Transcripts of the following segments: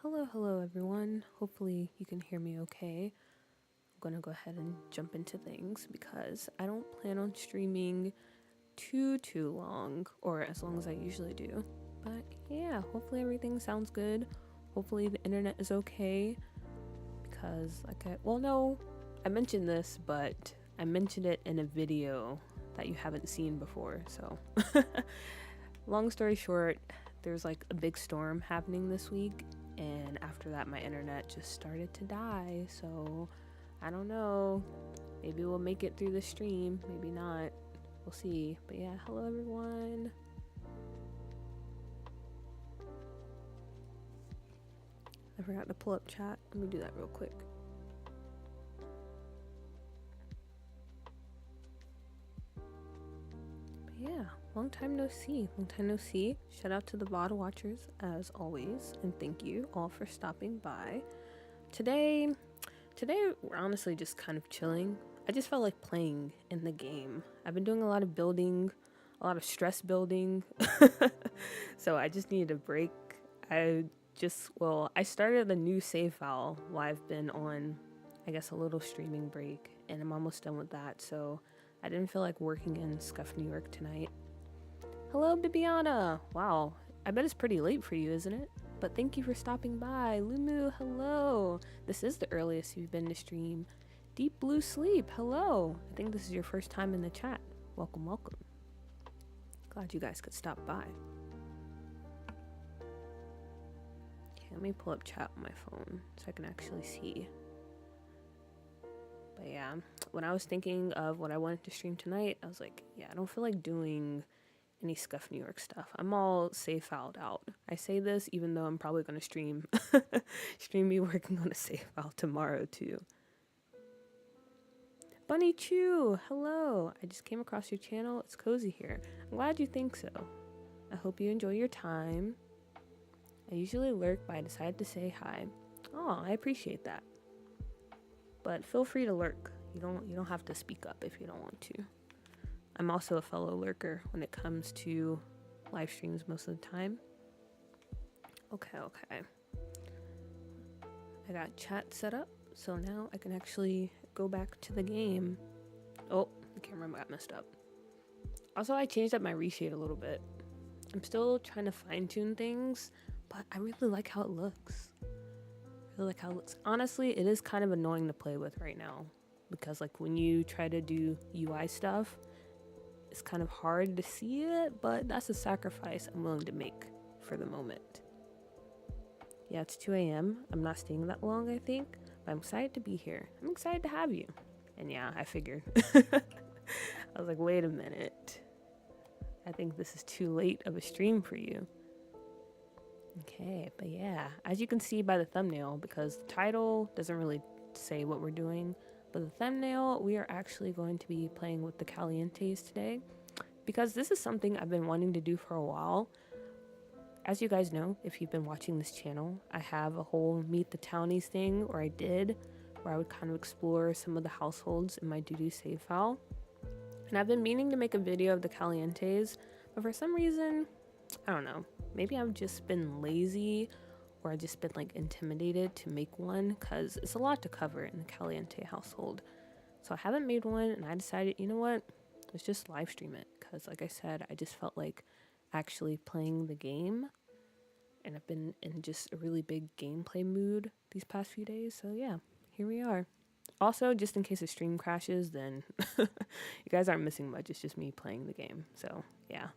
Hello everyone. Hopefully you can hear me okay. I'm gonna go ahead and jump into things because I don't plan on streaming too long, or as long as I usually do. But yeah, hopefully everything sounds good. Hopefully the internet is okay because I mentioned this, but I mentioned it in a video that you haven't seen before. So long story short, there's like a big storm happening this week, and after that my internet just started to die. So I don't know, maybe we'll make it through the stream, maybe not, we'll see. But yeah, hello everyone. I forgot to pull up chat. Let me do that real quick. But yeah, long time no see. Shout out to the VOD watchers as always, and thank you all for stopping by. Today we're honestly just kind of chilling. I just felt like playing in the game. I've been doing a lot of building, a lot of stress building. So I just needed a break. I started a new save file while I've been on, I guess, a little streaming break, and I'm almost done with that. So I didn't feel like working in Scuff, New York tonight. Hello, Bibiana. Wow, I bet it's pretty late for you, isn't it? But thank you for stopping by. Lumu, hello. This is the earliest you've been to stream. Deep Blue Sleep, hello. I think this is your first time in the chat. Welcome. Glad you guys could stop by. Okay, let me pull up chat on my phone so I can actually see. But yeah, when I was thinking of what I wanted to stream tonight, I was like, yeah, I don't feel like doing any Scuff New York stuff. I'm all save filed out. I say this even though I'm probably going to stream me working on a save file tomorrow too. Bunny Chew, hello. I just came across your channel. It's cozy here. I'm glad you think so. I hope you enjoy your time. I usually lurk, but I decided to say hi. Oh, I appreciate that. But feel free to lurk. You don't have to speak up if you don't want to. I'm also a fellow lurker when it comes to live streams most of the time. Okay. I got chat set up, so now I can actually go back to the game. Oh, the camera got messed up. Also, I changed up my reshade a little bit. I'm still trying to fine-tune things, but I really like how it looks. Honestly, it is kind of annoying to play with right now because like when you try to do UI stuff, it's kind of hard to see it, but that's a sacrifice I'm willing to make for the moment. Yeah, it's 2 a.m. I'm not staying that long, I think, but I'm excited to be here. I'm excited to have you. And yeah, I figured. I was like, wait a minute. I think this is too late of a stream for you. Okay, but yeah, as you can see by the thumbnail, because the title doesn't really say what we're doing, but the thumbnail, we are actually going to be playing with the Calientes today, because this is something I've been wanting to do for a while. As you guys know, if you've been watching this channel, I have a whole Meet the Townies thing, or I did, where I would kind of explore some of the households in my doo-doo save file. And I've been meaning to make a video of the Calientes, but for some reason, I don't know, maybe I've just been lazy, or I've just been like intimidated to make one, because it's a lot to cover in the Caliente household. So I haven't made one, and I decided, you know what, let's just live stream it, because like I said, I just felt like actually playing the game, and I've been in just a really big gameplay mood these past few days. So yeah, here we are. Also, just in case the stream crashes, then you guys aren't missing much. It's just me playing the game. So yeah,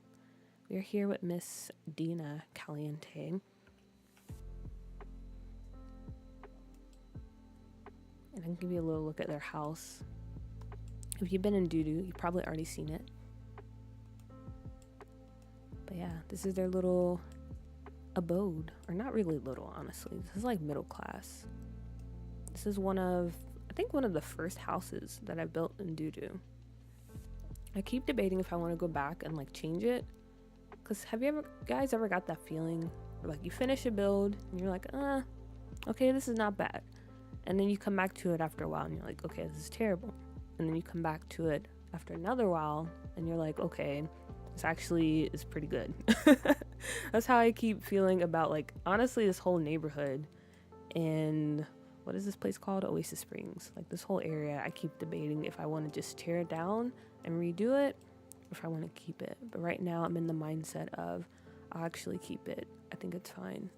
we're here with Miss Dina Caliente. And I can give you a little look at their house. If you've been in doo-doo, you've probably already seen it. But yeah, this is their little abode. Or not really little, honestly. This is like middle class. This is one of the first houses that I built in doo-doo. I keep debating if I want to go back and like change it. Because have you guys ever got that feeling where like you finish a build and you're like, okay, this is not bad. And then you come back to it after a while and you're like, okay, this is terrible. And then you come back to it after another while and you're like, okay, this actually is pretty good. That's how I keep feeling about, like, honestly, this whole neighborhood. in, what is this place called? Oasis Springs. Like this whole area, I keep debating if I want to just tear it down and redo it, or if I want to keep it. But right now I'm in the mindset of I'll actually keep it. I think it's fine.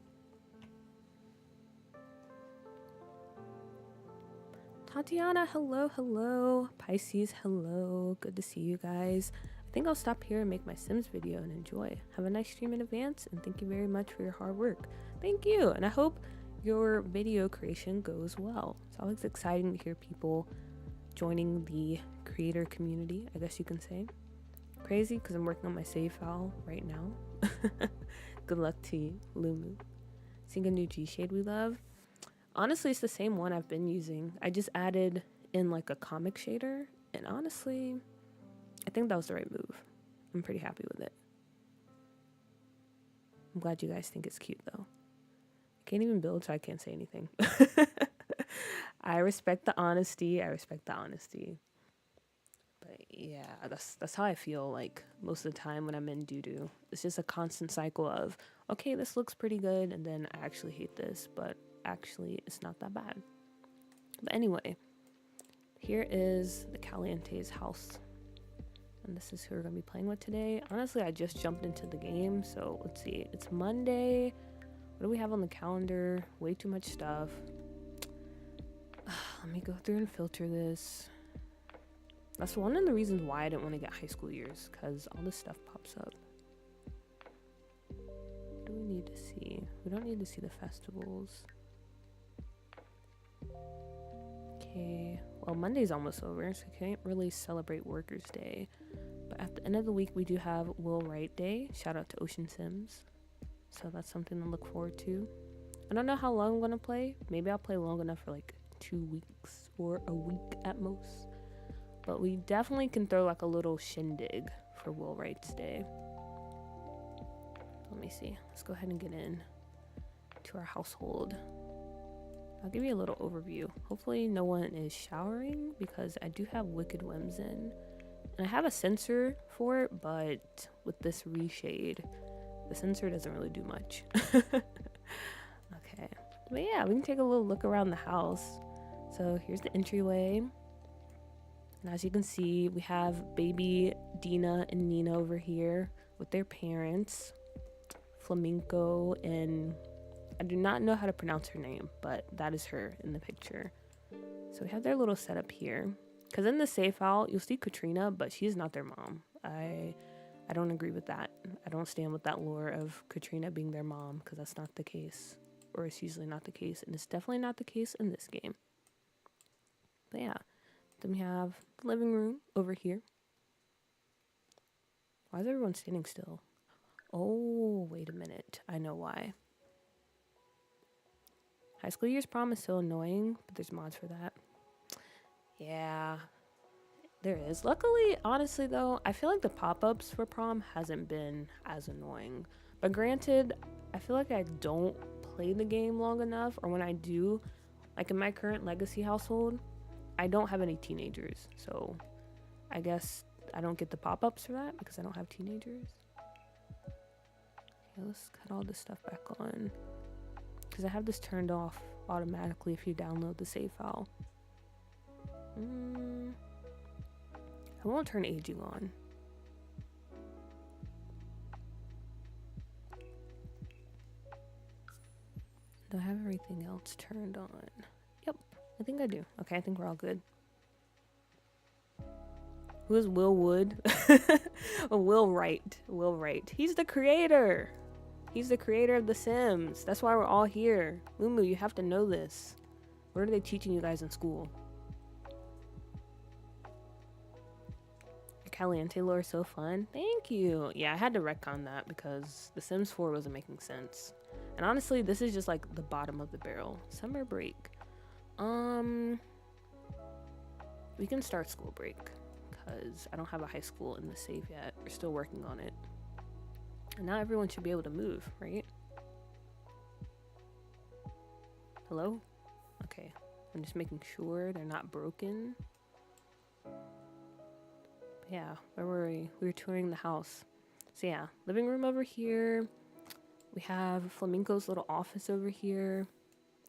Tatiana, hello, hello. Pisces, hello. Good to see you guys. I think I'll stop here and make my Sims video and enjoy. Have a nice stream in advance, and thank you very much for your hard work. Thank you, and I hope your video creation goes well. It's always exciting to hear people joining the creator community, I guess you can say. Crazy, because I'm working on my save file right now. Good luck to you, Lumu. Seeing a new G-shade we love. Honestly, it's the same one I've been using. I just added in like a comic shader, and honestly, I think that was the right move. I'm pretty happy with it. I'm glad you guys think it's cute though. I can't even build, so I can't say anything. I respect the honesty. But yeah, that's how I feel like most of the time when I'm in doo-doo. It's just a constant cycle of, okay, this looks pretty good, and then I actually hate this, but actually it's not that bad. But anyway, here is the Caliente's house, and this is who we're gonna be playing with today. Honestly, I just jumped into the game, so let's see. It's Monday. What do we have on the calendar? Way too much stuff. Let me go through and filter this. That's one of the reasons why I didn't want to get high school years, because all this stuff pops up. What do we need to see? We don't need to see the festivals. Okay, well, Monday's almost over, so I can't really celebrate Workers' Day. But at the end of the week, we do have Will Wright Day. Shout out to Ocean Sims. So that's something to look forward to. I don't know how long I'm going to play. Maybe I'll play long enough for like 2 weeks or a week at most. But we definitely can throw like a little shindig for Will Wright's Day. Let me see. Let's go ahead and get in to our household. I'll give you a little overview. Hopefully no one is showering, because I do have Wicked Whims in. And I have a sensor for it, but with this reshade, the sensor doesn't really do much. Okay. But yeah, we can take a little look around the house. So here's the entryway. And as you can see, we have baby Dina and Nina over here with their parents, Flamenco, and I do not know how to pronounce her name, but that is her in the picture. So we have their little setup here. Because in the save file, you'll see Katrina, but she's not their mom. I don't agree with that. I don't stand with that lore of Katrina being their mom, because that's not the case. Or it's usually not the case, and it's definitely not the case in this game. But yeah. Then we have the living room over here. Why is everyone standing still? Oh, wait a minute. I know why. High school year's prom is so annoying, but there's mods for that. Yeah, there is. Luckily, honestly though, I feel like the pop-ups for prom hasn't been as annoying. But granted, I feel like I don't play the game long enough, or when I do, like in my current legacy household, I don't have any teenagers, so I guess I don't get the pop-ups for that because I don't have teenagers. Okay, let's cut all this stuff back on, because I have this turned off automatically if you download the save file. I won't turn aging on. Do I have everything else turned on? Yep, I think I do. Okay, I think we're all good. Who is Will Wood? Oh, Will Wright. Will Wright. He's the creator. He's the creator of The Sims. That's why we're all here. Lumu, you have to know this. What are they teaching you guys in school? Your Caliente lore is so fun. Thank you. Yeah, I had to retcon that because The Sims 4 wasn't making sense. And honestly, this is just like the bottom of the barrel. Summer break. We can start school break because I don't have a high school in the save yet. We're still working on it. And now everyone should be able to move, right? Hello? Okay. I'm just making sure they're not broken. But yeah, where were we? We were touring the house. So yeah, living room over here. We have Flamenco's little office over here.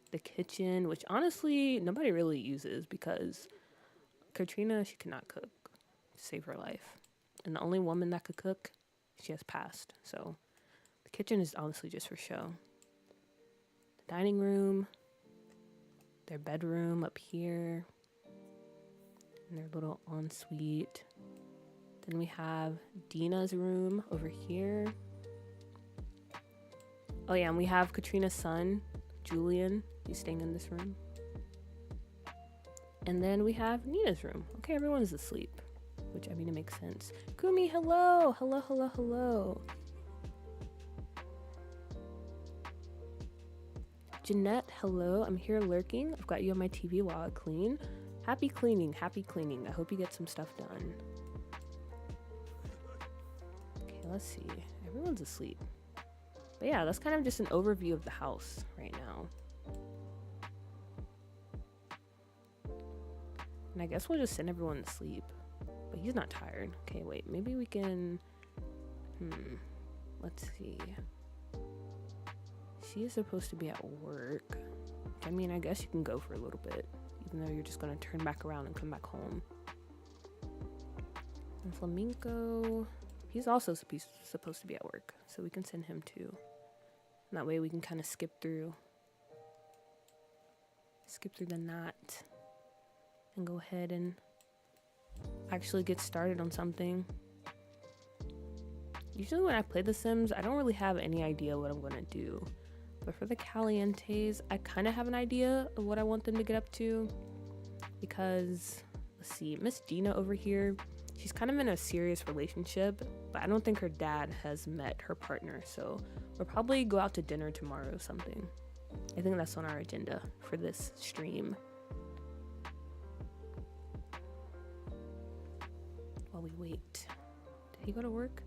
the kitchen, which honestly nobody really uses because Katrina, she cannot cook to save her life. And the only woman that could cook, she has passed. So the kitchen is honestly just for show. The dining room, their bedroom up here, and their little ensuite. Then we have Dina's room over here. Oh yeah, and we have Katrina's son, Julian. He's staying in this room. And then we have Nina's room. Okay, everyone's asleep, which I mean, it makes sense. Kumi, hello, hello, hello, hello. Jeanette, hello. I'm here lurking. I've got you on my TV while I clean. Happy cleaning, happy cleaning. I hope you get some stuff done. Okay, let's see. Everyone's asleep. But yeah, that's kind of just an overview of the house right now. And I guess we'll just send everyone to sleep. But he's not tired. Okay, wait. Maybe we can... Let's see. She is supposed to be at work. I mean, I guess you can go for a little bit. Even though you're just going to turn back around and come back home. And Flamenco... He's also supposed to be at work. So we can send him too. And that way we can kind of skip through the night. And go ahead and actually get started on something. Usually when I play The Sims, I don't really have any idea what I'm going to do. But for the Calientes, I kind of have an idea of what I want them to get up to. Because, let's see, Miss Dina over here, she's kind of in a serious relationship. But I don't think her dad has met her partner. So we'll probably go out to dinner tomorrow or something. I think that's on our agenda for this stream. While we wait. Did he go to work?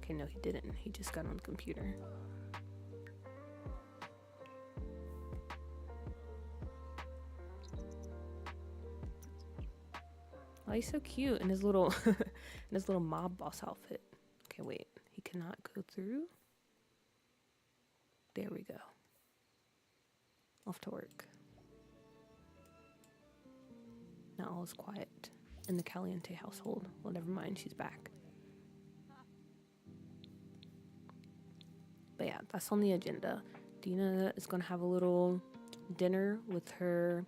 Okay, no, he didn't. He just got on the computer. Oh, he's so cute in his little mob boss outfit. Okay, wait. He cannot go through. There we go. Off to work. Now all is quiet in the Caliente household. Well, never mind, she's back. But yeah, that's on the agenda. Dina is gonna have a little dinner with her,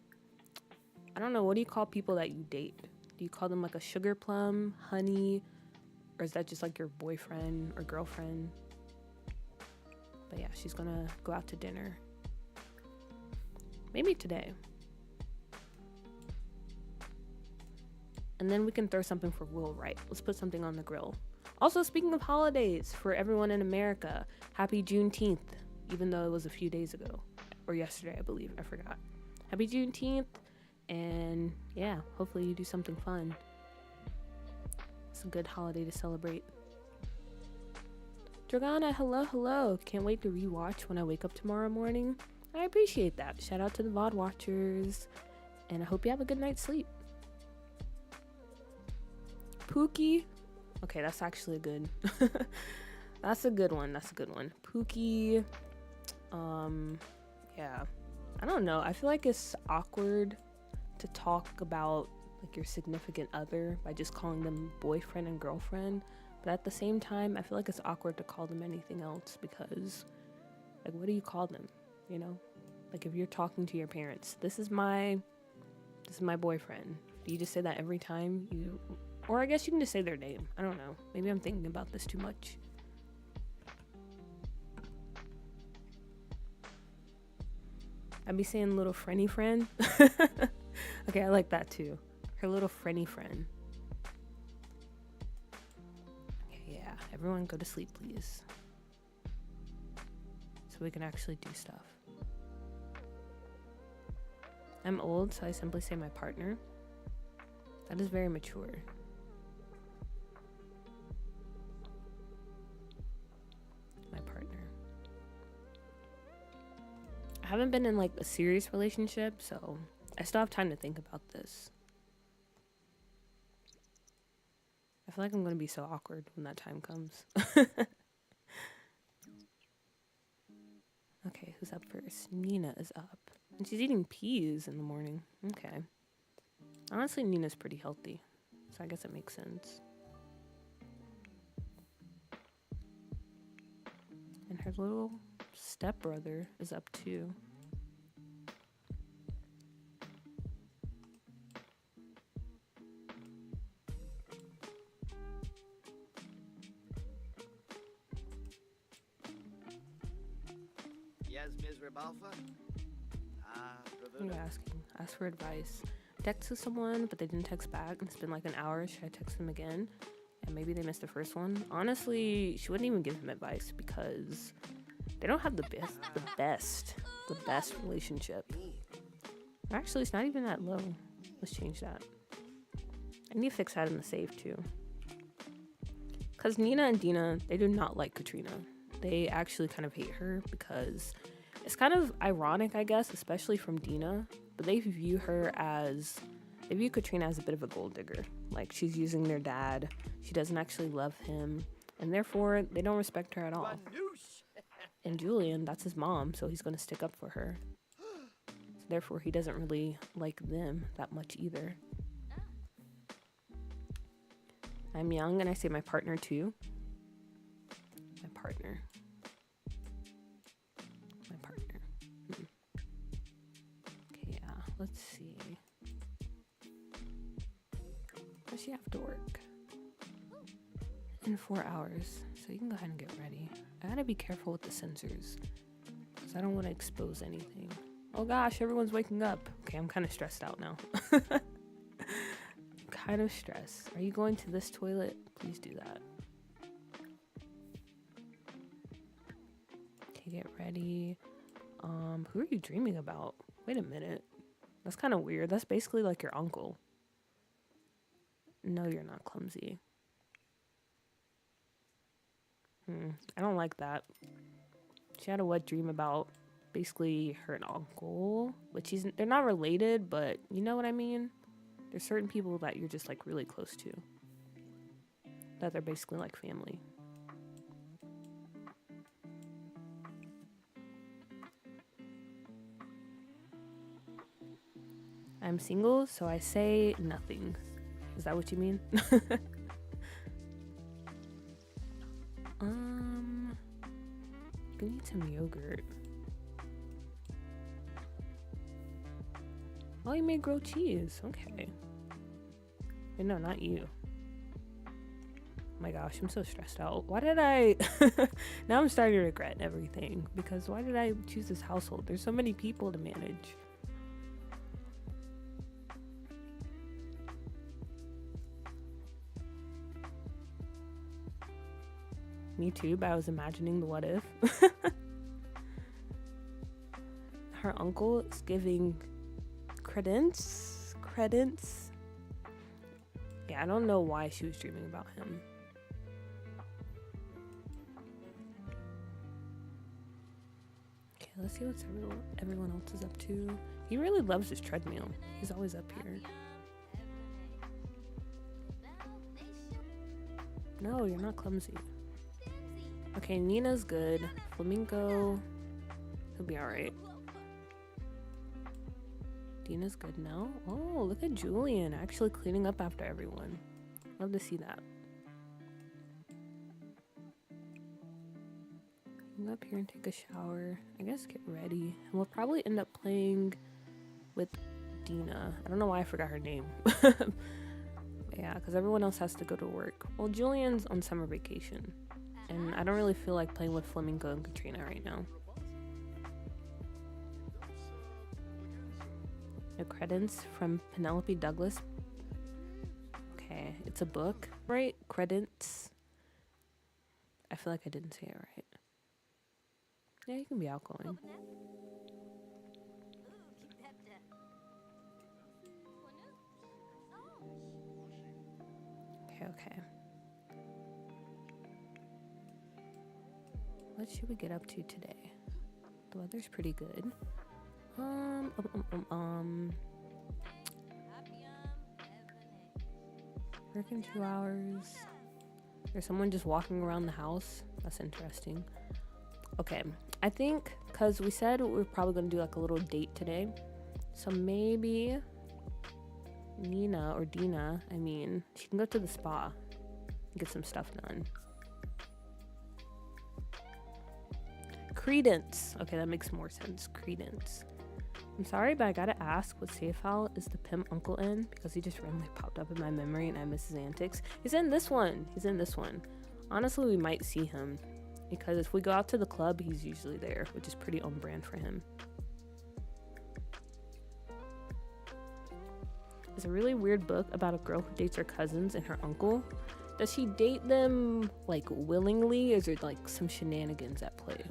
I don't know, what do you call people that you date? Do you call them like a sugar plum, honey, or is that just like your boyfriend or girlfriend? But yeah, she's gonna go out to dinner. Maybe today. And then we can throw something for Will Wright. Let's put something on the grill. Also, speaking of holidays, for everyone in America, happy Juneteenth, even though it was a few days ago. Or yesterday, I believe. I forgot. Happy Juneteenth. And yeah, hopefully you do something fun. It's a good holiday to celebrate. Dragana, hello, hello. Can't wait to rewatch when I wake up tomorrow morning. I appreciate that. Shout out to the VOD watchers. And I hope you have a good night's sleep. Pookie. Okay, that's actually a good. That's a good one. That's a good one. Pookie. Yeah. I don't know. I feel like it's awkward to talk about like your significant other by just calling them boyfriend and girlfriend. But at the same time, I feel like it's awkward to call them anything else because, like, what do you call them? You know, like if you're talking to your parents, this is my boyfriend. Do you just say that every time you? Or I guess you can just say their name. I don't know. Maybe I'm thinking about this too much. I'd be saying little friendy friend. Okay, I like that too. Her little friendy friend. Okay, yeah. Everyone go to sleep, please. So we can actually do stuff. I'm old, so I simply say my partner. That is very mature. My partner. I haven't been in like a serious relationship, so I still have time to think about this. I feel like I'm going to be so awkward when that time comes. Okay, who's up first? Nina is up. And she's eating peas in the morning. Okay. Honestly, Nina's pretty healthy, so I guess it makes sense. And her little stepbrother is up too. Yes, Ms. Ribalfa? What are you asking? Ask for advice. Text to someone, but they didn't text back. It's been like an hour. Should I text them again? And maybe they missed the first one. Honestly, she wouldn't even give him advice because they don't have the best relationship. Actually, it's not even that low. Let's change that. I need to fix that in the save too. Because Nina and Dina, they do not like Katrina. They actually kind of hate her because it's kind of ironic, I guess, especially from Dina. But they view Katrina as a bit of a gold digger. Like, she's using their dad. She doesn't actually love him. And therefore, they don't respect her at all. And Julian, that's his mom, so he's going to stick up for her. So therefore, he doesn't really like them that much either. I'm young, and I say my partner too. My partner. Okay, yeah, let's see. Does she have to work? In 4 hours, so you can go ahead and get ready. I gotta be careful with the sensors, because I don't want to expose anything. Oh gosh, everyone's waking up. Okay, I'm kind of stressed out now. Kind of stressed. Are you going to this toilet? Please do that. Okay, get ready. Who are you dreaming about? Wait a minute. That's kind of weird. That's basically like your uncle. No, you're not clumsy. I don't like that. She had a wet dream about basically her uncle, which they're not related, but you know what I mean? There's certain people that you're just like really close to, that they're basically like family. I'm single, so I say nothing. Is that what you mean? You need some yogurt. Oh, you made grilled cheese. Okay. Wait, no, not you. Oh my gosh, I'm so stressed out. Why did I... Now I'm starting to regret everything. Because why did I choose this household? There's so many people to manage. Me too, but I was imagining the what if. Her uncle is giving credence. Yeah, I don't know why she was dreaming about him. Okay, let's see what everyone else is up to. He really loves his treadmill. He's always up here. No, you're not clumsy. Okay, Nina's good. Flamingo, he'll be alright. Dina's good now. Oh, look at Julian actually cleaning up after everyone. Love to see that. Go up here and take a shower. I guess get ready. And we'll probably end up playing with Dina. I don't know why I forgot her name. Yeah, because everyone else has to go to work. Well, Julian's on summer vacation. And I don't really feel like playing with Flamingo and Katrina right now. A credence from Penelope Douglas. Okay, it's a book, right? Credence. I feel like I didn't say it right. Yeah, you can be outgoing. Okay. What should we get up to today? The weather's pretty good. Work in 2 hours. There's someone just walking around the house. That's interesting. Okay, I think because we said we're probably gonna do like a little date today. So maybe Nina or Dina, I mean, she can go to the spa and get some stuff done. Credence. Okay, that makes more sense. Credence. I'm sorry, but I gotta ask what Seyfal is the pimp uncle in, because he just randomly popped up in my memory and I miss his antics. He's in this one. He's in this one. Honestly, we might see him, because if we go out to the club, he's usually there, which is pretty on brand for him. It's a really weird book about a girl who dates her cousins and her uncle. Does she date them like willingly, or is there like some shenanigans at play?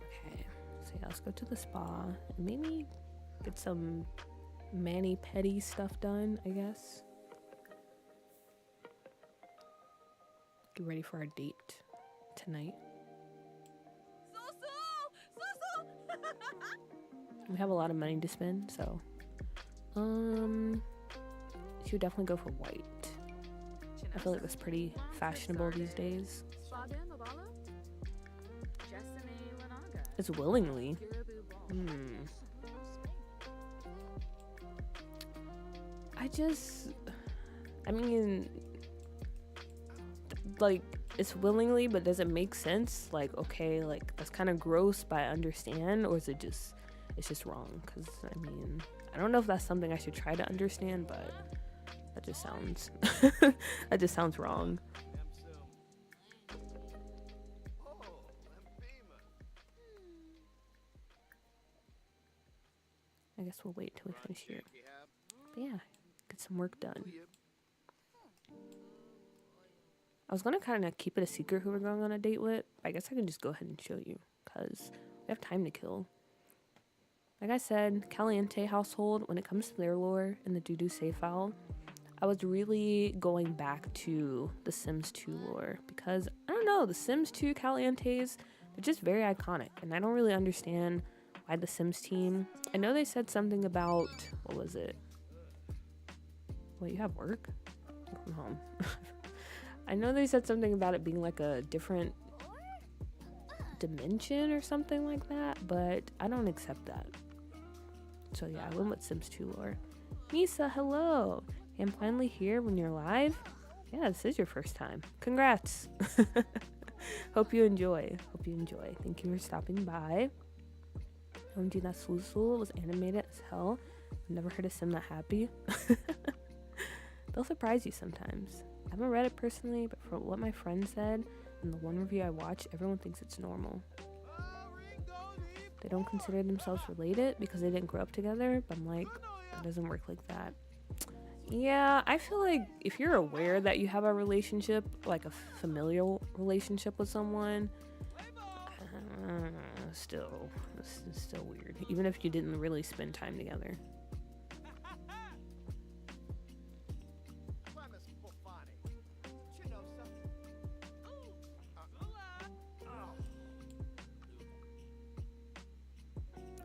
Okay, so yeah, let's go to the spa and maybe get some mani-pedi stuff done, I guess. Get ready for our date tonight. We have a lot of money to spend, so she would definitely go for white. I feel like that's pretty fashionable these days. It's willingly. I mean, like, it's willingly, but does it make sense? Like, okay, like that's kind of gross, but I understand, or is it just, it's just wrong? Because I mean, I don't know if that's something I should try to understand, but that just sounds that just sounds wrong. I guess we'll wait till we finish here. But yeah, get some work done. I was gonna kind of keep it a secret who we're going on a date with. I guess I can just go ahead and show you, because we have time to kill. Like I said, Caliente household, when it comes to their lore and the Dudu Seyfal, I was really going back to the Sims 2 lore, because I don't know, the Sims 2 Calientes, they're just very iconic, and I don't really understand why the Sims team. I know they said something about, what was it? Wait, you have work? Come home. I know they said something about it being like a different dimension or something like that, but I don't accept that. So yeah, I went with Sims 2 lore. Misa, hello! I'm finally here when you're live. Yeah, this is your first time. Congrats! Hope you enjoy. Hope you enjoy. Thank you for stopping by. OMG, that Slusul was animated as hell. I've never heard a Sim that happy. They'll surprise you sometimes. I haven't read it personally, but from what my friend said and the one review I watched, everyone thinks it's normal. They don't consider themselves related because they didn't grow up together, but I'm like, that doesn't work like that. Yeah, I feel like if you're aware that you have a relationship, like a familial relationship with someone, it's still weird, even if you didn't really spend time together.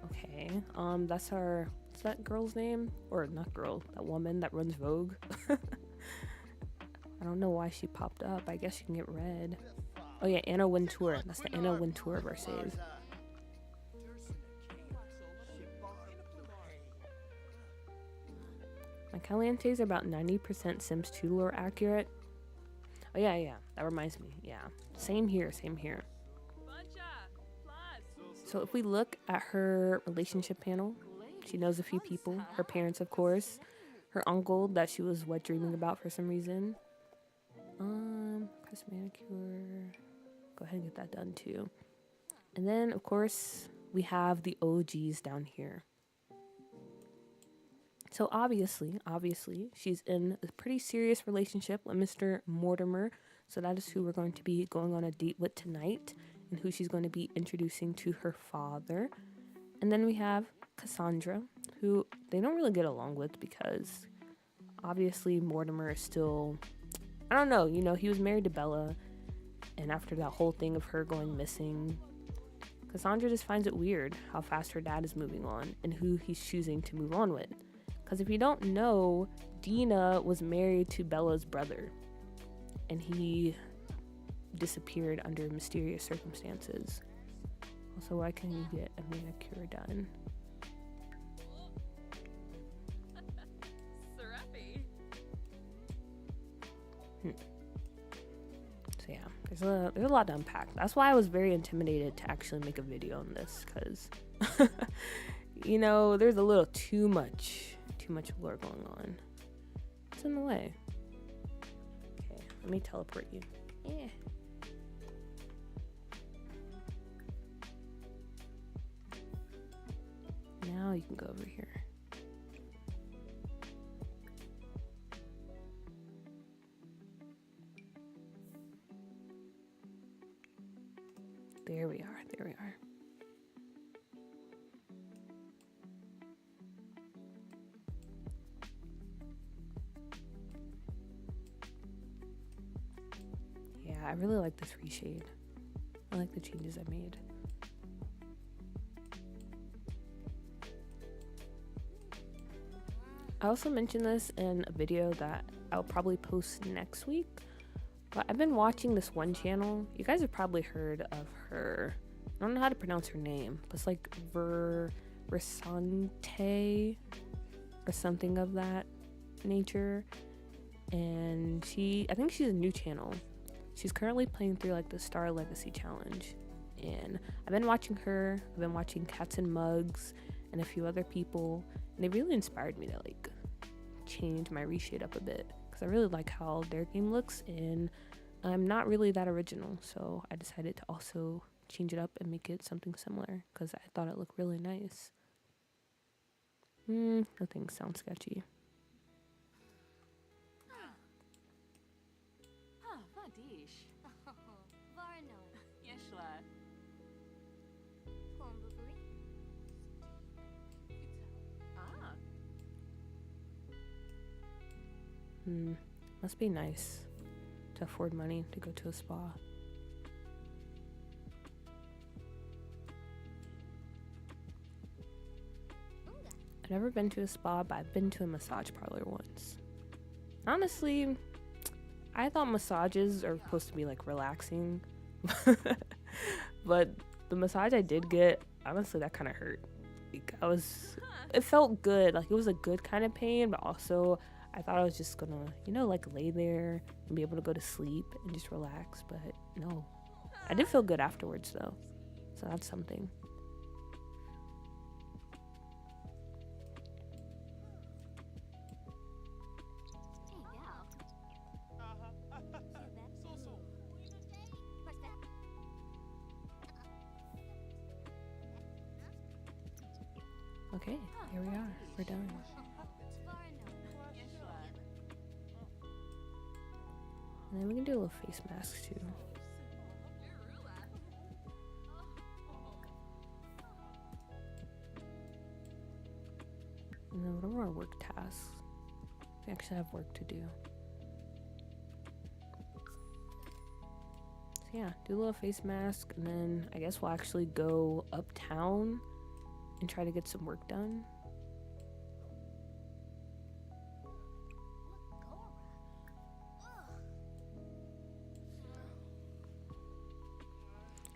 Okay, that's our, what's that girl's name? Or not girl, that woman that runs Vogue. I don't know why she popped up. I guess she can get red. Oh yeah, Anna Wintour. That's the Anna Wintour of our save. My Calientes are about 90% Sims 2 lore accurate. Oh yeah, that reminds me. Yeah, same here. So if we look at her relationship panel, she knows a few people. Her parents, of course. Her uncle that she was wet dreaming about for some reason. Press manicure. Go ahead and get that done too. And then, of course, we have the OGs down here. So obviously, she's in a pretty serious relationship with Mr. Mortimer. So that is who we're going to be going on a date with tonight, and who she's going to be introducing to her father. And then we have Cassandra, who they don't really get along with because obviously Mortimer is still, I don't know, you know, he was married to Bella, and after that whole thing of her going missing, Cassandra just finds it weird how fast her dad is moving on and who he's choosing to move on with. Because if you don't know, Dina was married to Bella's brother. and he disappeared under mysterious circumstances. Also, why can't you get a manicure done? So yeah, there's a lot to unpack. That's why I was very intimidated to actually make a video on this, because you know, there's a little too much lore going on. It's in the way. Okay, let me teleport you. Yeah. Now you can go over here. There we are. There we are. Yeah, I really like this reshade. I like the changes I made. I also mentioned this in a video that I'll probably post next week, but I've been watching this one channel. You guys have probably heard of her. I don't know how to pronounce her name, but it's like Versante or something of that nature. And I think she's a new channel. She's currently playing through like the Star Legacy Challenge. And I've been watching her. I've been watching Cats and Mugs and a few other people. And they really inspired me to like change my reshade up a bit, because I really like how their game looks, and I'm not really that original, so I decided to also change it up and make it something similar, because I thought it looked really nice. Nothing sounds sketchy. Must be nice to afford money to go to a spa. I've never been to a spa, but I've been to a massage parlor once. Honestly, I thought massages are supposed to be like relaxing, but the massage I did get, honestly, that kind of hurt. Like, it felt good, like it was a good kind of pain, but also I thought I was just gonna, you know, like lay there and be able to go to sleep and just relax, but no. I did feel good afterwards though, so that's something. Okay, here we are. We're done. And then we can do a little face mask too. And then what are our work tasks? We actually have work to do. So yeah, do a little face mask, and then I guess we'll actually go uptown and try to get some work done.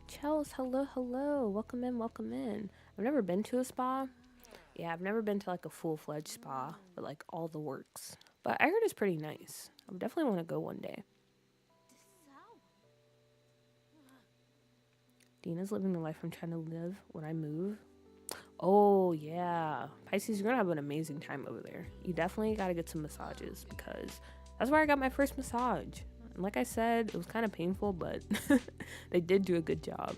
Chels, hello, welcome in. I've never been to a spa. Yeah, I've never been to like a full-fledged spa with like all the works, but I heard it's pretty nice. I would definitely want to go one day. Dina's living the life I'm trying to live when I move. Oh yeah, Pisces, you're gonna have an amazing time over there. You definitely gotta get some massages, because that's where I got my first massage. And like I said, it was kind of painful, but they did do a good job.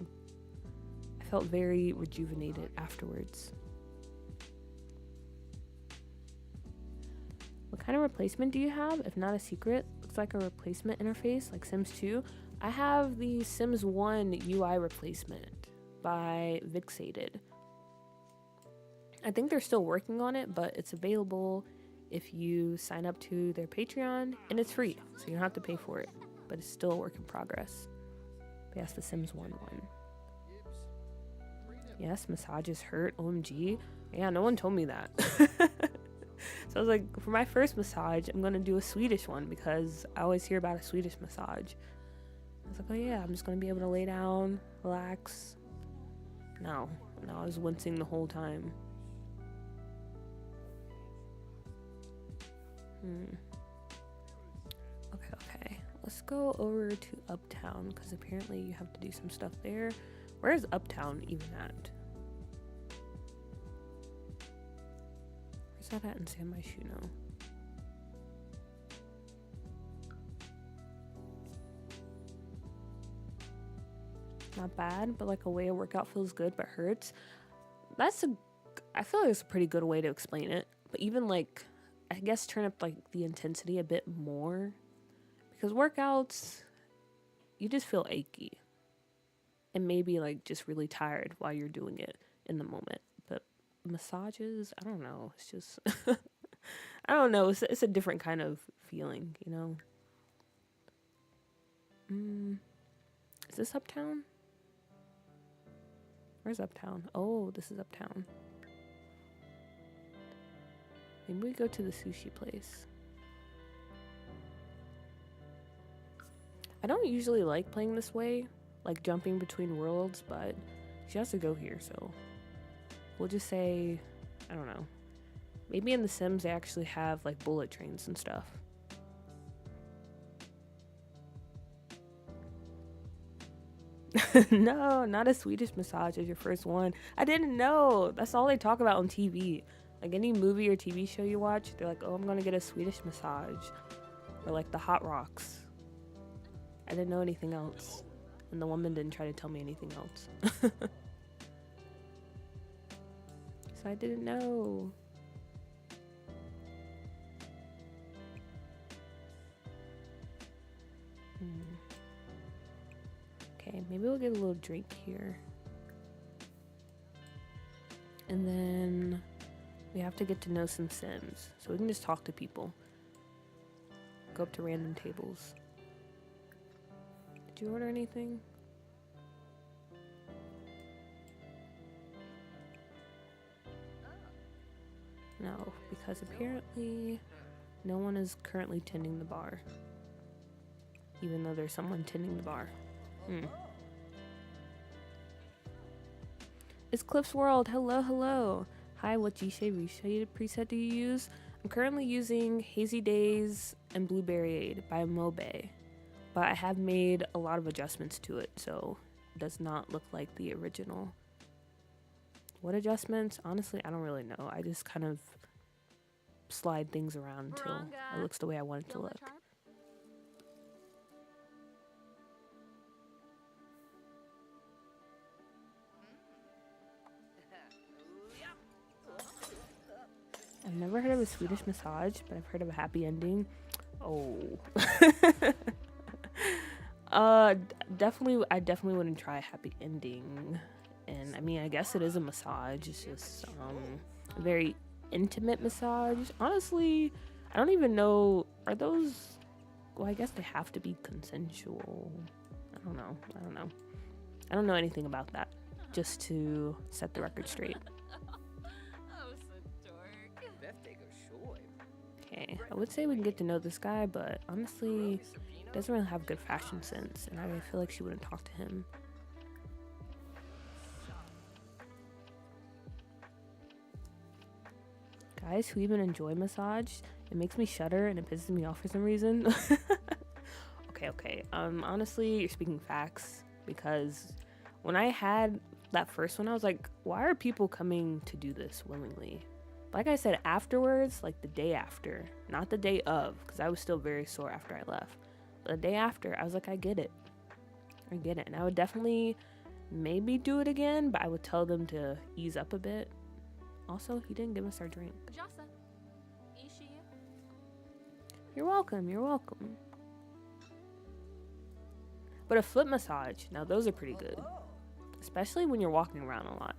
I felt very rejuvenated afterwards. What kind of replacement do you have? If not a secret, looks like a replacement interface like Sims 2. I have the Sims 1 UI replacement by Vixated. I think they're still working on it, but it's available if you sign up to their Patreon, and it's free, so you don't have to pay for it, but it's still a work in progress. But yes, the Sims 1 one. Yes, massages hurt, OMG. Yeah, no one told me that. So I was like, for my first massage, I'm gonna do a Swedish one because I always hear about a Swedish massage. I was like, oh yeah, I'm just gonna be able to lay down, relax. No, I was wincing the whole time. Okay. Let's go over to Uptown because apparently you have to do some stuff there. Where is Uptown even at? Where's that at in San Myshuno? Not bad, but like a way a workout feels good but hurts. I feel like it's a pretty good way to explain it. But even like, I guess turn up like the intensity a bit more. Because workouts, you just feel achy. And maybe like just really tired while you're doing it in the moment. But massages, I don't know. It's just, I don't know. It's a different kind of feeling, you know? Is this Uptown? Where's Uptown? Oh, this is Uptown. Maybe we go to the sushi place. I don't usually like playing this way, like jumping between worlds, but she has to go here, so we'll just say, I don't know. Maybe in The Sims they actually have like bullet trains and stuff. No, not a Swedish massage as your first one. I didn't know. That's all they talk about on TV. Like any movie or TV show you watch, they're like, oh, I'm gonna get a Swedish massage. Or like the Hot Rocks. I didn't know anything else. And the woman didn't try to tell me anything else. So I didn't know. Okay, maybe we'll get a little drink here. And then we have to get to know some Sims. So we can just talk to people. Go up to random tables. Did you order anything? No, because apparently no one is currently tending the bar. Even though there's someone tending the bar. It's Cliff's World. Hello. Hi, what Jishe shaded preset do you use? I'm currently using Hazy Days and Blueberry Aid by Mobe. But I have made a lot of adjustments to it, so it does not look like the original. What adjustments? Honestly, I don't really know. I just kind of slide things around until it looks the way I want it to look. I've never heard of a Swedish massage, but I've heard of a happy ending. Oh. I definitely wouldn't try a happy ending. And I mean, I guess it is a massage. It's just a very intimate massage. Honestly, I don't even know. Are those? Well, I guess they have to be consensual. I don't know. I don't know anything about that. Just to set the record straight. Okay, I would say we can get to know this guy, but honestly, he doesn't really have good fashion sense, and I feel like she wouldn't talk to him. Guys who even enjoy massage, it makes me shudder and it pisses me off for some reason. Okay. Honestly, you're speaking facts, because when I had that first one, I was like, why are people coming to do this willingly? Like I said, afterwards, like the day after, not the day of, because I was still very sore after I left. But the day after, I was like, I get it. And I would definitely maybe do it again, but I would tell them to ease up a bit. Also, he didn't give us our drink. You're welcome. But a foot massage, now those are pretty good. Especially when you're walking around a lot.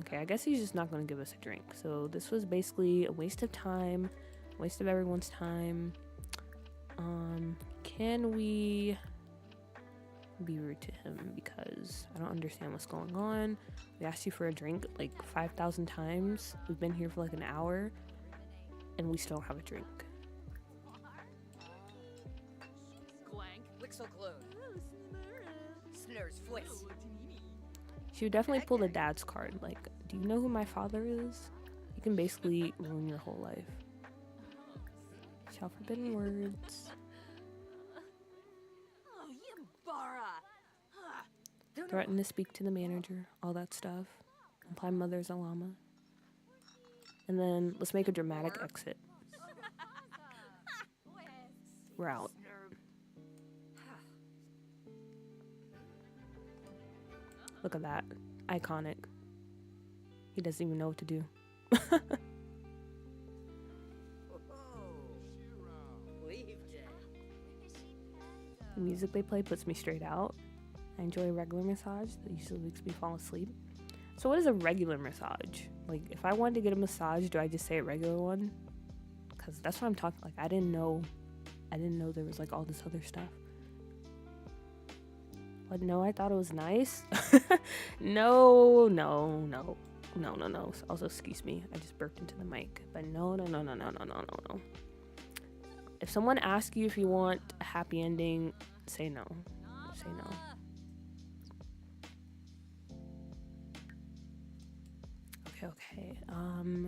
Okay, I guess he's just not going to give us a drink. So this was basically a waste of time. Waste of everyone's time. Can we... be rude to him because I don't understand what's going on. We asked you for a drink like 5,000 times. We've been here for like an hour and we still don't have a drink. She would definitely pull the dad's card. Like, do you know who my father is? He can basically ruin your whole life. Shout forbidden words. Threaten to speak to the manager. All that stuff. Imply mother's a llama. And then let's make a dramatic exit. We're out. Look at that. Iconic. He doesn't even know what to do. The music they play puts me straight out. I enjoy a regular massage that usually makes me fall asleep. So what is a regular massage? Like, if I wanted to get a massage, do I just say a regular one? Because that's what I'm talking. Like, I didn't know there was like all this other stuff. But no, I thought it was nice. No. Also, excuse me, I just burped into the mic. But no. If someone asks you if you want a happy ending, say no. Say no. Okay.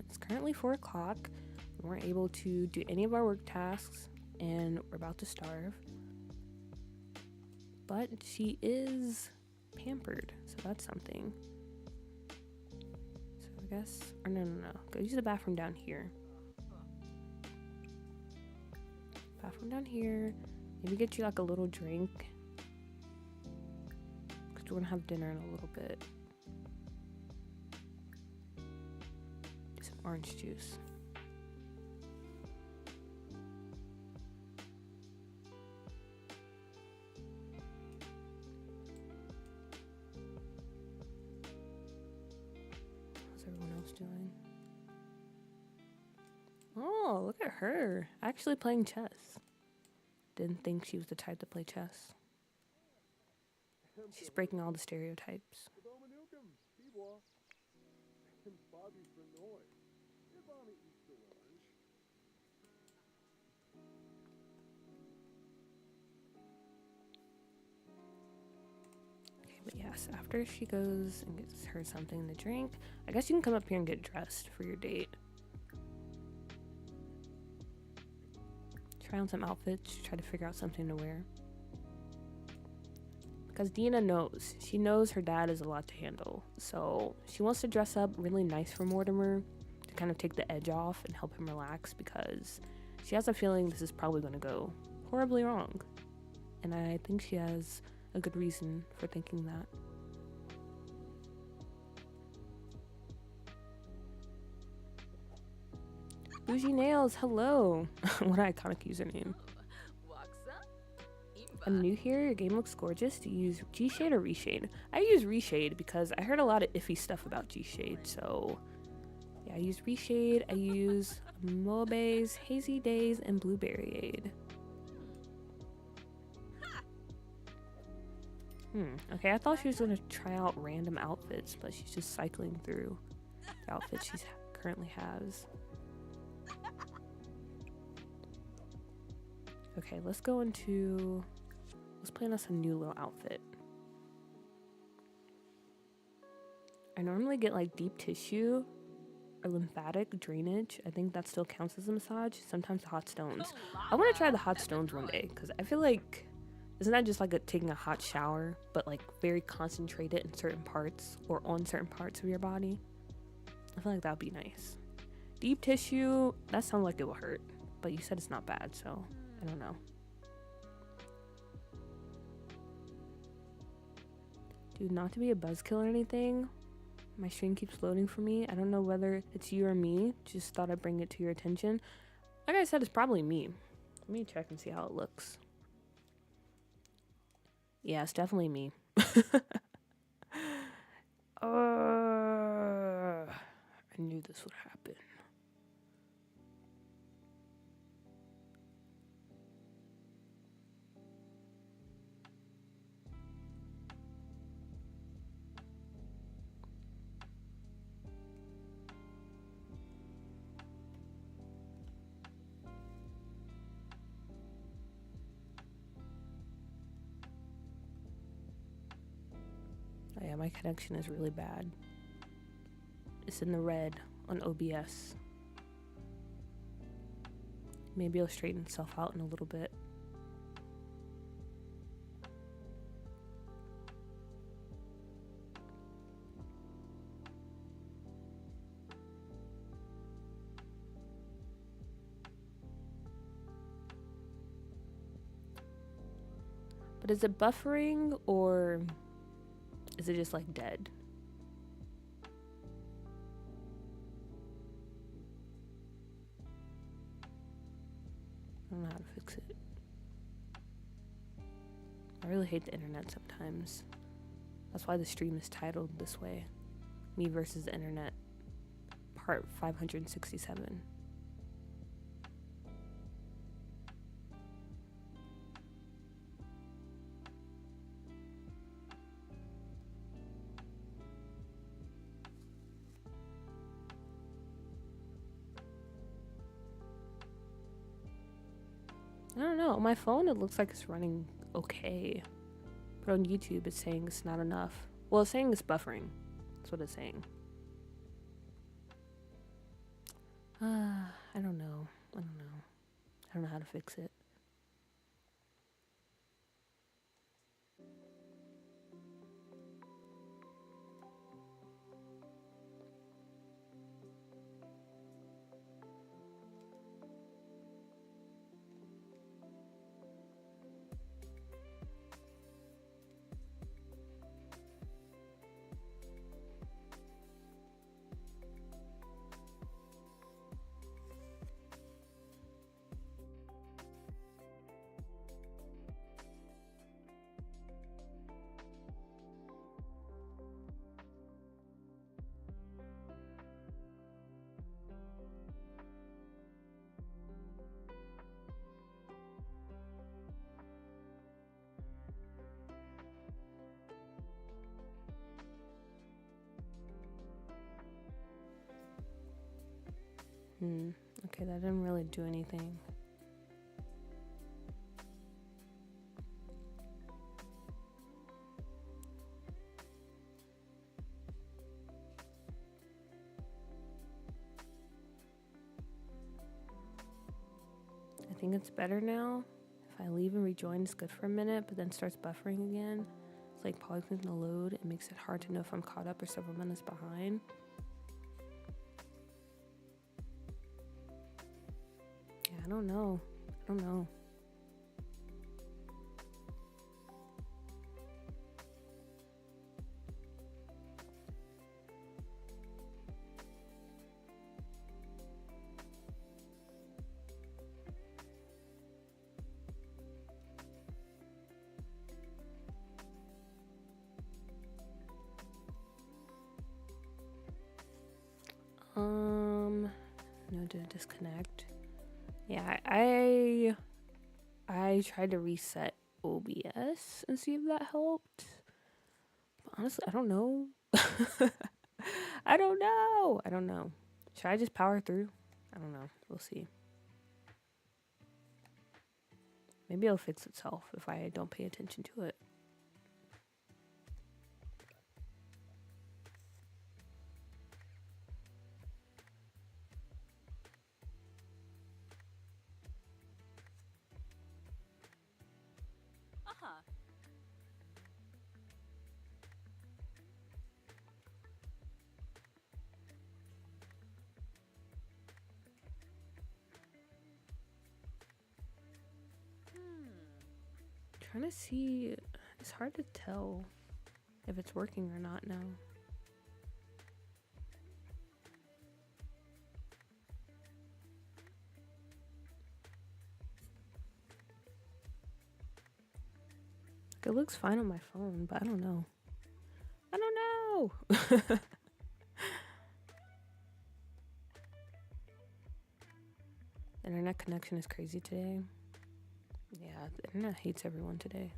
It's currently 4 o'clock. We weren't able to do any of our work tasks, and we're about to starve. But she is pampered, so that's something. So I guess, or no. Go use the bathroom down here. Bathroom down here. Maybe get you like a little drink, because we're gonna have dinner in a little bit. Do some orange juice. How's everyone else doing? Oh, look at her. Actually playing chess. Didn't think she was the type to play chess. She's breaking all the stereotypes. Okay, but yes, after she goes and gets her something to drink, I guess you can come up here and get dressed for your date. Try on some outfits, try to figure out something to wear. Because Dina knows. She knows her dad is a lot to handle. So she wants to dress up really nice for Mortimer to kind of take the edge off and help him relax, because she has a feeling this is probably going to go horribly wrong. And I think she has a good reason for thinking that. Bougie Nails, hello. What an iconic username. I'm new here. Your game looks gorgeous. Do you use G-Shade or Reshade? I use Reshade because I heard a lot of iffy stuff about G-Shade. So yeah, I use Reshade. I use Mobe's Hazy Days and Blueberry Aid. Okay, I thought she was going to try out random outfits, but she's just cycling through the outfits she currently has. Okay, let's plan us a new little outfit. I normally get like deep tissue or lymphatic drainage. I think that still counts as a massage. Sometimes hot stones. I want to try the hot stones one day, because I feel like, isn't that just like taking a hot shower, but like very concentrated in certain parts or on certain parts of your body? I feel like that would be nice. Deep tissue, that sounds like it will hurt, but you said it's not bad, so I don't know. Dude, not to be a buzzkill or anything, my stream keeps loading for me. I don't know whether it's you or me. Just thought I'd bring it to your attention. Like I said, it's probably me. Let me check and see how it looks. Yeah, it's definitely me. I knew this would happen. my connection is really bad. It's in the red on OBS. Maybe it'll straighten itself out in a little bit. But is it buffering or is it just like dead? I don't know how to fix it. I really hate the internet sometimes. That's why the stream is titled this way. Me versus the internet, part 567. I don't know. On my phone, it looks like it's running okay. But on YouTube, it's saying it's not enough. Well, it's saying it's buffering. That's what it's saying. I don't know. I don't know how to fix it. Okay, that didn't really do anything. I think it's better now. If I leave and rejoin, it's good for a minute, but then starts buffering again. It's like pausing the load. It makes it hard to know if I'm caught up or several minutes behind. Yeah, I don't know. No, did it disconnect? Yeah, I tried to reset OBS and see if that helped. But honestly, I don't know. I don't know. Should I just power through? I don't know. We'll see. Maybe it'll fix itself if I don't pay attention to it. Trying to see, it's hard to tell if it's working or not now. It looks fine on my phone, but I don't know. Internet connection is crazy today. Yeah, the internet hates everyone today.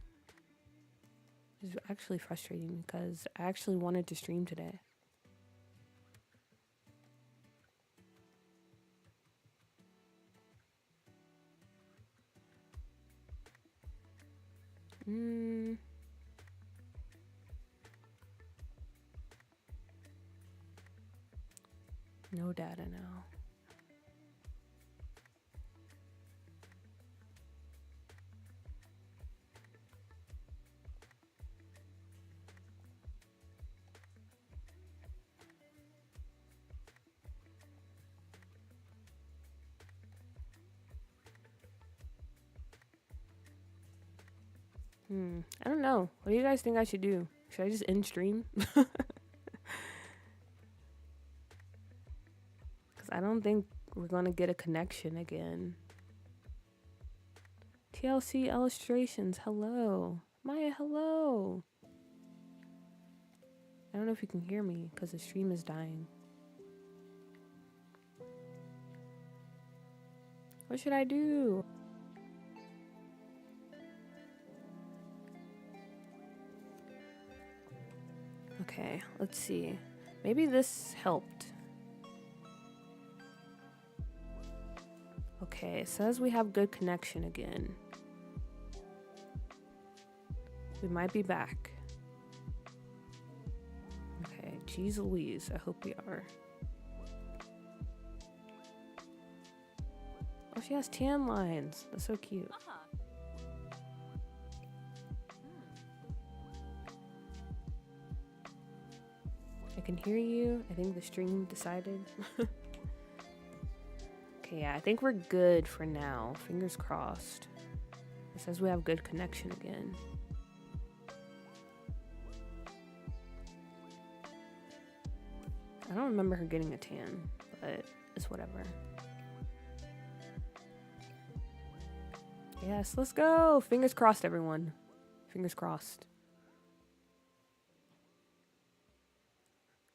It's actually frustrating because I actually wanted to stream today. No data now. I don't know. What do you guys think I should do? Should I just end stream? Because I don't think we're going to get a connection again. TLC illustrations, hello. Maya, hello. I don't know if you can hear me because the stream is dying. What should I do? Okay, let's see. Maybe this helped. Okay, it says we have good connection again. We might be back. Okay, geez Louise, I hope we are. Oh, she has tan lines. That's so cute. I can hear you. I think the stream decided. Okay, yeah, I think we're good for now. Fingers crossed. It says we have good connection again. I don't remember her getting a tan, but it's whatever. Yes, let's go. Fingers crossed, everyone. Fingers crossed.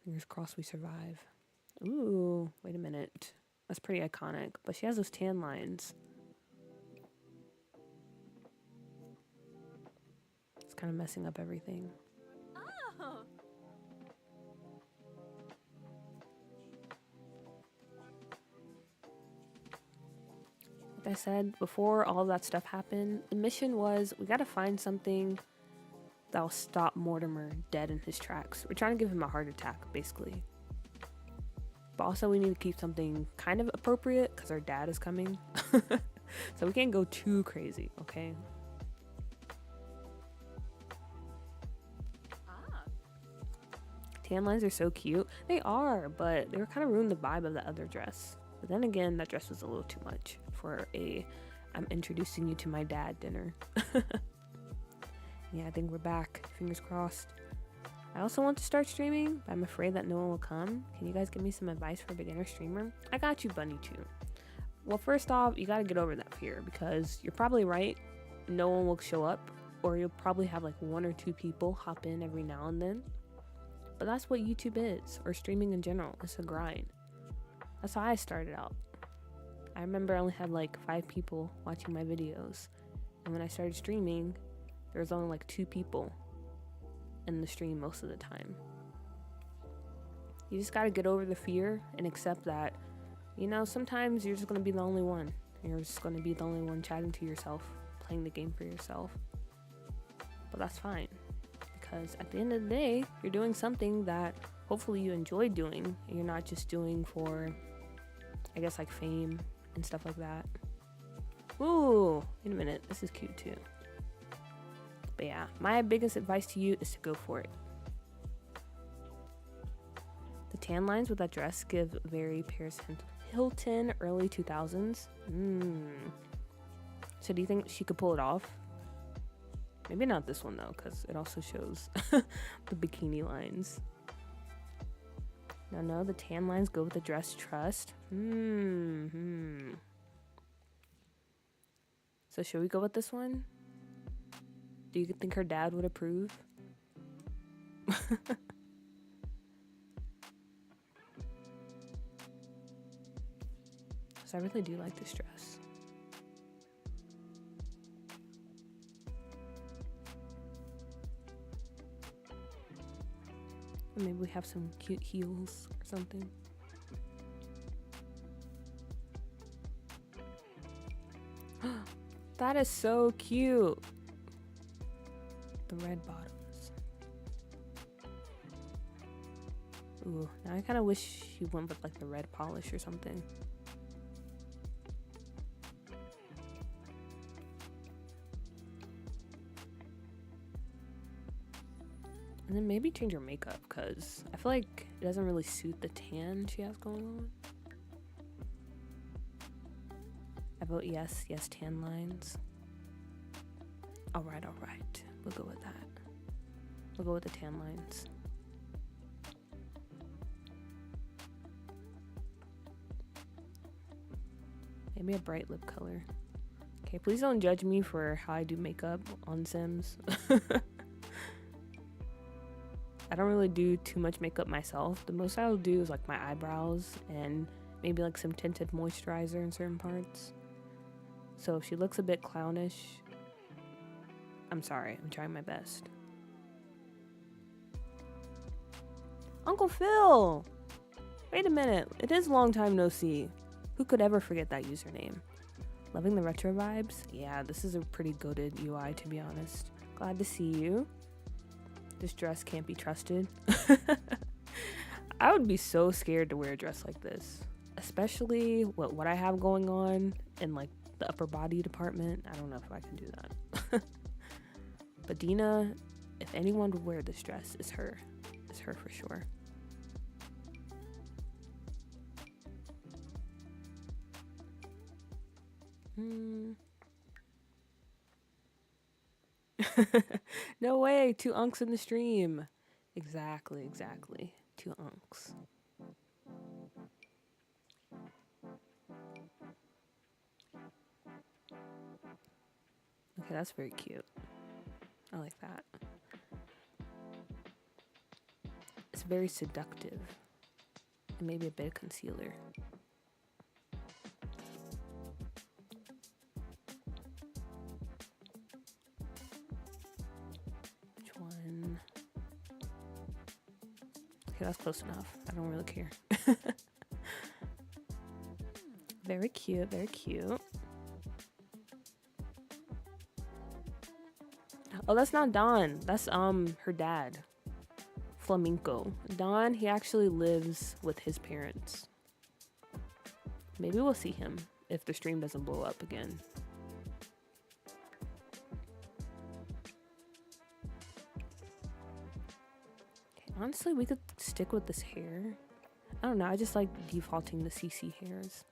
Fingers crossed we survive. Ooh, wait a minute. That's pretty iconic, but she has those tan lines. It's kind of messing up everything. Oh. Like I said, before all of that stuff happened, the mission was we gotta find something that'll stop Mortimer dead in his tracks. We're trying to give him a heart attack, basically. But also we need to keep something kind of appropriate because our dad is coming. So we can't go too crazy, okay? Tan lines are so cute. They are, but they were kind of ruined the vibe of the other dress. But then again, that dress was a little too much for a I'm introducing you to my dad dinner. Yeah, I think we're back. Fingers crossed. I also want to start streaming, but I'm afraid that no one will come. Can you guys give me some advice for a beginner streamer? I got you, Bunny, too. Well, first off, you gotta get over that fear because you're probably right. No one will show up, or you'll probably have like 1 or 2 people hop in every now and then. But that's what YouTube is, or streaming in general. It's a grind. That's how I started out. I remember I only had like 5 people watching my videos. And when I started streaming, there was only like 2 people in the stream most of the time. You just gotta get over the fear and accept that, you know, sometimes you're just gonna be the only one. You're just gonna be the only one chatting to yourself, playing the game for yourself. But that's fine, because at the end of the day, you're doing something that hopefully you enjoy doing, and you're not just doing for, I guess, like fame and stuff like that. Ooh, wait a minute, this is cute too. But yeah, my biggest advice to you is to go for it. The tan lines with that dress give very Paris Hilton early 2000s. So do you think she could pull it off? Maybe not this one though, because it also shows the bikini lines. No, the tan lines go with the dress trust. So should we go with this one? Do you think her dad would approve? So I really do like this dress. Or maybe we have some cute heels or something. That is so cute. The red bottoms. Ooh, now I kind of wish she went with like the red polish or something. And then maybe change her makeup, because I feel like it doesn't really suit the tan she has going on. I vote yes, yes, tan lines. Alright, alright. We'll go with that. We'll go with the tan lines. Maybe a bright lip color. Okay, please don't judge me for how I do makeup on Sims. I don't really do too much makeup myself. The most I'll do is like my eyebrows and maybe like some tinted moisturizer in certain parts. So if she looks a bit clownish, I'm sorry, I'm trying my best. Uncle Phil! Wait a minute, it is a long time no see. Who could ever forget that username? Loving the retro vibes? Yeah, this is a pretty goated UI, to be honest. Glad to see you. This dress can't be trusted. I would be so scared to wear a dress like this, especially what I have going on in like the upper body department. I don't know if I can do that. But Dina, if anyone would wear this dress, it's her. It's her for sure. No way, 2 unks in the stream. Exactly. 2 unks. Okay, that's very cute. I like that. It's very seductive. And maybe a bit of concealer. Okay, that's close enough. I don't really care. Very cute, very cute. Oh, that's not Don. That's her dad. Flamenco. Don, he actually lives with his parents. Maybe we'll see him if the stream doesn't blow up again. Honestly, we could stick with this hair. I don't know, I just like defaulting the CC hairs.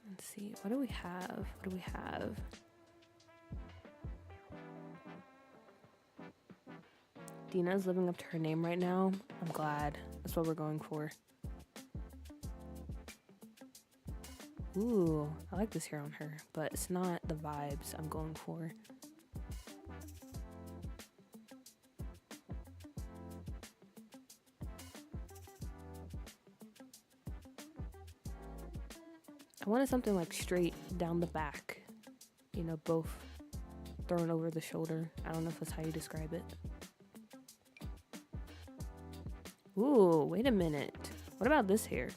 Let's see, what do we have? Dina's living up to her name right now. I'm glad. That's what we're going for. Ooh, I like this hair on her, but it's not the vibes I'm going for. I wanted something like straight down the back. You know, both thrown over the shoulder. I don't know if that's how you describe it. Ooh, wait a minute. What about this hair?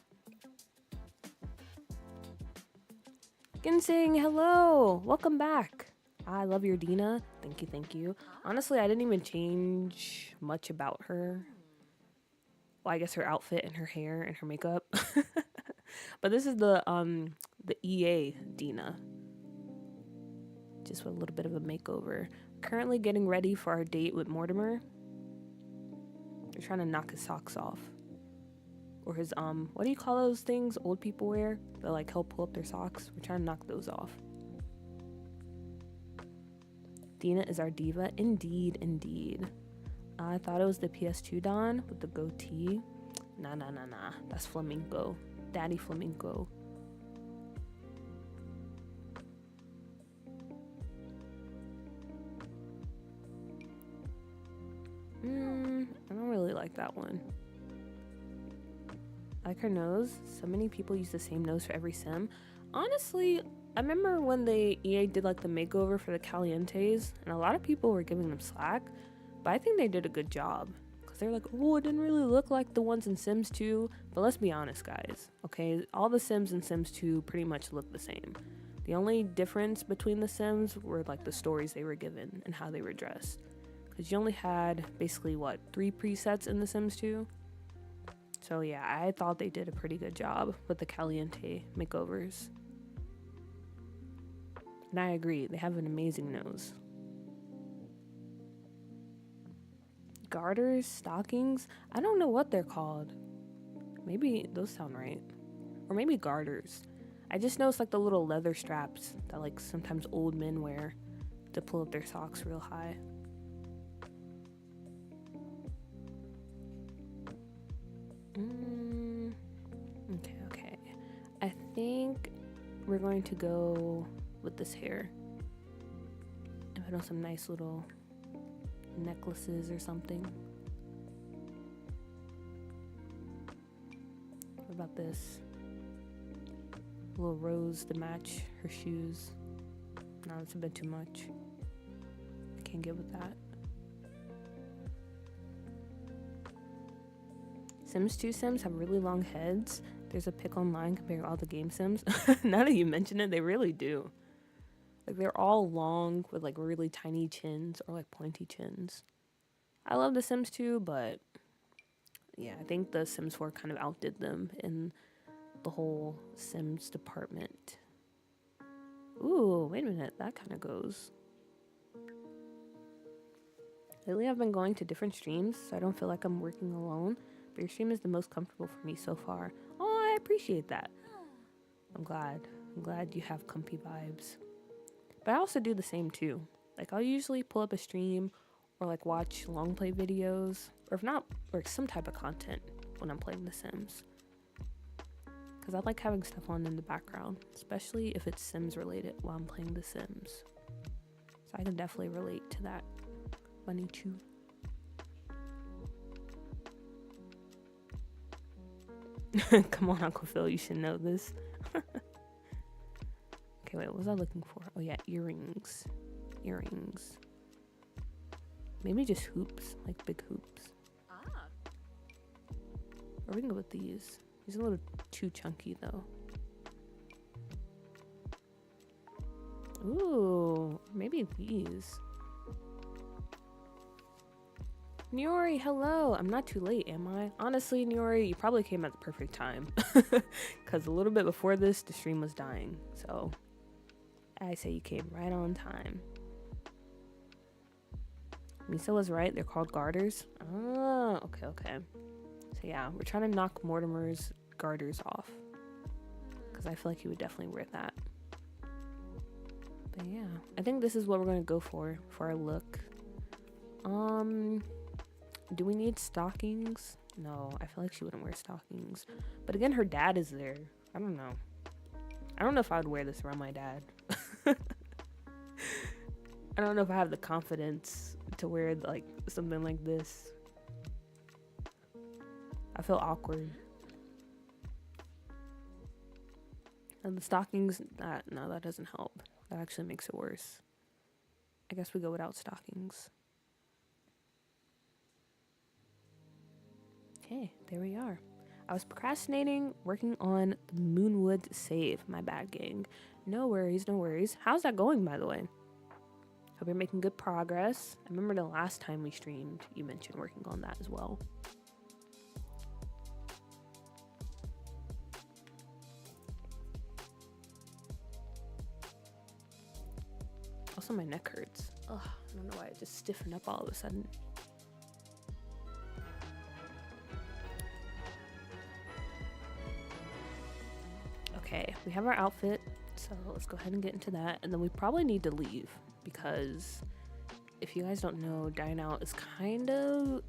Ginseng, hello! Welcome back! I love your Dina. Thank you. Honestly, I didn't even change much about her. Well, I guess her outfit and her hair and her makeup. But this is the EA Dina. Just with a little bit of a makeover. Currently getting ready for our date with Mortimer. They're trying to knock his socks off. Or his, what do you call those things old people wear? That like help pull up their socks. We're trying to knock those off. Dina is our diva. Indeed. I thought it was the PS2 Don with the goatee. Nah. That's Flamenco. Daddy Flamenco. I don't really like that one. I like her nose. So many people use the same nose for every sim. Honestly, I remember when the EA did like the makeover for the Calientes, and a lot of people were giving them slack, but I think they did a good job. Because they're like, oh, it didn't really look like the ones in Sims 2. But let's be honest, guys. Okay, all the Sims in Sims 2 pretty much look the same. The only difference between the Sims were like the stories they were given and how they were dressed. Because you only had basically 3 presets in the Sims 2. So yeah, I thought they did a pretty good job with the Caliente makeovers. And I agree, they have an amazing nose. Garters, stockings, I don't know what they're called. Maybe those sound right. Or maybe garters. I just know it's like the little leather straps that like sometimes old men wear to pull up their socks real high. Okay. I think we're going to go with this hair. And put on some nice little necklaces or something. What about this? A little rose to match her shoes. No, it's a bit too much. I can't get with that. Sims 2 Sims have really long heads. There's a pic online comparing all the game Sims. Now that you mention it, they really do. Like they're all long with like really tiny chins or like pointy chins. I love the Sims 2, but yeah, I think the Sims 4 kind of outdid them in the whole Sims department. Ooh, wait a minute, that kind of goes. Lately I've been going to different streams, so I don't feel like I'm working alone, but your stream is the most comfortable for me so far. Oh, I appreciate that. I'm glad you have comfy vibes. But I also do the same too. Like I'll usually pull up a stream or like watch long play videos, or if not, or some type of content when I'm playing The Sims. Because I like having stuff on in the background, especially if it's Sims related while I'm playing The Sims. So I can definitely relate to that. Bunny Chew. Come on, Uncle Phil, you should know this. Okay, wait, what was I looking for? Oh yeah, earrings. Earrings. Maybe just hoops, like big hoops. Or we can go with these. These are a little too chunky though. Ooh, maybe these. Niori, hello. I'm not too late, am I? Honestly, Niori, you probably came at the perfect time. Because a little bit before this, the stream was dying. So, I say you came right on time. Misa was right. They're called garters. Oh, okay. So yeah, we're trying to knock Mortimer's garters off. Because I feel like he would definitely wear that. But yeah, I think this is what we're going to go for our look. Do we need stockings? No, I feel like she wouldn't wear stockings. But again, her dad is there. I don't know. I don't know if I would wear this around my dad. I don't know if I have the confidence to wear like something like this. I feel awkward. And the stockings, no, that doesn't help. That actually makes it worse. I guess we go without stockings. Okay, there we are. I was procrastinating working on the Moonwood save. My bad, gang. No worries. How's that going, by the way? Hope you're making good progress. I remember the last time we streamed, you mentioned working on that as well. Also, my neck hurts. Ugh, I don't know why it just stiffened up all of a sudden. Okay, we have our outfit, so let's go ahead and get into that. And then we probably need to leave because if you guys don't know, Dine Out is kind of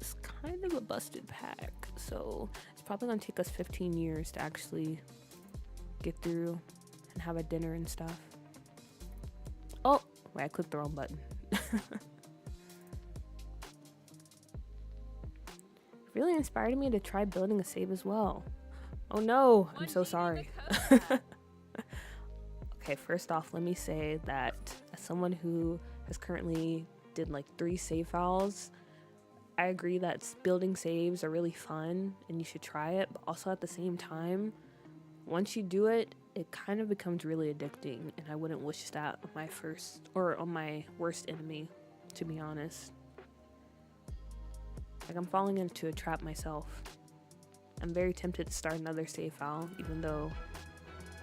a busted pack. So it's probably gonna take us 15 years to actually get through and have a dinner and stuff. Oh, wait, I clicked the wrong button. Really inspired me to try building a save as well. Oh no, I'm so sorry. Okay, first off, let me say that as someone who has currently did like 3 save files, I agree that building saves are really fun and you should try it, but also at the same time, once you do it, it kind of becomes really addicting, and I wouldn't wish that on my first or on my worst enemy, to be honest. Like, I'm falling into a trap myself. I'm very tempted to start another save file, even though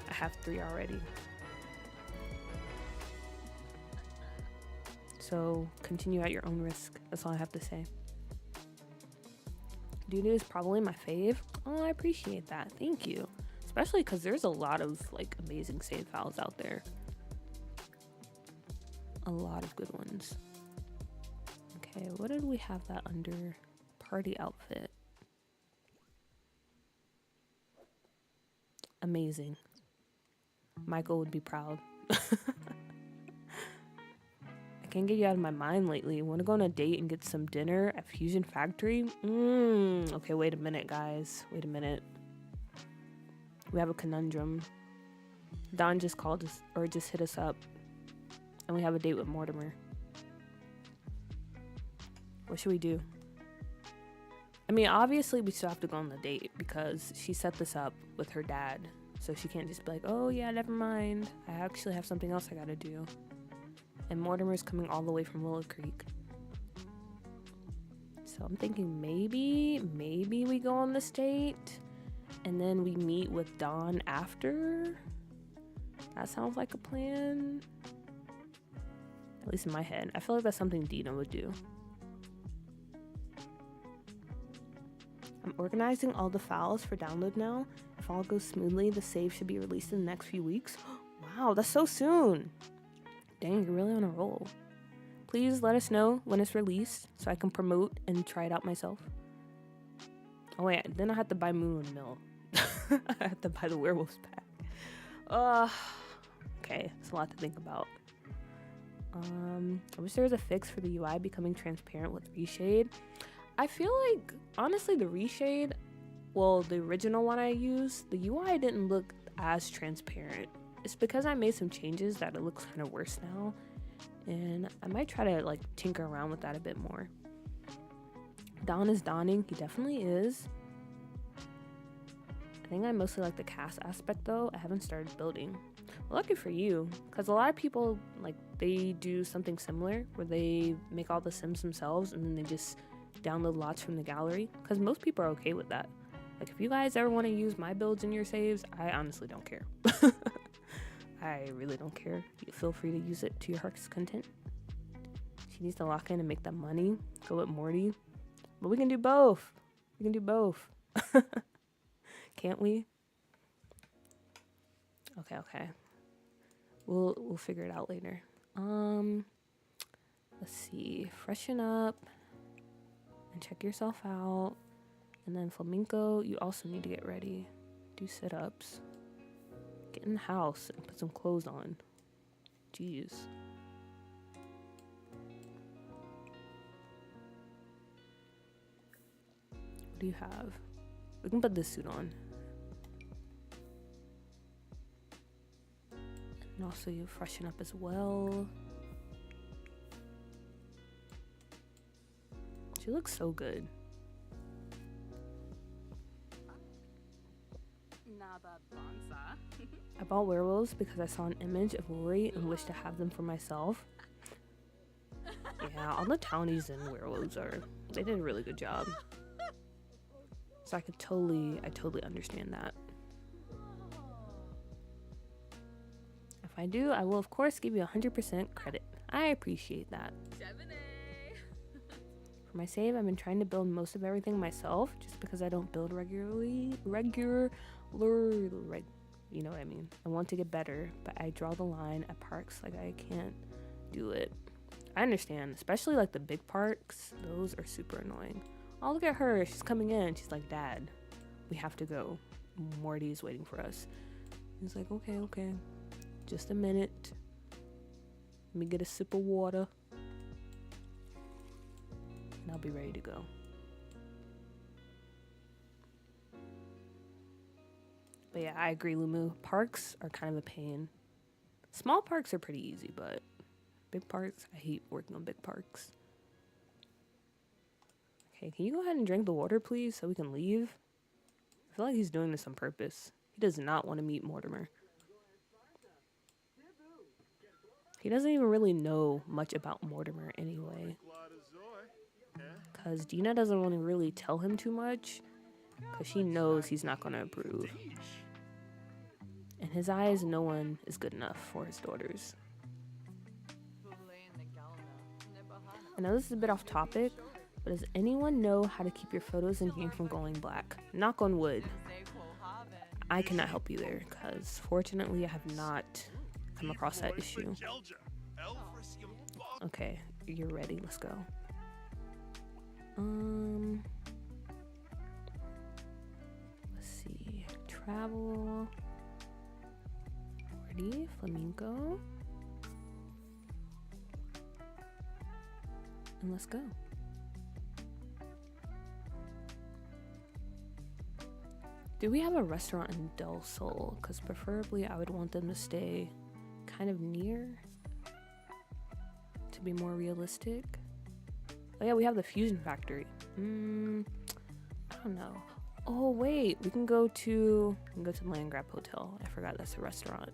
I have 3 already. So continue at your own risk. That's all I have to say. Dude is probably my fave. Oh, I appreciate that. Thank you. Especially because there's a lot of like amazing save files out there. A lot of good ones. Okay, what did we have that under? Party outfit. Amazing. Michael would be proud. I can't get you out of my mind lately. Want to go on a date and get some dinner at Fusion Factory? Okay, wait a minute, guys. Wait a minute. We have a conundrum. Don just called us, or just hit us up, and we have a date with Mortimer. What should we do? I mean, obviously we still have to go on the date because she set this up with her dad. So she can't just be like, oh yeah, never mind. I actually have something else I gotta do. And Mortimer's coming all the way from Willow Creek. So I'm thinking maybe we go on this date and then we meet with Dawn after. That sounds like a plan. At least in my head. I feel like that's something Dina would do. I'm organizing all the files for download now. If all goes smoothly, the save should be released in the next few weeks. Wow, that's so soon. Dang, you're really on a roll. Please let us know when it's released so I can promote and try it out myself. Oh wait, then I have to buy Moon and Mill. I have to buy the werewolves pack. Okay, it's a lot to think about. I wish there was a fix for the UI becoming transparent with reshade. I feel like, honestly, the reshade, well, the original one I used, the UI didn't look as transparent. It's because I made some changes that it looks kind of worse now. And I might try to, like, tinker around with that a bit more. Don is donning. He definitely is. I think I mostly like the cast aspect, though. I haven't started building. Well, lucky for you, because a lot of people, like, they do something similar where they make all the sims themselves and then they just download lots from the gallery, because most people are okay with that. Like, if you guys ever want to use my builds in your saves, I honestly don't care. I really don't care. You feel free to use it to your heart's content. She needs to lock in and make that money. Go with Morty. But we can do both. We can do both. Can't we? Okay. We'll figure it out later. Let's see. Freshen up and check yourself out. And then Flamenco, you also need to get ready. Do sit-ups. Get in the house and put some clothes on. Jeez. What do you have? We can put this suit on. And also you freshen up as well. She looks so good. I bought werewolves because I saw an image of Rory and wished to have them for myself. Yeah, all the townies and werewolves they did a really good job. So I totally understand that. If I do, I will of course give you 100% credit. I appreciate that. For my save, I've been trying to build most of everything myself just because I don't build regularly, you know what I mean. I want to get better, but I draw the line at parks. Like, I can't do it. I understand, especially like the big parks. Those are super annoying. Oh, look at her. She's coming in. She's like, Dad, we have to go. Morty's waiting for us. He's like, okay. Just a minute. Let me get a sip of water. And I'll be ready to go. But yeah, I agree, Lumu. Parks are kind of a pain. Small parks are pretty easy, but big parks, I hate working on big parks. Okay, can you go ahead and drink the water, please, so we can leave? I feel like he's doing this on purpose. He does not want to meet Mortimer. He doesn't even really know much about Mortimer anyway. Because Dina doesn't want to really tell him too much. Because she knows he's not going to approve. In his eyes, no one is good enough for his daughters. I know this is a bit off topic, but does anyone know how to keep your photos in game from going black? Knock on wood. I cannot help you there, because fortunately I have not come across that issue. Okay, you're ready. Let's go. Let's see. Travel. Party. Flamingo. And let's go. Do we have a restaurant in Del Sol? Because preferably I would want them to stay kind of near to be more realistic. Oh yeah, we have the Fusion Factory. I don't know. Oh wait, we can go to Landgrab Hotel. I forgot that's a restaurant.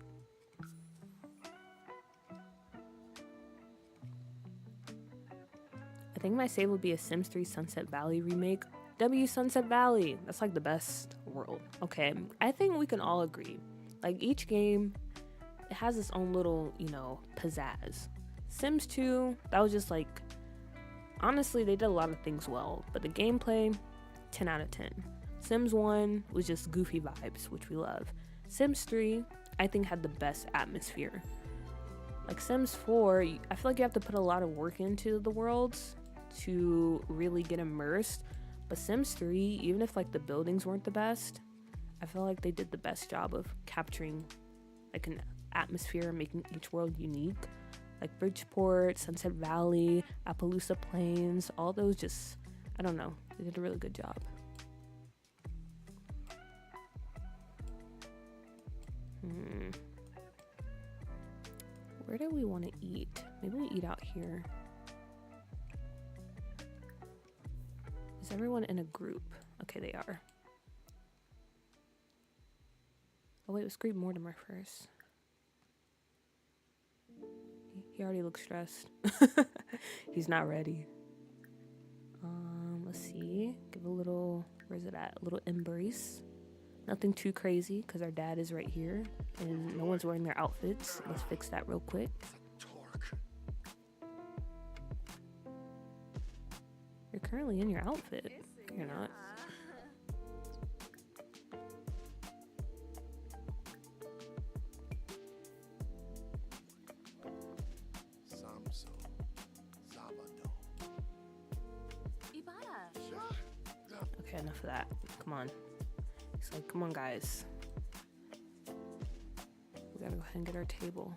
I think my save would be a Sims 3 Sunset Valley remake. W Sunset Valley. That's like the best world. Okay, I think we can all agree. Like each game, it has its own little, pizzazz. Sims 2, that was just like, honestly, they did a lot of things well, but the gameplay, 10 out of 10. Sims 1 was just goofy vibes, which we love. Sims 3, I think had the best atmosphere. Like Sims 4, I feel like you have to put a lot of work into the worlds to really get immersed. But Sims 3, even if like the buildings weren't the best, I feel like they did the best job of capturing like an atmosphere and making each world unique. Like Bridgeport, Sunset Valley, Appaloosa Plains, all those just, I don't know, they did a really good job. Where do we want to eat? Maybe we eat out here. Is everyone in a group? Okay, they are. Oh wait, let's greet Mortimer first. He already looks stressed. He's not ready. Let's see. Give a little, where's it at? A little embrace. Nothing too crazy, because our dad is right here. And no one's wearing their outfits. Let's fix that real quick. You're currently in your outfit. You're not. Okay, enough of that. Come on. He's like, come on, guys. We gotta go ahead and get our table.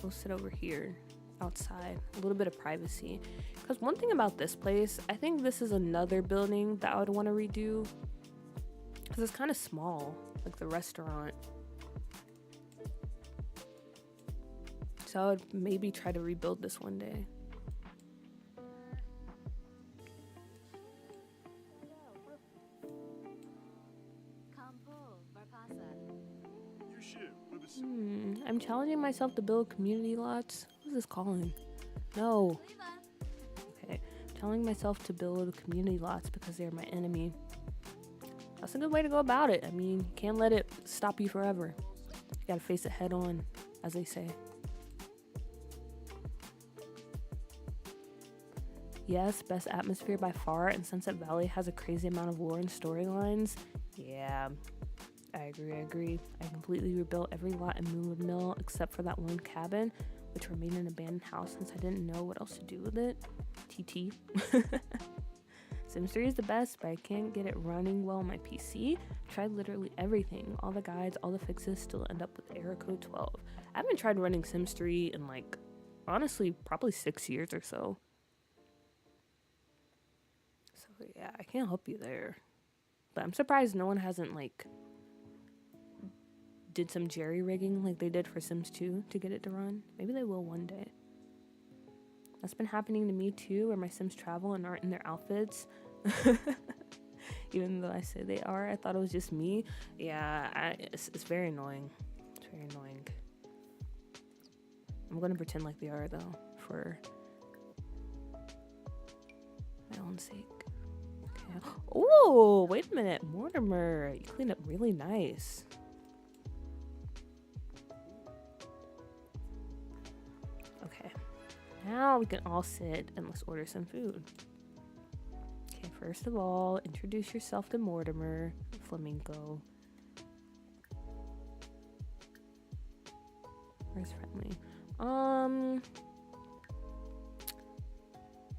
We'll sit over here. Outside, a little bit of privacy, because one thing about this place, I think this is another building that I would want to redo because it's kind of small, like the restaurant. So I would maybe try to rebuild this one day. I'm challenging myself to build community lots. Who's this calling? No. Okay. I'm telling myself to build community lots because they're my enemy. That's a good way to go about it. I mean, you can't let it stop you forever. You gotta face it head on, as they say. Yes, best atmosphere by far, and Sunset Valley has a crazy amount of lore and storylines. Yeah. I agree. I completely rebuilt every lot in Moonwood Mill except for that one cabin, which remained an abandoned house since I didn't know what else to do with it. TT. Sims 3 is the best, but I can't get it running well on my PC. Tried literally everything. All the guides, all the fixes, still end up with error code 12. I haven't tried running Sims 3 in like, honestly, probably 6 years or so. So yeah, I can't help you there. But I'm surprised no one hasn't like did some jerry-rigging like they did for Sims 2 to get it to run. Maybe they will one day. That's been happening to me too, where my Sims travel and aren't in their outfits. Even though I say they are, I thought it was just me. Yeah, it's very annoying. It's very annoying. I'm gonna pretend like they are though, for my own sake. Okay. Oh, wait a minute, Mortimer, you cleaned up really nice. Okay, now we can all sit and let's order some food. Okay, first of all, introduce yourself to Mortimer, Flamingo. Where's Friendly?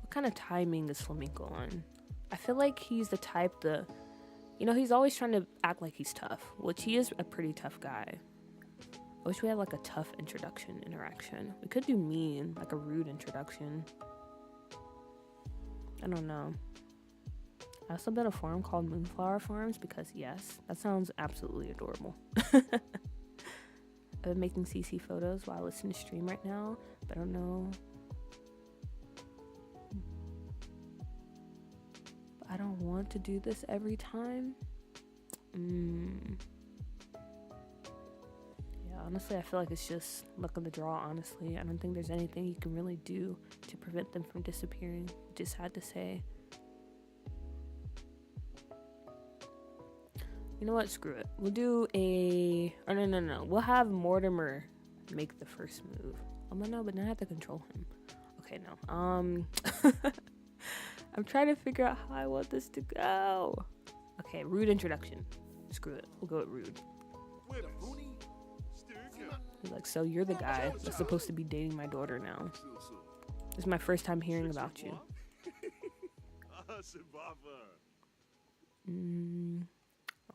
What kind of timing is Flamingo on? I feel like he's the type to, you know, he's always trying to act like he's tough, which he is a pretty tough guy. I wish we had like a tough interaction. We could do mean, like a rude introduction. I don't know. I also built a farm called Moonflower Farms because yes, that sounds absolutely adorable. I've been making CC photos while I listen to stream right now, but I don't know. But I don't want to do this every time. Yeah, honestly, I feel like it's just luck of the draw, honestly. I don't think there's anything you can really do to prevent them from disappearing. Just had to say. You know what? Screw it. We'll do a... Oh, no. We'll have Mortimer make the first move. Oh, no, but now I have to control him. Okay, no. I'm trying to figure out how I want this to go. Okay, rude introduction. Screw it. We'll go with rude. He's like, so you're the guy that's supposed to be dating my daughter now. This is my first time hearing about you.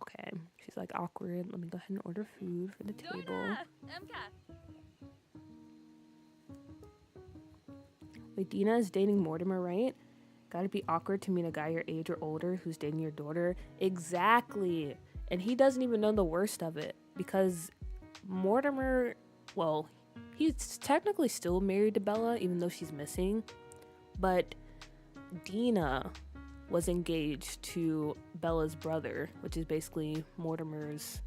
Okay, she's like awkward. Let me go ahead and order food for the table. Wait, Dina is dating Mortimer, right? Gotta be awkward to meet a guy your age or older who's dating your daughter. Exactly. And he doesn't even know the worst of it because Mortimer, well, he's technically still married to Bella even though she's missing. But Dina was engaged to Bella's brother, which is basically Mortimer's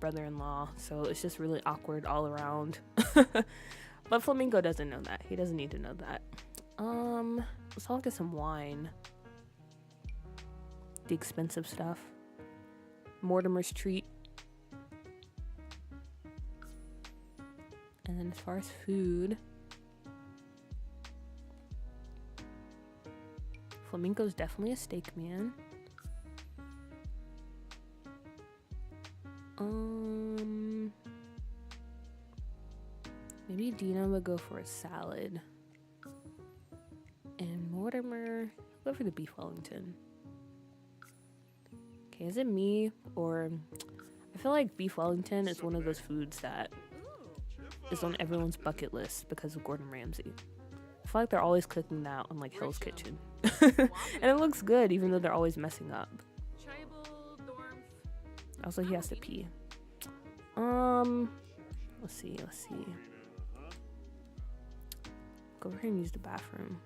brother-in-law. So it's just really awkward all around. But Flamingo doesn't know that. He doesn't need to know that. Let's all get some wine. The expensive stuff. Mortimer's treat. And then as far as food, Flamingo's definitely a steak man. Maybe Dina would go for a salad. And Mortimer, go for the beef Wellington. Okay, is it me or... I feel like beef Wellington is one of those foods that is on everyone's bucket list because of Gordon Ramsay. I feel like they're always cooking that on like Hell's Kitchen. And it looks good even though they're always messing up. Also, he has to pee. Let's see. Go over here and use the bathroom.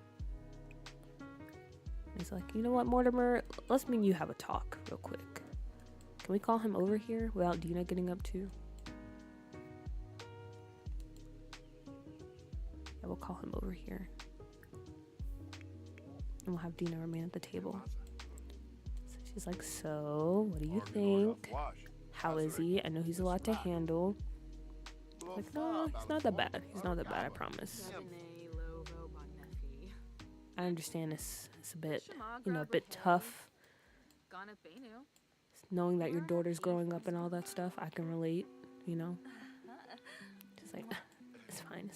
He's like, you know what, Mortimer? Let's me and you have a talk real quick. Can we call him over here without Dina getting up too? Yeah, we'll call him over here. And we'll have Dina remain at the table. So she's like, so, what do you think? How is he? I know he's a lot to handle. Like, no, he's not that bad. He's not that bad, I promise. I understand it's a bit, a bit tough. Knowing that your daughter's growing up and all that stuff, I can relate, Just like, it's fine,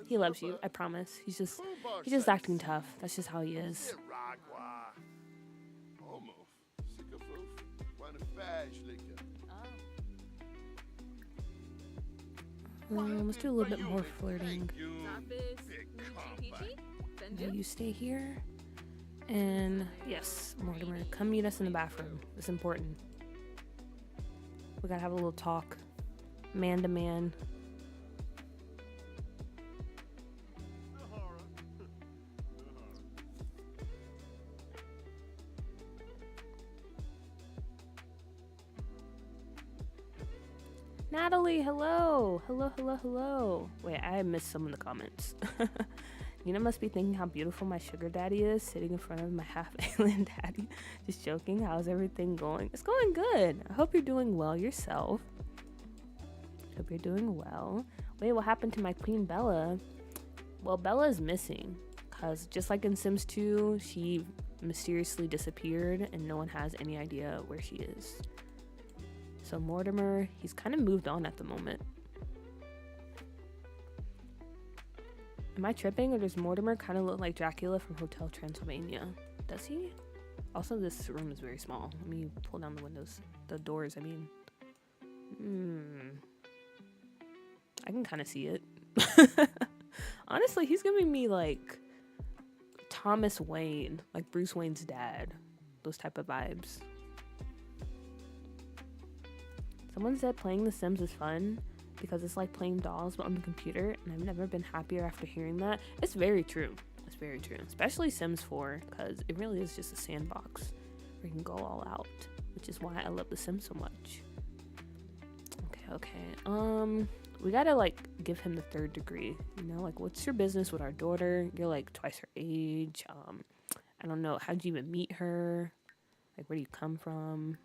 He loves you, I promise. He's just acting tough. That's just how he is. Let's do a little bit more flirting. Now you stay here. And yes, Mortimer, come meet us in the bathroom. It's important. We gotta have a little talk. Man to man. Natalie, hello. Hello, hello, hello. Wait, I missed some in the comments. Nina must be thinking how beautiful my sugar daddy is, sitting in front of my half-alien daddy. Just joking. How's everything going? It's going good. I hope you're doing well yourself. Hope you're doing well. Wait, what happened to my queen Bella? Well, Bella is missing. Because just like in Sims 2, she mysteriously disappeared and no one has any idea where she is. So Mortimer, he's kind of moved on at the moment. Am I tripping, or does Mortimer kind of look like Dracula from Hotel Transylvania? Does he? Also, this room is very small. Let me pull down the windows. The doors, I mean. I can kind of see it. Honestly, he's giving me like Thomas Wayne, like Bruce Wayne's dad. Those type of vibes. Someone said playing The Sims is fun because it's like playing dolls but on the computer, and I've never been happier after hearing that. It's very true. It's very true. Especially Sims 4, because it really is just a sandbox where you can go all out, which is why I love The Sims so much. Okay. We gotta like give him the 3rd degree, you know, like what's your business with our daughter? You're like twice her age. I don't know, how'd you even meet her? Like, where do you come from?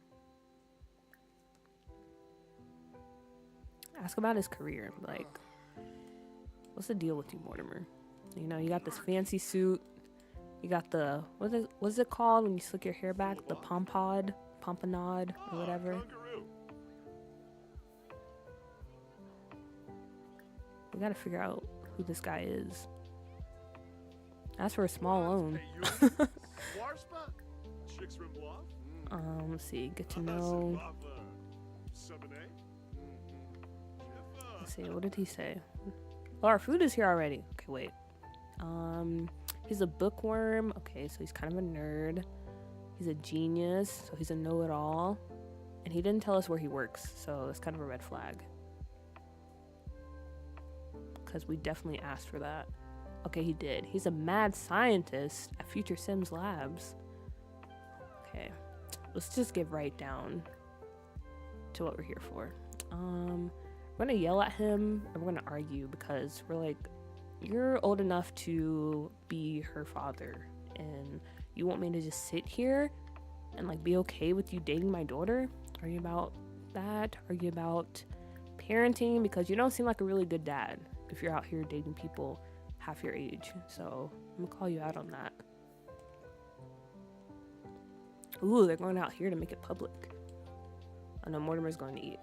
Ask about his career. Like, what's the deal with you, Mortimer? You know, you got this fancy suit. You got the, what's it called when you slick your hair back? The pomponade, or whatever. We gotta figure out who this guy is. As for a small loan. Let's see, get to know. Let's see, what did he say? Oh, our food is here already. Okay, wait. He's a bookworm. Okay, so he's kind of a nerd. He's a genius, so he's a know-it-all. And he didn't tell us where he works, so that's kind of a red flag. Because we definitely asked for that. Okay, he did. He's a mad scientist at Future Sims Labs. Okay, let's just get right down to what we're here for. We're gonna yell at him and we're gonna argue because we're like, you're old enough to be her father and you want me to just sit here and like be okay with you dating my daughter? Argue about that, argue about parenting, because you don't seem like a really good dad if you're out here dating people half your age. So I'm gonna call you out on that. Ooh, they're going out here to make it public. I know Mortimer's going to eat.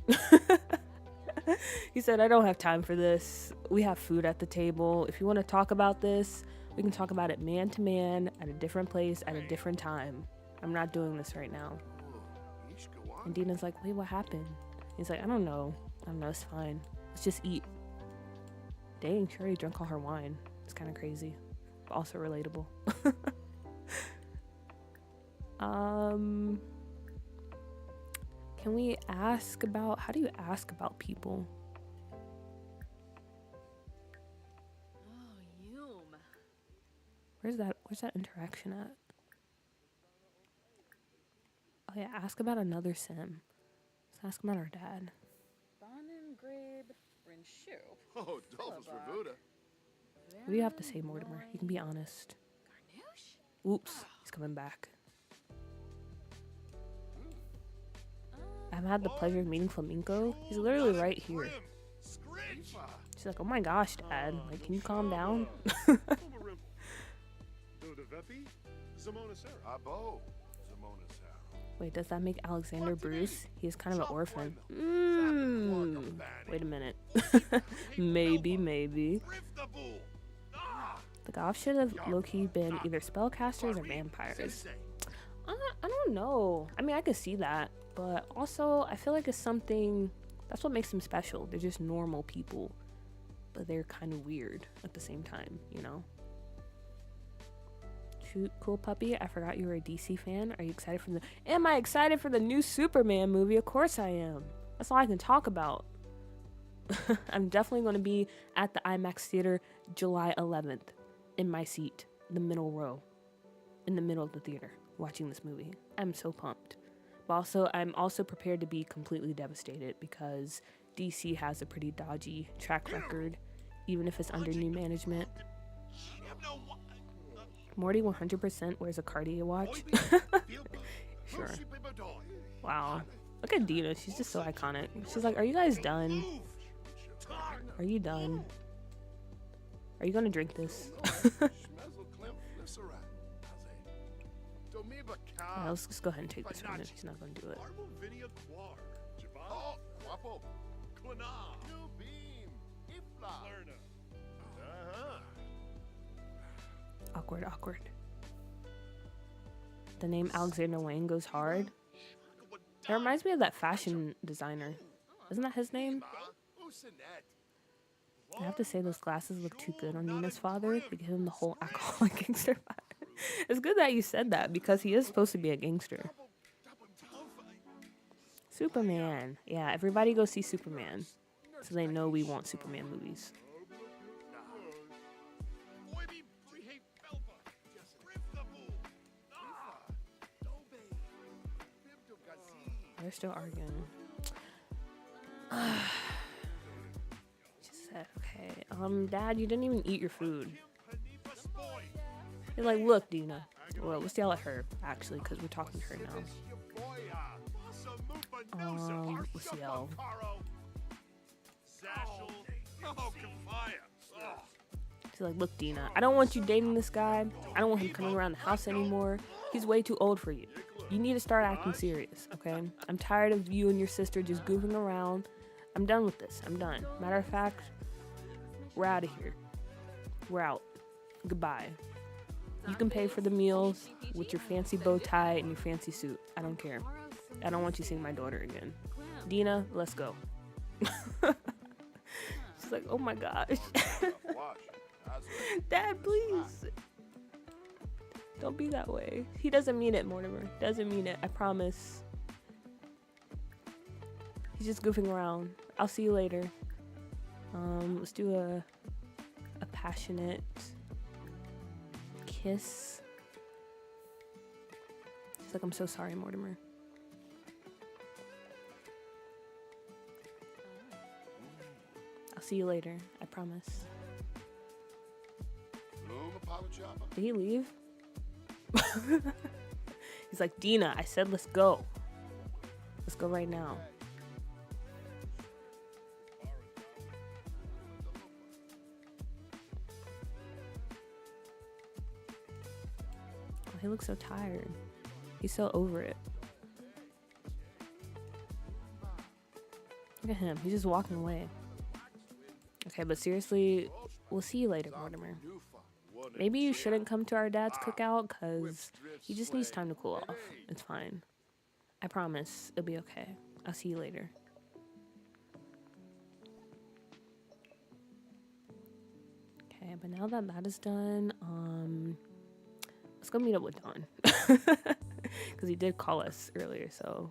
He said, I don't have time for this. We have food at the table. If you want to talk about this, we can talk about it man to man at a different place at a different time. I'm not doing this right now. And Dina's like, wait, what happened? He's like, I don't know, it's fine. Let's just eat. Dang, she already drank all her wine. It's kind of crazy, but also relatable. Can we ask about, how do you ask about people? Where's that interaction at? Oh yeah, ask about another sim. Let's ask about our dad. What do you have to say, Mortimer? You can be honest. Oops, he's coming back. I haven't had the pleasure of meeting Flamenco. He's literally right here. She's like, oh my gosh, Dad. Like, can you calm down? Wait, does that make Alexander Bruce? He is kind of an orphan. Wait a minute. Maybe. The goths should have low-key been either spellcasters or vampires. I don't know. I mean, I could see that. But also, I feel like it's something, that's what makes them special. They're just normal people. But they're kind of weird at the same time, you know? Shoot, cool puppy. I forgot you were a DC fan. Are you excited for am I excited for the new Superman movie? Of course I am. That's all I can talk about. I'm definitely going to be at the IMAX theater July 11th in my seat, the middle row, in the middle of the theater, watching this movie. I'm so pumped. But also, I'm also prepared to be completely devastated because DC has a pretty dodgy track record, even if it's under new management. Morty 100% wears a Cartier watch. Sure. Wow. Look at Dina. She's just so iconic. She's like, are you guys done? Are you done? Are you gonna drink this? Yeah, let's just go ahead and take this from him. She's not gonna do it. Awkward, awkward. The name Alexander Wang goes hard. It reminds me of that fashion designer. Isn't that his name? I have to say those glasses look too good on Nina's father. They give him the whole alcoholic gangster vibe. It's good that you said that because he is supposed to be a gangster. Superman. Yeah, everybody go see Superman. So they know we want Superman movies. They're still arguing. She said, okay, Dad, you didn't even eat your food. He's like, look, Dina. Well, let's yell at her, actually, because we're talking to her now. Let's yell. She's like, look, Dina, I don't want you dating this guy. I don't want him coming around the house anymore. He's way too old for you. You need to start acting serious, okay? I'm tired of you and your sister just goofing around. I'm done with this. I'm done. Matter of fact, we're out of here. We're out. Goodbye. You can pay for the meals with your fancy bow tie and your fancy suit. I don't care. I don't want you seeing my daughter again. Dina, let's go. She's like, oh my gosh. Dad, please. Don't be that way. He doesn't mean it, Mortimer. Doesn't mean it. I promise. He's just goofing around. I'll see you later. Let's do a passionate kiss. She's like, I'm so sorry, Mortimer. I'll see you later. I promise. Did he leave? He's like, Dina, I said let's go. Let's go right now. Oh, he looks so tired. He's so over it. Look at him. He's just walking away. Okay, but seriously, we'll see you later, Mortimer. Maybe you shouldn't come to our dad's cookout because he just needs time to cool off. It's fine. I promise it'll be okay. I'll see you later. Okay, but now that that is done, let's go meet up with Dawn. Because he did call us earlier, so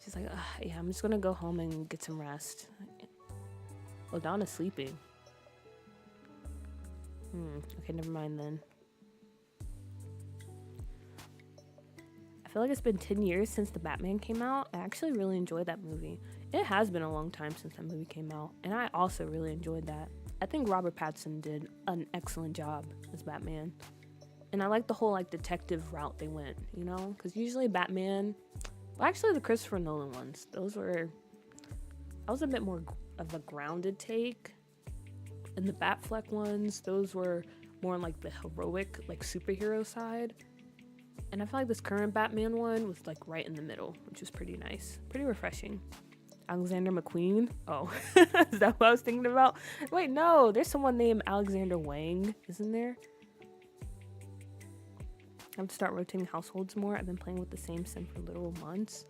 she's like, yeah, I'm just gonna go home and get some rest. Well, Dawn is sleeping. Okay, never mind then. I feel like it's been 10 years since the Batman came out. I actually really enjoyed that movie. It has been a long time since that movie came out, and I also really enjoyed that. I think Robert Pattinson did an excellent job as Batman. And I like the whole like detective route they went, you know? Because usually Batman, well, actually the Christopher Nolan ones, that was a bit more of a grounded take. And the Batfleck ones, those were more on like the heroic, like superhero side. And I feel like this current Batman one was like right in the middle, which was pretty nice, pretty refreshing. Alexander McQueen. Oh, is that what I was thinking about? Wait, no, there's someone named Alexander Wang, isn't there? I have to start rotating households more. I've been playing with the same sim for literal months.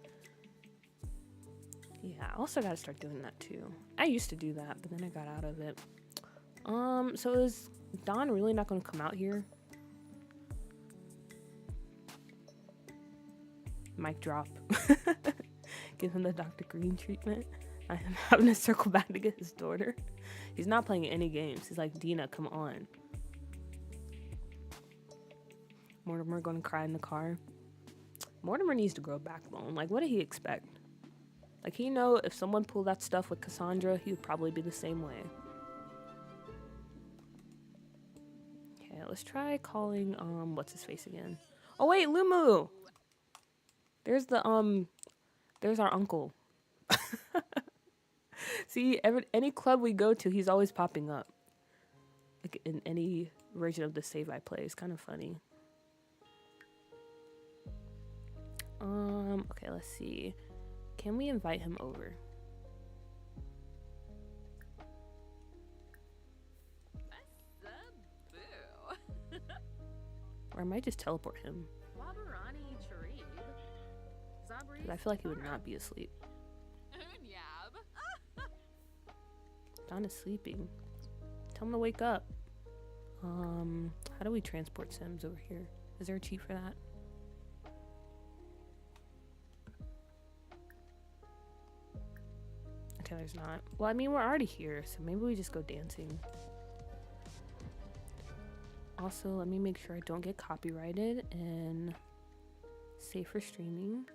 Yeah, I also gotta start doing that too. I used to do that, but then I got out of it. So is Dawn really not gonna come out here? Mic drop. Give him the Dr. Green treatment. I am having to circle back to get his daughter. He's not playing any games. He's like, Dina, come on. Mortimer gonna cry in the car. Mortimer needs to grow a backbone. Like, what did he expect? Like, he know if someone pulled that stuff with Cassandra, he would probably be the same way. Okay, let's try calling, what's his face again? Oh, wait, Lumu! There's there's our uncle. See, any club we go to, he's always popping up. Like, in any version of the save I play. It's kind of funny. Okay, let's see. Can we invite him over? Or I might just teleport him. I feel like he would not be asleep. Don is sleeping. Tell him to wake up. How do we transport Sims over here? Is there a cheat for that? Okay, there's not. Well, I mean, we're already here, so maybe we just go dancing. Also, let me make sure I don't get copyrighted and save for streaming.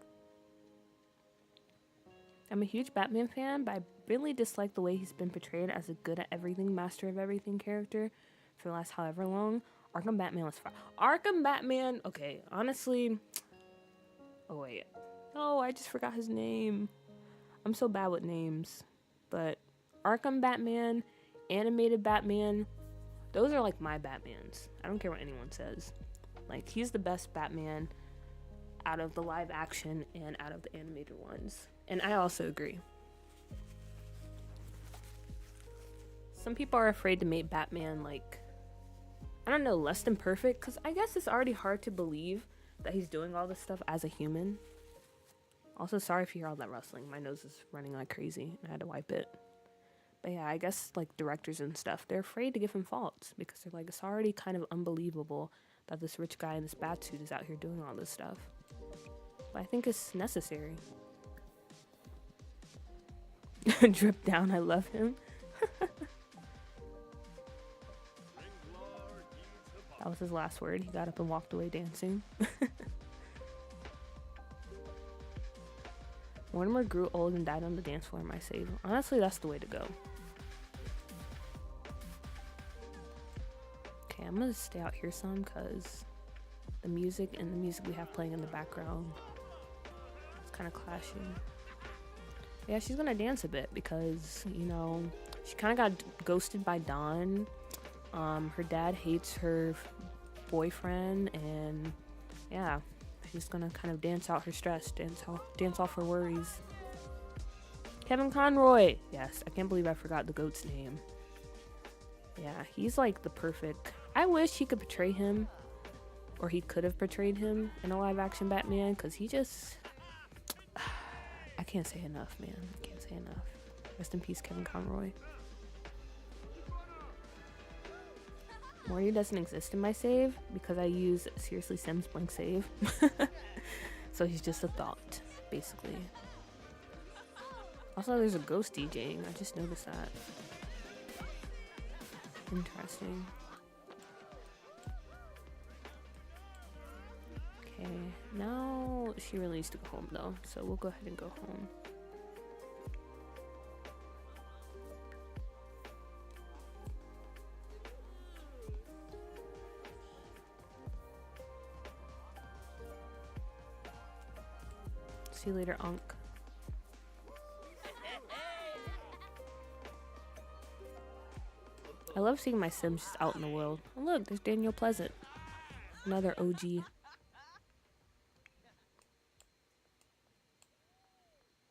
I'm a huge Batman fan, but I really dislike the way he's been portrayed as a good at everything, master of everything character for the last however long. Arkham Batman was fine. Arkham Batman, okay, honestly. Oh, wait. Oh, I just forgot his name. I'm so bad with names. But Arkham Batman, animated Batman, those are like my Batmans. I don't care what anyone says. Like, he's the best Batman out of the live action and out of the animated ones. And I also agree. Some people are afraid to make Batman, like, I don't know, less than perfect. Because I guess it's already hard to believe that he's doing all this stuff as a human. Also, sorry if you hear all that rustling. My nose is running like crazy and I had to wipe it. But yeah, I guess like directors and stuff, they're afraid to give him faults because they're like, it's already kind of unbelievable that this rich guy in this bat suit is out here doing all this stuff. But I think it's necessary. Drip down, I love him. That was his last word. He got up and walked away dancing. Mortimer grew old and died on the dance floor in my save. Honestly, that's the way to go. Okay, I'm gonna stay out here some because the music and the music we have playing in the background is kind of clashing. Yeah, she's gonna dance a bit because, you know, she kind of got ghosted by Don. Her dad hates her boyfriend, and yeah, she's gonna kind of dance out her stress, dance off her worries. Kevin Conroy! Yes, I can't believe I forgot the goat's name. Yeah, he's like the perfect... I wish he could portray him, or he could have portrayed him in a live-action Batman, because he just... I can't say enough, man. I can't say enough. Rest in peace, Kevin Conroy. Morty doesn't exist in my save because I use Seriously Sims blank save. So he's just a thought, basically. Also, there's a ghost DJing. I just noticed that. Interesting. Okay, now she really needs to go home though, so we'll go ahead and go home. See you later, Unc. I love seeing my Sims just out in the world. Oh, look, there's Daniel Pleasant. Another OG.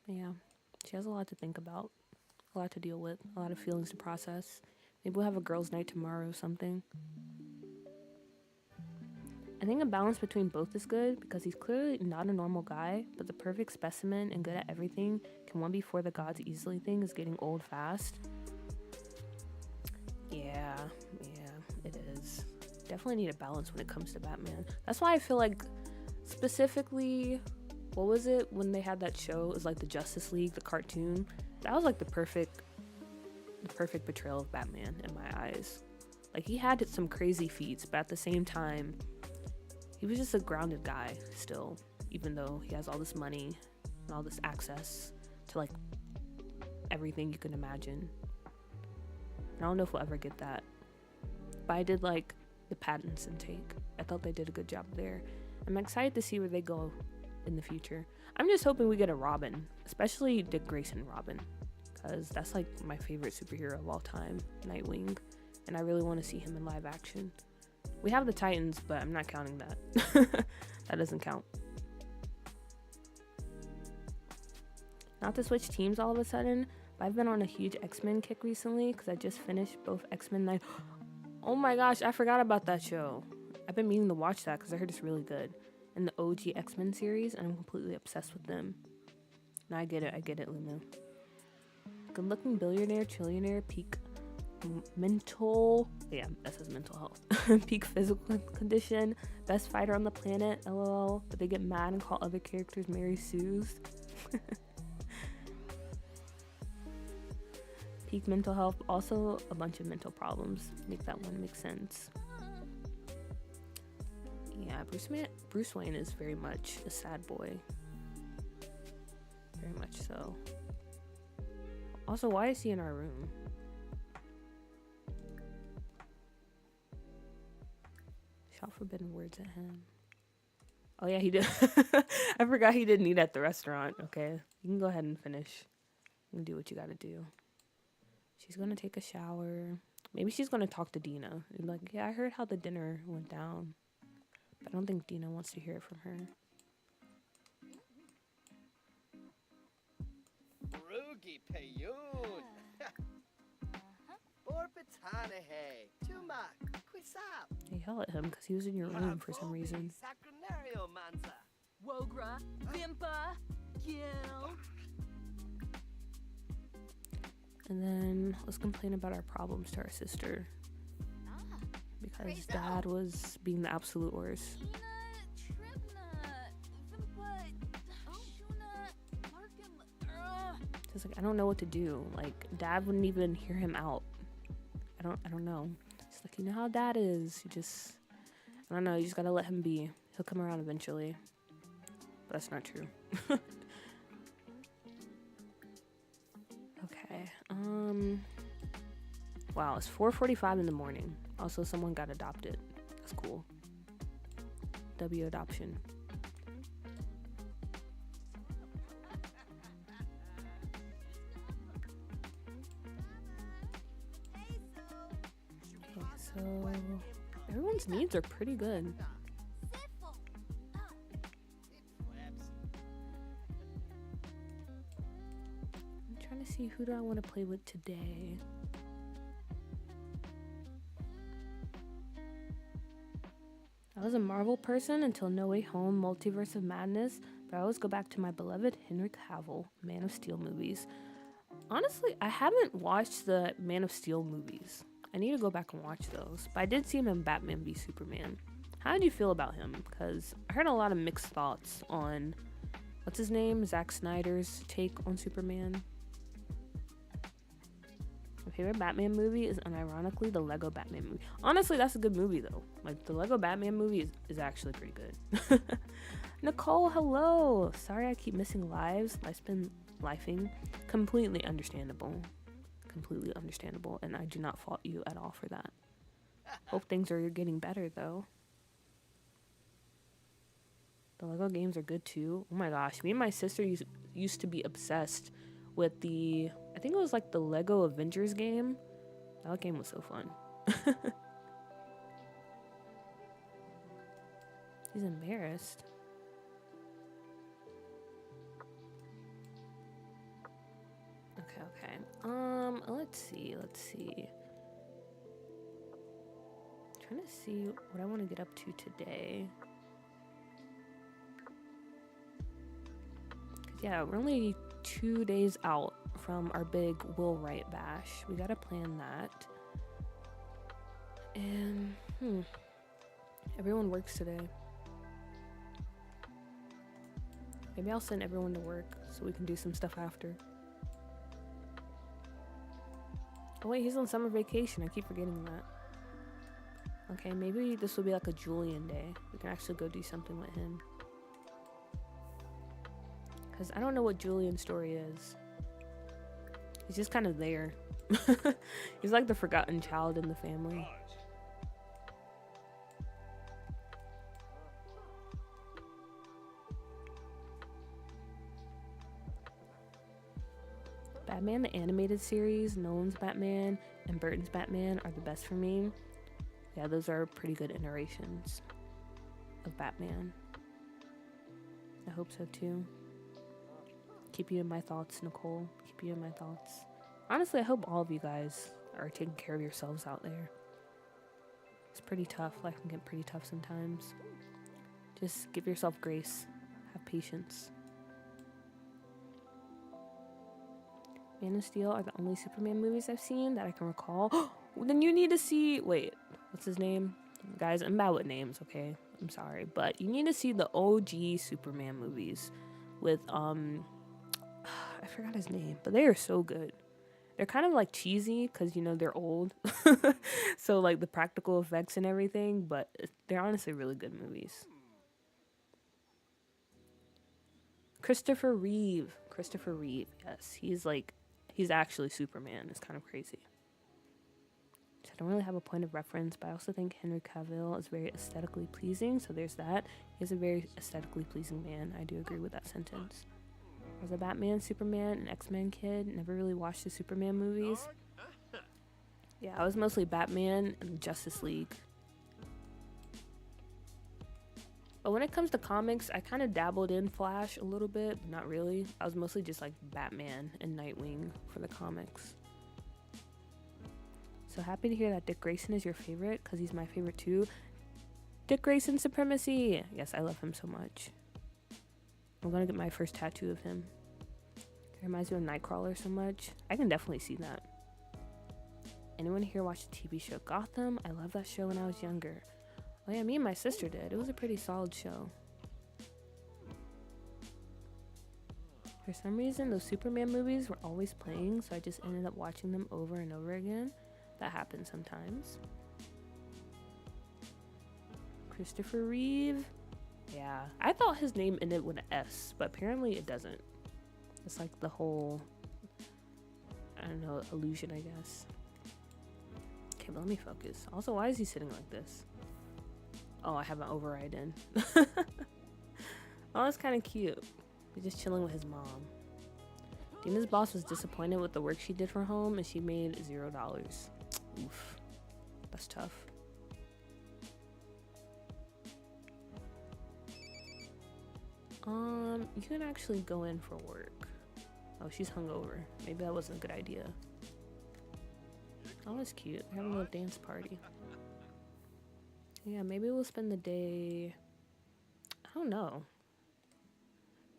Yeah, she has a lot to think about. A lot to deal with. A lot of feelings to process. Maybe we'll have a girls' night tomorrow or something. I think a balance between both is good because he's clearly not a normal guy, but the perfect specimen and good at everything can one before the gods easily thing is getting old fast. Yeah, it is. Definitely need a balance when it comes to Batman. That's why I feel like specifically, what was it when they had that show? It was like the Justice League, the cartoon. That was like the perfect portrayal of Batman in my eyes. Like, he had some crazy feats, but at the same time, he was just a grounded guy still, even though he has all this money and all this access to like everything you can imagine. I don't know if we'll ever get that, but I did like the patents intake. I thought they did a good job there. I'm excited to see where they go in the future. I'm just hoping we get a Robin, especially Dick Grayson Robin, because that's like my favorite superhero of all time, Nightwing, and I really want to see him in live action. We have the Titans, but I'm not counting that. That doesn't count. Not to switch teams all of a sudden, but I've been on a huge X-Men kick recently because I just finished both X-Men 9. Oh my gosh, I forgot about that show. I've been meaning to watch that because I heard it's really good. And the OG X-Men series, and I'm completely obsessed with them. Now I get it, Luna. Good looking billionaire, trillionaire, peak mental, yeah, that says mental health. Peak physical condition, best fighter on the planet, lol. But they get mad and call other characters Mary Sue's. Peak mental health, also a bunch of mental problems. Make that one make sense. Yeah, Bruce Wayne is very much a sad boy. Very much so. Also, why is he in our room? Shout forbidden words at him. Oh yeah, he did. I forgot he didn't eat at the restaurant. Okay, you can go ahead and finish. You can do what you gotta do. She's gonna take a shower. Maybe she's gonna talk to Dina. And be like, yeah, I heard how the dinner went down. But I don't think Dina wants to hear it from her. Rugi Payun. Borbitanahe. Tumak. Quisap. I yell at him because he was in your room for some reason. Sacrinario Manza. Wogra. Vimpa. Gil. And then let's complain about our problems to our sister. Because Dad was being the absolute worst. Just like, I don't know what to do. Like, Dad wouldn't even hear him out. I don't know. It's like, you know how Dad is. You just, I don't know. You just gotta let him be. He'll come around eventually. But that's not true. Okay. Wow, it's 4:45 in the morning. Also, someone got adopted. That's cool. W adoption. Okay, so everyone's needs are pretty good. I'm trying to see, who do I want to play with today? I was a Marvel person until No Way Home, Multiverse of Madness, but I always go back to my beloved Henry Cavill, Man of Steel movies. Honestly, I haven't watched the Man of Steel movies. I need to go back and watch those, but I did see him in Batman v Superman. How did you feel about him? Because I heard a lot of mixed thoughts on, what's his name, Zack Snyder's take on Superman. My favorite Batman movie is unironically the Lego Batman movie. Honestly, that's a good movie though. Like, the Lego Batman movie is actually pretty good. Nicole, hello. Sorry I keep missing lives. I've been lifing. Completely understandable. Completely understandable. And I do not fault you at all for that. Hope things are getting better though. The Lego games are good too. Oh my gosh. Me and my sister used to be obsessed with the, I think it was like the Lego Avengers game. That game was so fun. He's embarrassed. Okay. Let's see. Trying to see what I want to get up to today. Yeah, we're only 2 days out from our big Will Wright bash. We gotta plan that. And everyone works today. Maybe I'll send everyone to work so we can do some stuff after. Oh wait, he's on summer vacation. I keep forgetting that. Okay, maybe this will be like a Julian day. We can actually go do something with him. Because I don't know what Julian's story is. He's just kind of there. He's like the forgotten child in the family. Batman the animated series, Nolan's Batman, and Burton's Batman are the best for me. Yeah, those are pretty good iterations of Batman. I hope so too. Keep you in my thoughts, Nicole. Keep you in my thoughts. Honestly, I hope all of you guys are taking care of yourselves out there. It's pretty tough. Life can get pretty tough sometimes. Just give yourself grace. Have patience. Man of Steel are the only Superman movies I've seen that I can recall. Then you need to see... Wait, what's his name? Guys, I'm bad with names, okay? I'm sorry. But you need to see the OG Superman movies with, I forgot his name, but they are so good. They're kind of like cheesy because, you know, they're old. So, like, the practical effects and everything, but they're honestly really good movies. Christopher Reeve, yes. He's actually Superman. It's kind of crazy. So I don't really have a point of reference, but I also think Henry Cavill is very aesthetically pleasing, so there's that. He's a very aesthetically pleasing man. I do agree with that sentence. I was a Batman, Superman, and X-Men kid. Never really watched the Superman movies. Yeah, I was mostly Batman and Justice League. But when it comes to comics, I kind of dabbled in Flash a little bit, but not really. I was mostly just like Batman and Nightwing for the comics. So happy to hear that Dick Grayson is your favorite, because he's my favorite too. Dick Grayson supremacy! Yes, I love him so much. I'm gonna get my first tattoo of him. It reminds me of Nightcrawler so much. I can definitely see that. Anyone here watch the TV show Gotham? I loved that show when I was younger. Oh yeah, me and my sister did. It was a pretty solid show. For some reason, those Superman movies were always playing, so I just ended up watching them over and over again. That happens sometimes. Christopher Reeve. Yeah, I thought his name ended with an S, but apparently it doesn't. It's like the whole, I don't know, illusion, I guess. Okay, but let me focus. Also, why is he sitting like this? Oh, I have an override in. Oh, that's kind of cute. He's just chilling with his mom. Dina's boss was disappointed with the work she did from home, and she made $0. Oof. That's tough. You can actually go in for work. Oh, she's hungover. Maybe that wasn't a good idea. Oh, that's cute. They're having a little dance party. Yeah, maybe we'll spend the day... I don't know.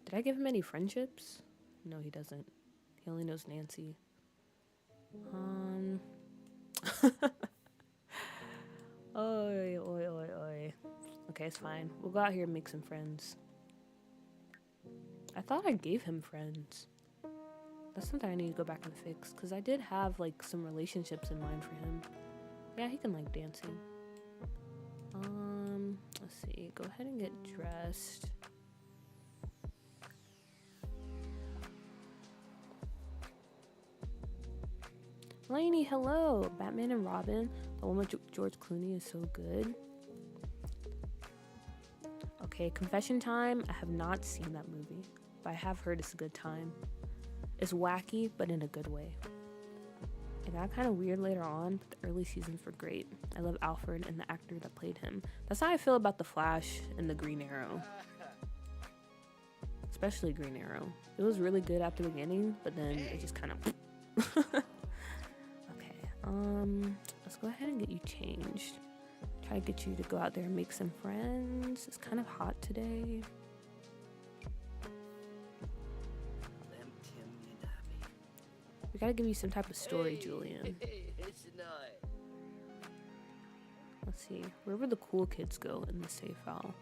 Did I give him any friendships? No, he doesn't. He only knows Nancy. Oi, oi, oi, oi. Okay, it's fine. We'll go out here and make some friends. I thought I gave him friends. That's something I need to go back and fix, because I did have, like, some relationships in mind for him. Yeah, he can like dancing. Let's see. Go ahead and get dressed. Lainey, hello. Batman and Robin. The one with George Clooney is so good. Okay, confession time. I have not seen that movie, but I have heard it's a good time. It's wacky, but in a good way. It got kind of weird later on, but the early seasons were great. I love Alfred and the actor that played him. That's how I feel about The Flash and the Green Arrow. Especially Green Arrow. It was really good at the beginning, but then it just kind of... Okay, let's go ahead and get you changed. Try to get you to go out there and make some friends. It's kind of hot today. We gotta give you some type of story, Julian. Let's see. Where would the cool kids go in the save file?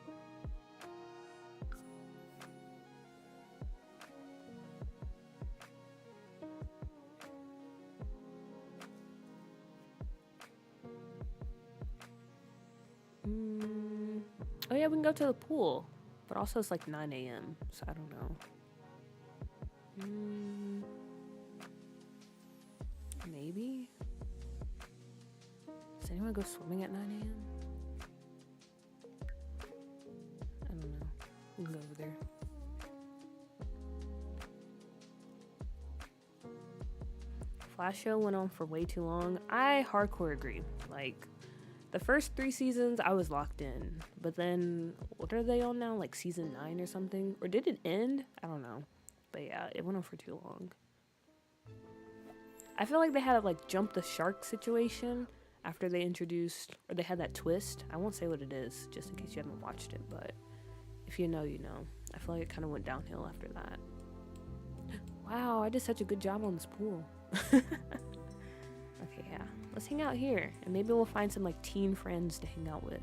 Oh yeah, we can go to the pool. But also it's like 9 a.m. So I don't know. Maybe. Does anyone go swimming at 9 a.m.? I don't know. We can go over there. Flash show went on for way too long. I hardcore agree. Like, the first 3 seasons, I was locked in. But then, what are they on now? Like season 9 or something? Or did it end? I don't know. But yeah, it went on for too long. I feel like they had to like jump the shark situation after they introduced, or they had that twist. I won't say what it is, just in case you haven't watched it. But if you know, you know. I feel like it kind of went downhill after that. Wow, I did such a good job on this pool. Okay, yeah. Let's hang out here. And maybe we'll find some like teen friends to hang out with.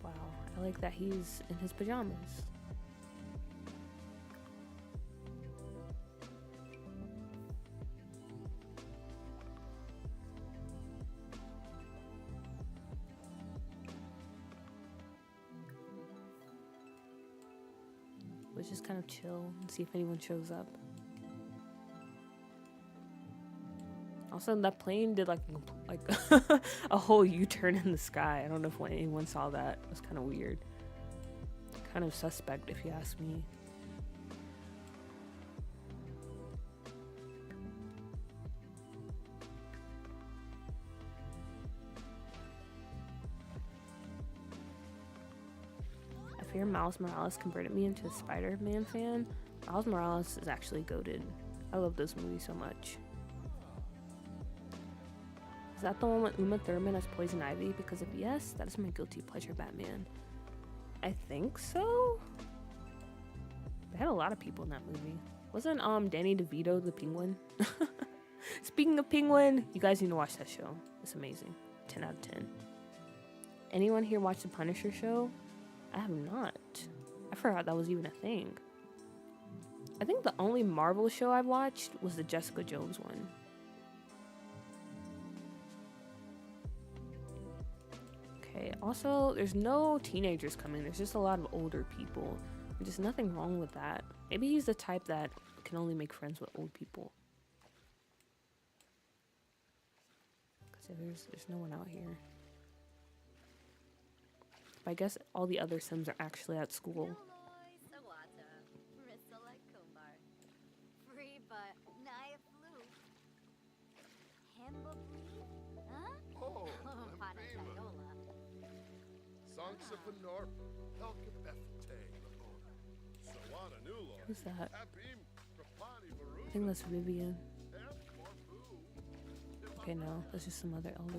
Wow, I like that he's in his pajamas. Let's just kind of chill and see if anyone shows up. Also, that plane did like a whole U-turn in the sky. I don't know if anyone saw that. It was kind of weird. Kind of suspect, if you ask me. I fear Miles Morales converted me into a Spider-Man fan. Miles Morales is actually goated. I love those movies so much. Is that the one with Uma Thurman as Poison Ivy? Because if yes, that is my guilty pleasure Batman. I think so? They had a lot of people in that movie. Wasn't Danny DeVito the Penguin? Speaking of Penguin, you guys need to watch that show. It's amazing. 10 out of 10. Anyone here watch the Punisher show? I have not. I forgot that was even a thing. I think the only Marvel show I watched was the Jessica Jones one. Okay, also, there's no teenagers coming. There's just a lot of older people. There's nothing wrong with that. Maybe he's the type that can only make friends with old people. Because there's no one out here. But I guess all the other Sims are actually at school. Who's that? I think that's Vivian. Okay, no, that's just some other elder.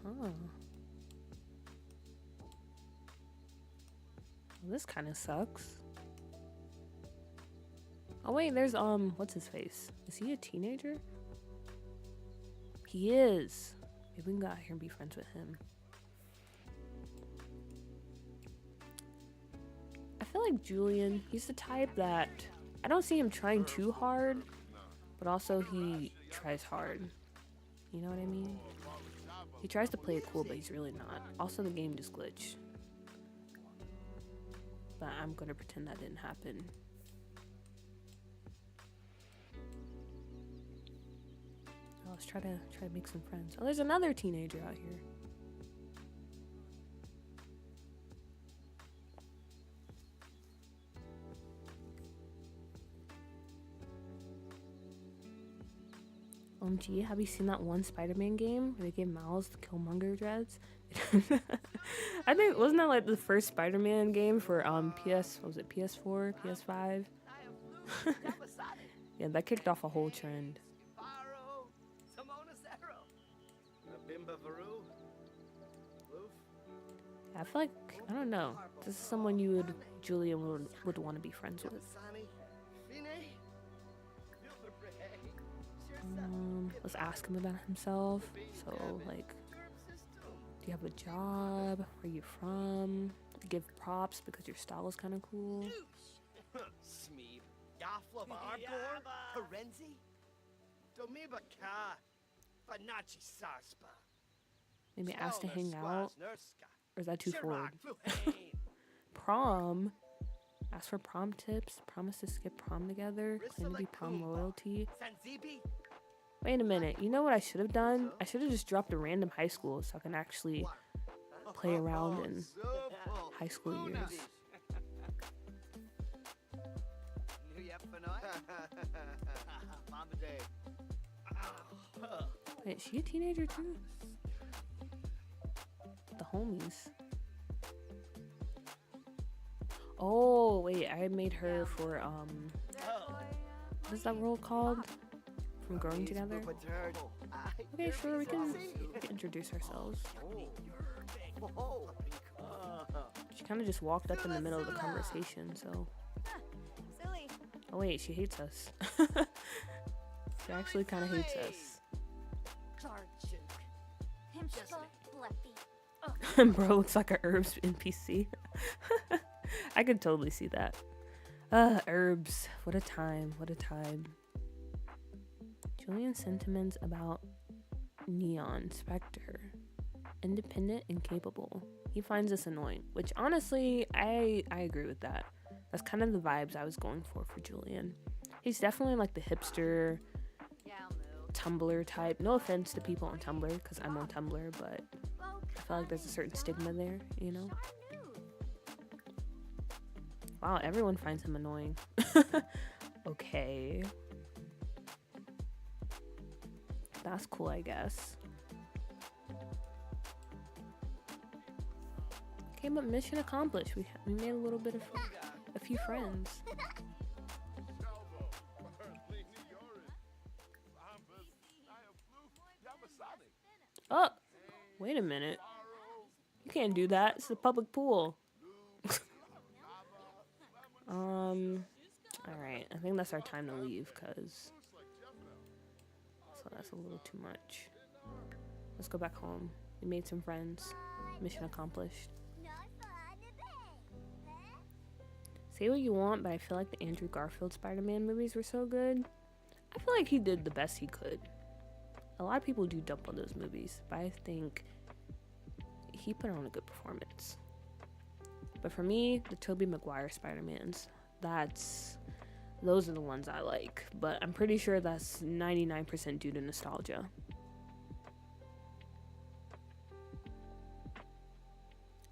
Huh. Well, this kind of sucks. Oh wait, there's what's his face? Is he a teenager? He is. Maybe we can go out here and be friends with him. I feel like Julian, he's the type that I don't see him trying too hard, but also he tries hard. You know what I mean? He tries to play it cool, but he's really not. Also, the game just glitched. But I'm gonna pretend that didn't happen. Oh, let's try to make some friends. Oh, there's another teenager out here. OMG, have you seen that one Spider-Man game where they gave Miles the Killmonger dreads? I think, wasn't that like the first Spider-Man game for PS, what was it, PS4, PS5? Yeah, that kicked off a whole trend. Yeah, I feel like, I don't know, this is someone Julian would want to be friends with. Let's ask him about himself. So, like, do you have a job? Where are you from? Give props because your style is kind of cool. Smeeb. Yafla Bargor. Parenzi. Domiba Ka. Fanachi Sarspa. Maybe ask to hang out? Or is that too forward? Shirok, Prom? Ask for prom tips? Promise to skip prom together? Claim to be prom royalty? Sanzibi? Wait a minute. You know what I should have done? I should have just dropped a random high school so I can actually play around in high school years. Wait, is she a teenager too? The homies. Oh, wait, I made her for, what is that role called? From Growing Together? Okay, sure, we can introduce ourselves. She kind of just walked up in the middle of the conversation, so. Silly. Oh, wait, she hates us. She actually kind of hates us. Bro looks like a herbs NPC. I could totally see that. Herbs. What a time. What a time. Julian's sentiments about Neon Spectre. Independent and capable. He finds us annoying, which honestly, I agree with that. That's kind of the vibes I was going for Julian. He's definitely like the hipster, Tumblr type. No offense to people on Tumblr, because I'm on Tumblr, but I feel like there's a certain stigma there, you know? Wow, everyone finds him annoying. Okay. That's cool, I guess. Okay, but mission accomplished. We made a little bit of a few friends. Oh, wait a minute. You can't do that. It's a public pool. Alright. I think that's our time to leave, because so that's a little too much. Let's go back home. We made some friends. Mission accomplished. Say what you want, but I feel like the Andrew Garfield Spider-Man movies were so good. I feel like he did the best he could. A lot of people do dump on those movies, but I think he put on a good performance. But for me, the Tobey Maguire Spider-Mans, those are the ones I like. But I'm pretty sure that's 99% due to nostalgia.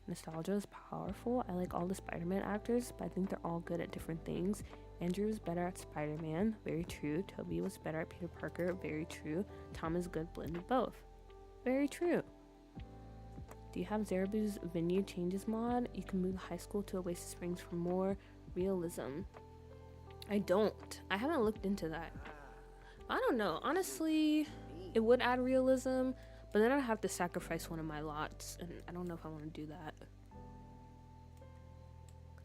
Nostalgia is powerful. I like all the Spider-Man actors, but I think they're all good at different things. Andrew was better at Spider-Man, very true. Tobey was better at Peter Parker, very true. Tom is a good blend of both, very true. Do you have Zerabu's venue changes mod? You can move the high school to Oasis Springs for more realism. I don't. I haven't looked into that. I don't know. Honestly, it would add realism, but then I'd have to sacrifice one of my lots, and I don't know if I want to do that.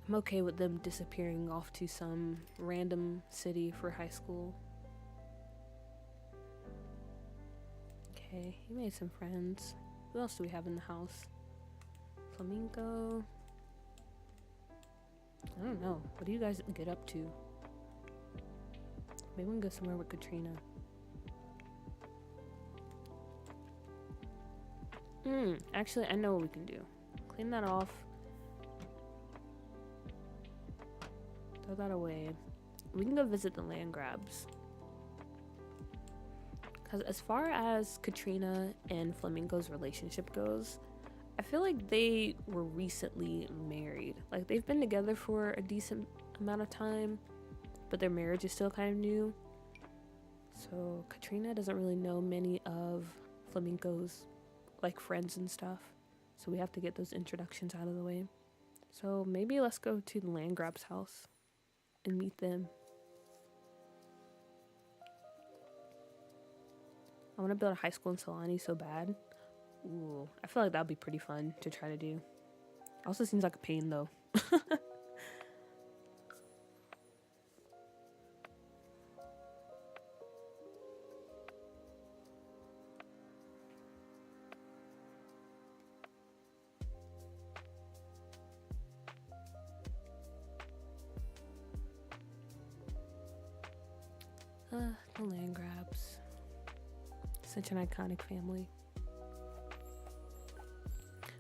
I'm okay with them disappearing off to some random city for high school. Okay, he made some friends. Who else do we have in the house? Flamingo. I don't know. What do you guys get up to? Maybe we can go somewhere with Katrina. Actually, I know what we can do. Clean that off. Throw that away. We can go visit the land grabs. Because as far as Katrina and Flamingo's relationship goes, I feel like they were recently married. Like, they've been together for a decent amount of time, but their marriage is still kind of new. So Katrina doesn't really know many of Flamingo's like friends and stuff. So we have to get those introductions out of the way. So maybe let's go to the land grab's house and meet them. I want to build a high school in Solani so bad. Ooh, I feel like that would be pretty fun to try to do. Also seems like a pain though. The land grabs. Such an iconic family.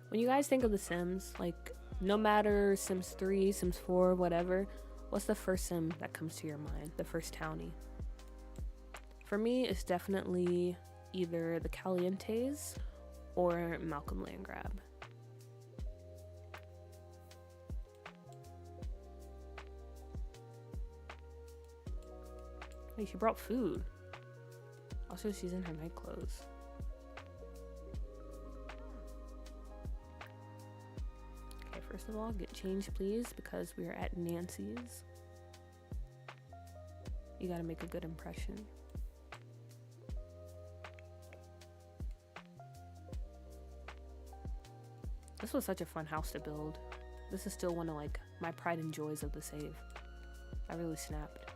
When you guys think of The Sims, like, no matter Sims 3, Sims 4, whatever, what's the first Sim that comes to your mind? The first townie? For me, it's definitely either the Calientes or Malcolm Landgrab. Hey, she brought food. Also, she's in her night clothes. Okay, first of all, get changed, please, because we are at Nancy's. You gotta make a good impression. This was such a fun house to build. This is still one of like my pride and joys of the save. I really snapped.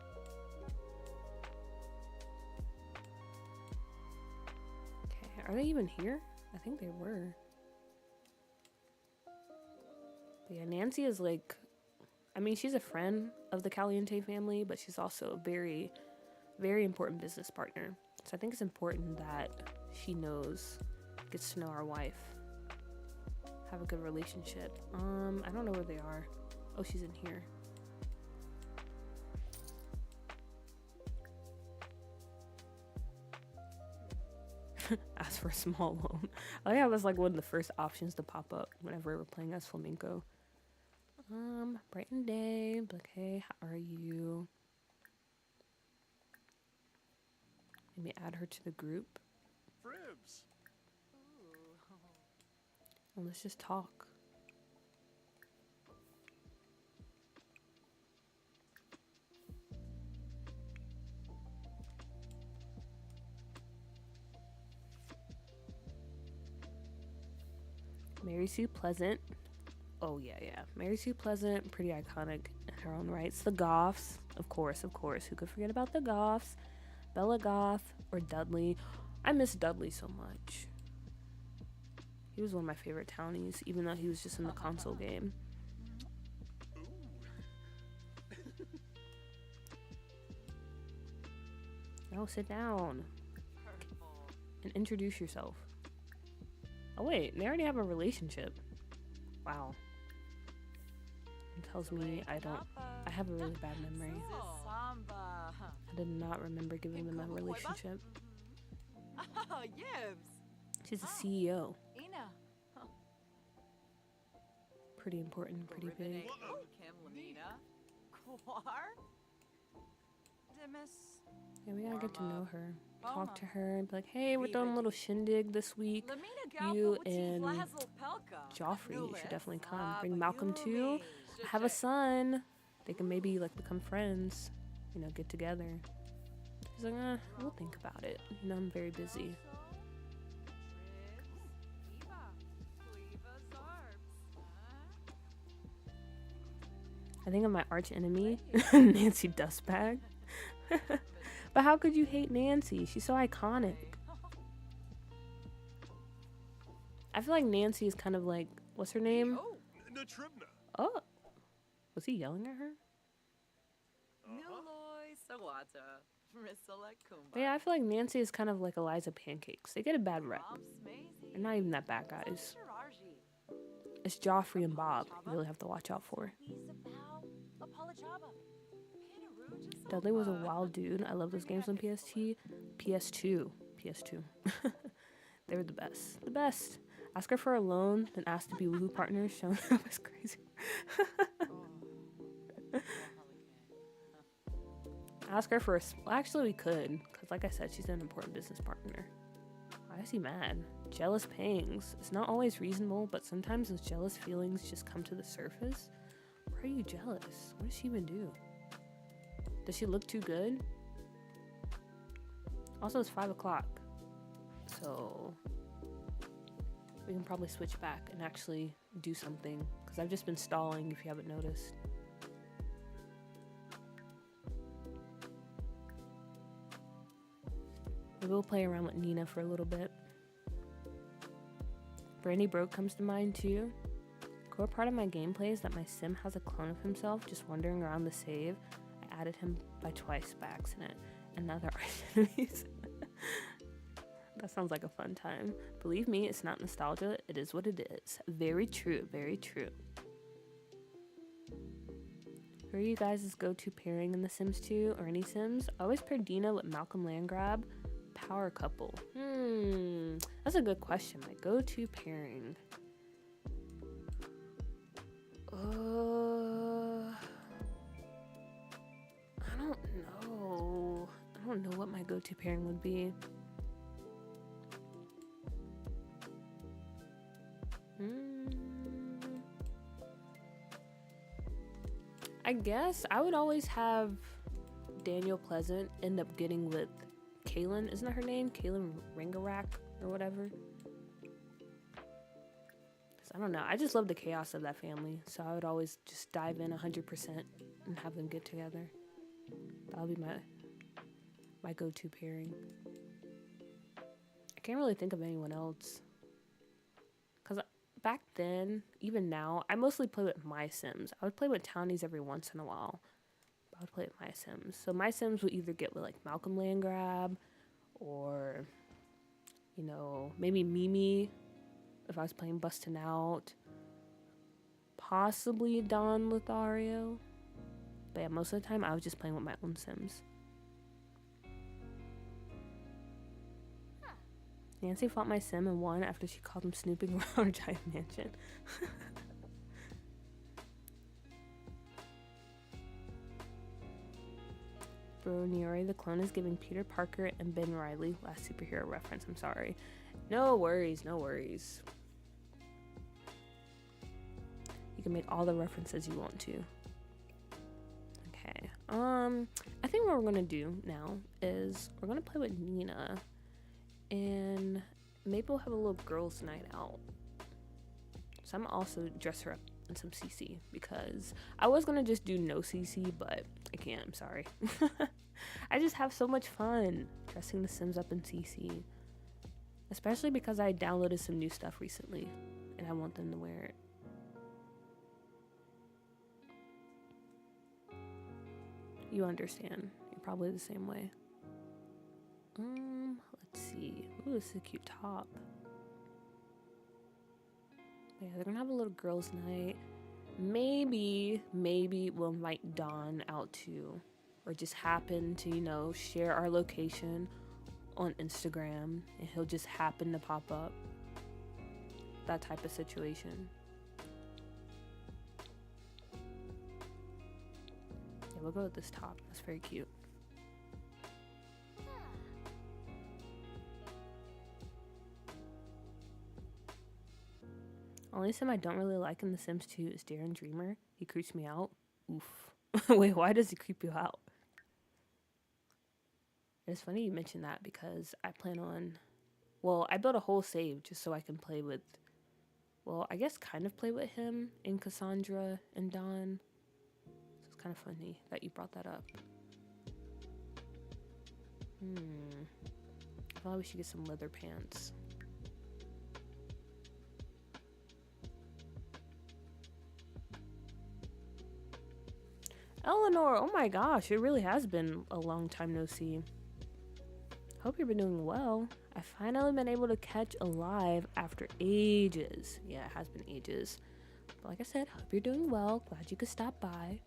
Okay, are they even here? I think they were. But yeah, Nancy is like, I mean, she's a friend of the Caliente family, but she's also a very, very important business partner. So I think it's important that she gets to know our wife. Have a good relationship. I don't know where they are. Oh, she's in here. Ask for a small loan. I think that was like one of the first options to pop up whenever we were playing as Flamenco. Brighton Day. Like, hey, how are you? Maybe add her to the group. Fribs. Well, let's just talk. Mary Sue Pleasant. Oh, yeah. Mary Sue Pleasant, pretty iconic in her own rights. The Goths, of course. Who could forget about the Goths? Bella Goth or Dudley. I miss Dudley so much. He was one of my favorite townies, even though he was just in the console game. No, sit down. And introduce yourself. Oh wait, they already have a relationship. Wow. It tells me I have a really bad memory. I did not remember giving them a relationship. She's a CEO. Pretty important, pretty big. Yeah, we gotta get to know her. Talk to her and be like, hey, we're throwing a little shindig this week. You and Joffrey should definitely come. Bring Malcolm too. I have a son. They can maybe like become friends. You know, get together. She's like, we'll think about it. You know, I'm very busy. I think of my arch enemy, Nancy Dustbag. But how could you hate Nancy? She's so iconic. I feel like Nancy is kind of like, what's her name? Oh, was he yelling at her? But yeah, I feel like Nancy is kind of like Eliza Pancakes. They get a bad rep. They're not even that bad guys. It's Joffrey and Bob you really have to watch out for. Dudley was a wild dude. I love those games on PS2. They were the best. The best. Ask her for a loan, then ask to be woohoo partners. Showing up is crazy. Ask her for actually we could, because like I said, she's an important business partner. Why is he mad? Jealous pangs. It's not always reasonable, but sometimes those jealous feelings just come to the surface. Why are you jealous? What does she even do? Does she look too good? Also, it's 5 o'clock. So we can probably switch back and actually do something. Because I've just been stalling, if you haven't noticed. Maybe we'll play around with Nina for a little bit. Brandy Broke comes to mind too. A core part of my gameplay is that my sim has a clone of himself just wandering around the save. I added him by twice by accident, and now they're arch enemies. That sounds like a fun time. Believe me, it's not nostalgia. It is what it is. Very true. Very true. Who are you guys' go-to pairing in The Sims 2 or any Sims? I always pair Dina with Malcolm Landgrab. Power couple. That's a good question. My go-to pairing. I don't know. I don't know what my go-to pairing would be. I guess I would always have Daniel Pleasant end up getting with Kaylin. Isn't that her name? Kaylin Ringarak or whatever. I don't know. I just love the chaos of that family. So I would always just dive in 100% and have them get together. That would be my go-to pairing. I can't really think of anyone else. Because back then, even now, I mostly play with my Sims. I would play with Townies every once in a while. But I would play with my Sims. So my Sims would either get with like Malcolm Landgrab or, you know, maybe Mimi if I was playing Bustin' Out. Possibly Don Lothario. But yeah, most of the time I was just playing with my own Sims. Nancy fought my Sim and won after she called him snooping around her giant mansion. Bro, Niori the clone is giving Peter Parker and Ben Reilly last superhero reference. I'm sorry. No worries, no worries. You can make all the references you want to. Okay. I think what we're gonna do now is we're gonna play with Nina, and maybe we'll have a little girls' night out. So I'm gonna also dress her up in some CC because I was gonna just do no CC, but I can't. I'm sorry. I just have so much fun dressing the Sims up in CC, especially because I downloaded some new stuff recently, and I want them to wear it. You understand. You're probably the same way. Let's see. Ooh, this is a cute top. Yeah, they're gonna have a little girls' night. Maybe we'll invite Don out too. Or just happen to, you know, share our location on Instagram and he'll just happen to pop up. That type of situation. We'll go with this top. That's very cute. Only Sim I don't really like in The Sims 2 is Darren Dreamer. He creeps me out. Oof. Wait, why does he creep you out? It's funny you mentioned that because I plan on... Well, I built a whole save just so I can play with... Well, I guess kind of play with him and Cassandra and Don. Kind of funny that you brought that up. I thought we should get some leather pants. Eleanor, oh my gosh, it really has been a long time no see. Hope you've been doing well. I finally been able to catch a live after ages. Yeah, it has been ages. But like I said, hope you're doing well. Glad you could stop by.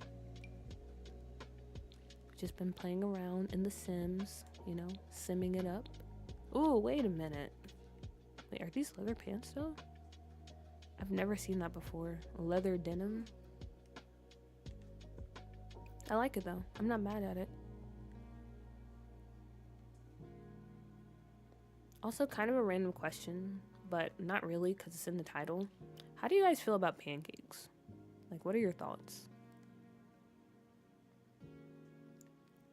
Just been playing around in The Sims, you know, simming it up. Ooh, wait a minute. Wait, are these leather pants though? I've never seen that before. Leather denim. I like it though. I'm not mad at it. Also, kind of a random question, but not really because it's in the title. How do you guys feel about pancakes? Like, what are your thoughts?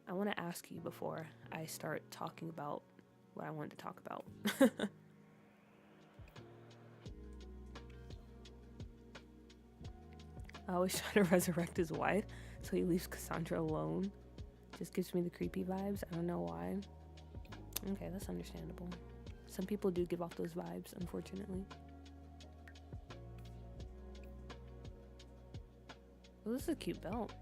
I want to ask you before I start talking about what I wanted to talk about. I always try to resurrect his wife, so he leaves Cassandra alone. Just gives me the creepy vibes. I don't know why. Okay, that's understandable. Some people do give off those vibes, unfortunately. Oh, this is a cute belt.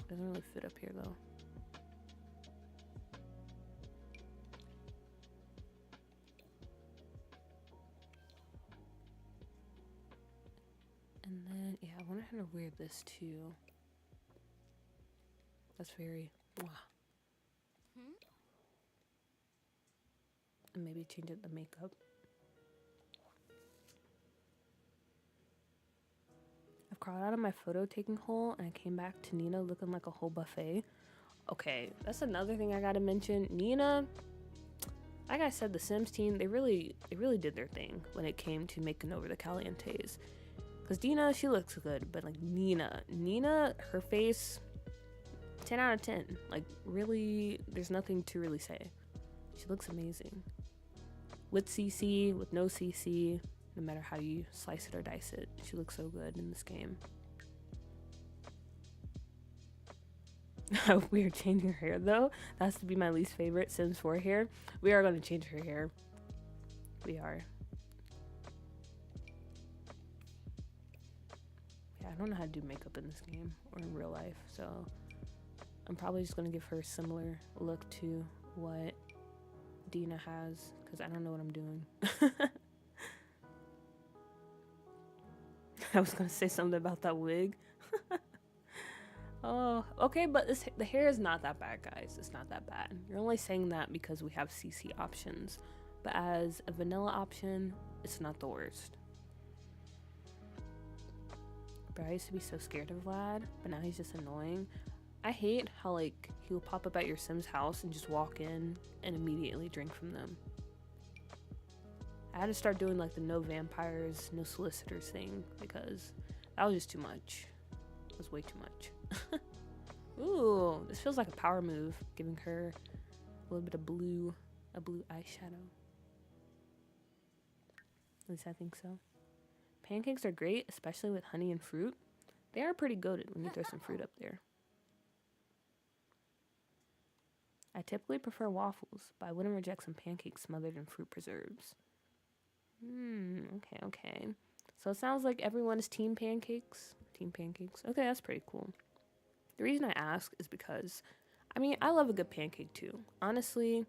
Doesn't really fit up here though. wonder how to wear this too. That's very mwah. And maybe change it the makeup. I've crawled out of my photo taking hole and I came back to Nina looking like a whole buffet. Okay, that's another thing I gotta mention. Nina, like I said, the Sims team, they really did their thing when it came to making over the Calientes. Cause Dina, she looks good, but like Nina, her face, 10 out of 10. Like really, there's nothing to really say. She looks amazing. With CC, with no CC, no matter how you slice it or dice it, she looks so good in this game. We are changing her hair though. That has to be my least favorite Sims 4 hair. We are going to change her hair. We are. Yeah, I don't know how to do makeup in this game or in real life, so I'm probably just going to give her a similar look to what Dina has, because I don't know what I'm doing. I was going to say something about that wig. Oh, okay, but the hair is not that bad, guys. It's not that bad. You're only saying that because we have CC options. But as a vanilla option, it's not the worst. But I used to be so scared of Vlad, but now he's just annoying. I hate how, like, he'll pop up at your Sim's house and just walk in and immediately drink from them. I had to start doing, like, the no vampires, no solicitors thing, because that was just too much. It was way too much. Ooh, this feels like a power move, giving her a little bit of blue, a blue eyeshadow. At least I think so. Pancakes are great, especially with honey and fruit. They are pretty goated when you throw some fruit up there. I typically prefer waffles, but I wouldn't reject some pancakes smothered in fruit preserves. Okay. So it sounds like everyone is team pancakes. Team pancakes. Okay, that's pretty cool. The reason I ask is because, I mean, I love a good pancake too. Honestly,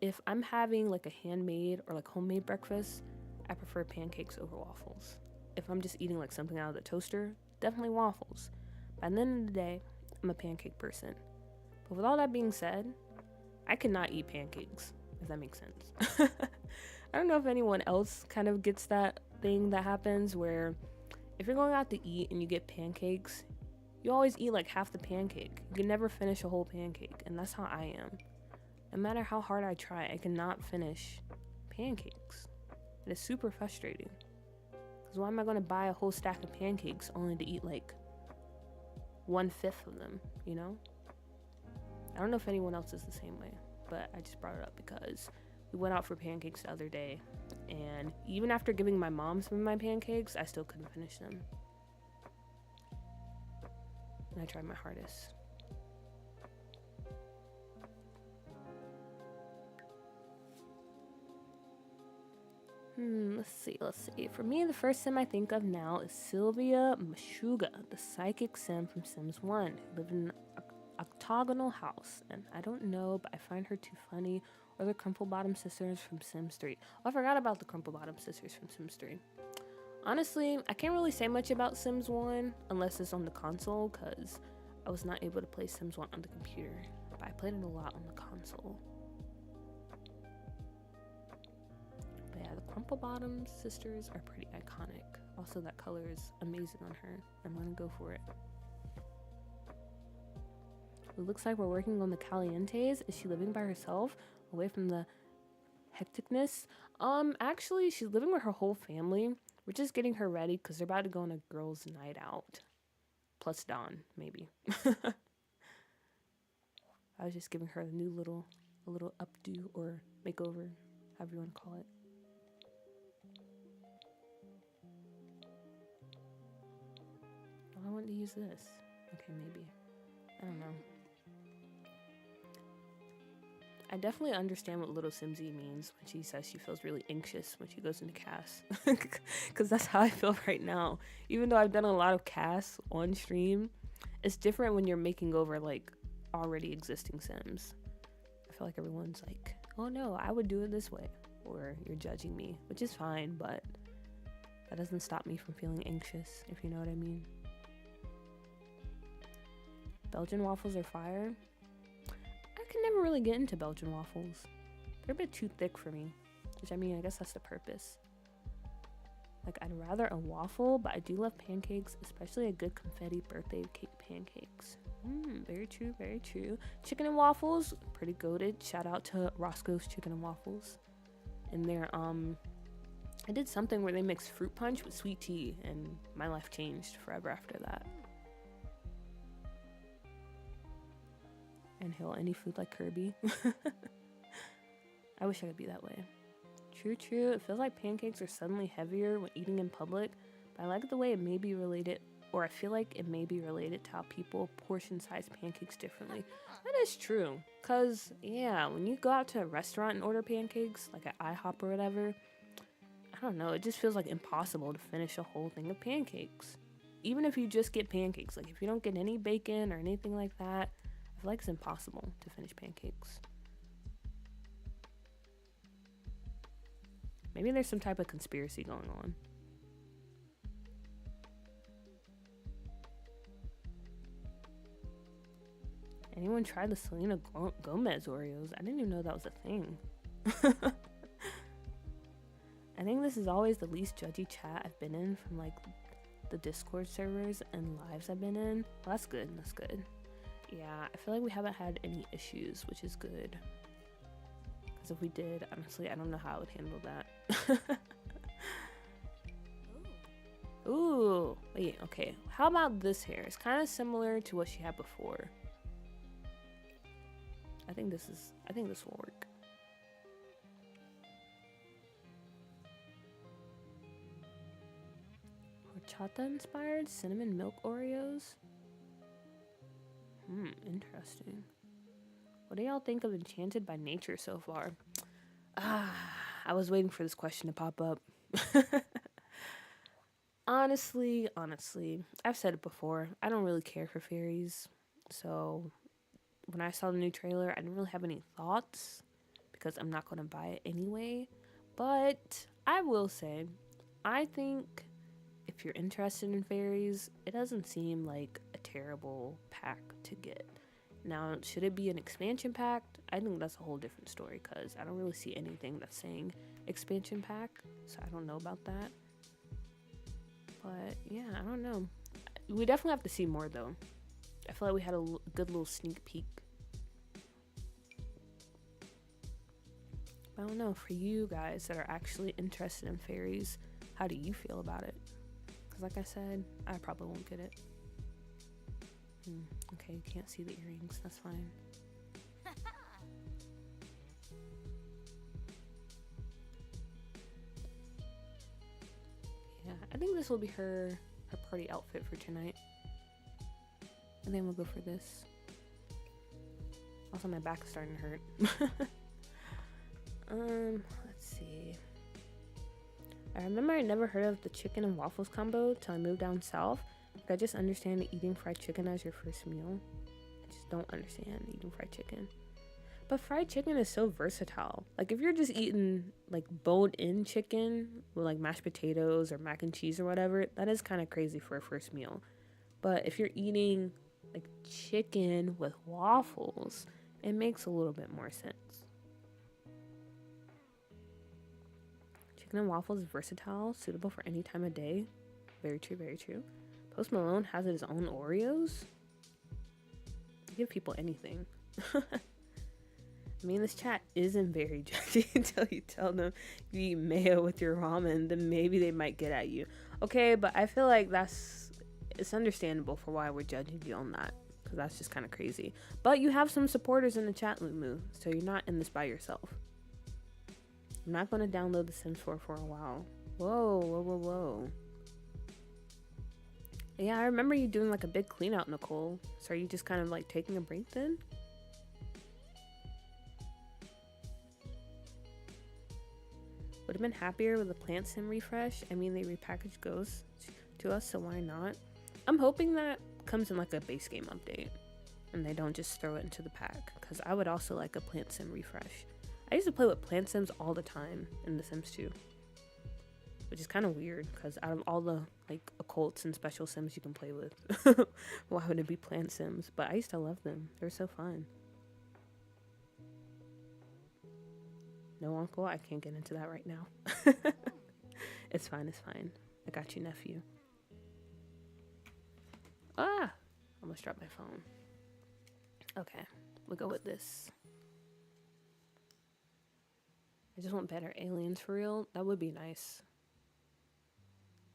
if I'm having like a handmade or like homemade breakfast, I prefer pancakes over waffles. If I'm just eating like something out of the toaster, definitely waffles. By the end of the day, I'm a pancake person. But with all that being said, I cannot eat pancakes, if that makes sense. I don't know if anyone else kind of gets that thing that happens where if you're going out to eat and you get pancakes, you always eat like half the pancake. You can never finish a whole pancake, and that's how I am. No matter how hard I try, I cannot finish pancakes. It is super frustrating. Because why am I going to buy a whole stack of pancakes only to eat like 1/5 of them, you know? I don't know if anyone else is the same way, but I just brought it up because we went out for pancakes the other day, and even after giving my mom some of my pancakes, I still couldn't finish them. And I tried my hardest. Let's see. For me, the first sim I think of now is Sylvia Mashuga, the psychic sim from Sims 1, who lived in an octagonal house. And I don't know, but I find her too funny. Or the Crumple Bottom sisters from Sims 3. Oh, I forgot about the Crumple Bottom sisters from Sims 3. Honestly, I can't really say much about Sims 1 unless it's on the console, because I was not able to play Sims 1 on the computer, but I played it a lot on the console. But yeah, the Crumple Bottom sisters are pretty iconic. Also, that color is amazing on her. I'm gonna go for it. It looks like we're working on the Calientes. Is she living by herself, away from the hecticness? Actually, she's living with her whole family. We're just getting her ready because they're about to go on a girls' night out. Plus Dawn, maybe. I was just giving her a little updo or makeover, however you want to call it. Oh, I want to use this. Okay, maybe. I don't know. I definitely understand what Little Simsy means when she says she feels really anxious when she goes into CAS. Because that's how I feel right now. Even though I've done a lot of CAS on stream, it's different when you're making over like already existing Sims. I feel like everyone's like, oh no, I would do it this way. Or you're judging me, which is fine, but That doesn't stop me from feeling anxious, if you know what I mean. Belgian waffles are fire. I can never really get into Belgian waffles. They're a bit too thick for me. Which, I mean, I guess that's the purpose. Like, I'd rather a waffle, but I do love pancakes, especially a good confetti birthday cake pancakes. Very true, very true. Chicken and waffles, pretty goated. Shout out to Roscoe's Chicken and Waffles. And their, I did something where they mixed fruit punch with sweet tea, and my life changed forever after that. And he'll any food like Kirby. I wish I could be that way. True, true. It feels like pancakes are suddenly heavier when eating in public, but I like the way it may be related, or I feel like it may be related to how people portion size pancakes differently. That is true. Cause yeah, when you go out to a restaurant and order pancakes, like at IHOP or whatever, I don't know, it just feels like impossible to finish a whole thing of pancakes. Even if you just get pancakes, like if you don't get any bacon or anything like that, I feel like it's impossible to finish pancakes. Maybe there's some type of conspiracy going on. Anyone tried the Selena Gomez Oreos? I didn't even know that was a thing. I think this is always the least judgy chat I've been in from like the Discord servers and lives I've been in. Well, that's good. That's good. Yeah, I feel like we haven't had any issues, which is good. Because if we did, honestly, I don't know how I would handle that. Ooh, wait, okay. How about this hair? It's kind of similar to what she had before. I think this will work. Horchata inspired cinnamon milk Oreos. Interesting. What do y'all think of Enchanted by Nature so far? I was waiting for this question to pop up. Honestly, I've said it before. I don't really care for fairies. So when I saw the new trailer, I didn't really have any thoughts because I'm not going to buy it anyway. But I will say, I think if you're interested in fairies, it doesn't seem like a terrible pack to get. Now, should it be an expansion pack? I think that's a whole different story because I don't really see anything that's saying expansion pack, so I don't know about that. But yeah, I don't know. We definitely have to see more though. I feel like we had a good little sneak peek. I don't know, for you guys that are actually interested in fairies, how do you feel about it? Because like I said, I probably won't get it. Okay, you can't see the earrings, that's fine. Yeah, I think this will be her party outfit for tonight. And then we'll go for this. Also, my back is starting to hurt. Let's see. I remember I never heard of the chicken and waffles combo till I moved down south. Like, I just understand eating fried chicken as your first meal. I just don't understand eating fried chicken. But fried chicken is so versatile. Like, if you're just eating, like, boned-in chicken with, like, mashed potatoes or mac and cheese or whatever, that is kind of crazy for a first meal. But if you're eating, like, chicken with waffles, it makes a little bit more sense. Chicken and waffles is versatile, suitable for any time of day. Very true, very true. Post Malone has his own Oreos. Give people anything. I mean, this chat isn't very judgy until you tell them you eat mayo with your ramen, then maybe they might get at you. Okay, but I feel like it's understandable for why we're judging you on that, because that's just kind of crazy. But you have some supporters in the chat, Lumu, so you're not in this by yourself. I'm not going to download The Sims 4 for a while. Whoa. Yeah, I remember you doing like a big clean out, Nicole. So are you just kind of like taking a break then? Would have been happier with a plant sim refresh. I mean, they repackaged Ghosts to us, so why not? I'm hoping that comes in like a base game update and they don't just throw it into the pack, because I would also like a plant sim refresh. I used to play with plant sims all the time in The Sims 2. which is kind of weird because out of all the like occults and special sims you can play with, why would it be plant sims? But I used to love them. They're so fun. No, uncle, I can't get into that right now. It's fine, it's fine. I got you, nephew. Ah! Almost dropped my phone. Okay, we'll go with this. I just want better aliens for real. That would be nice.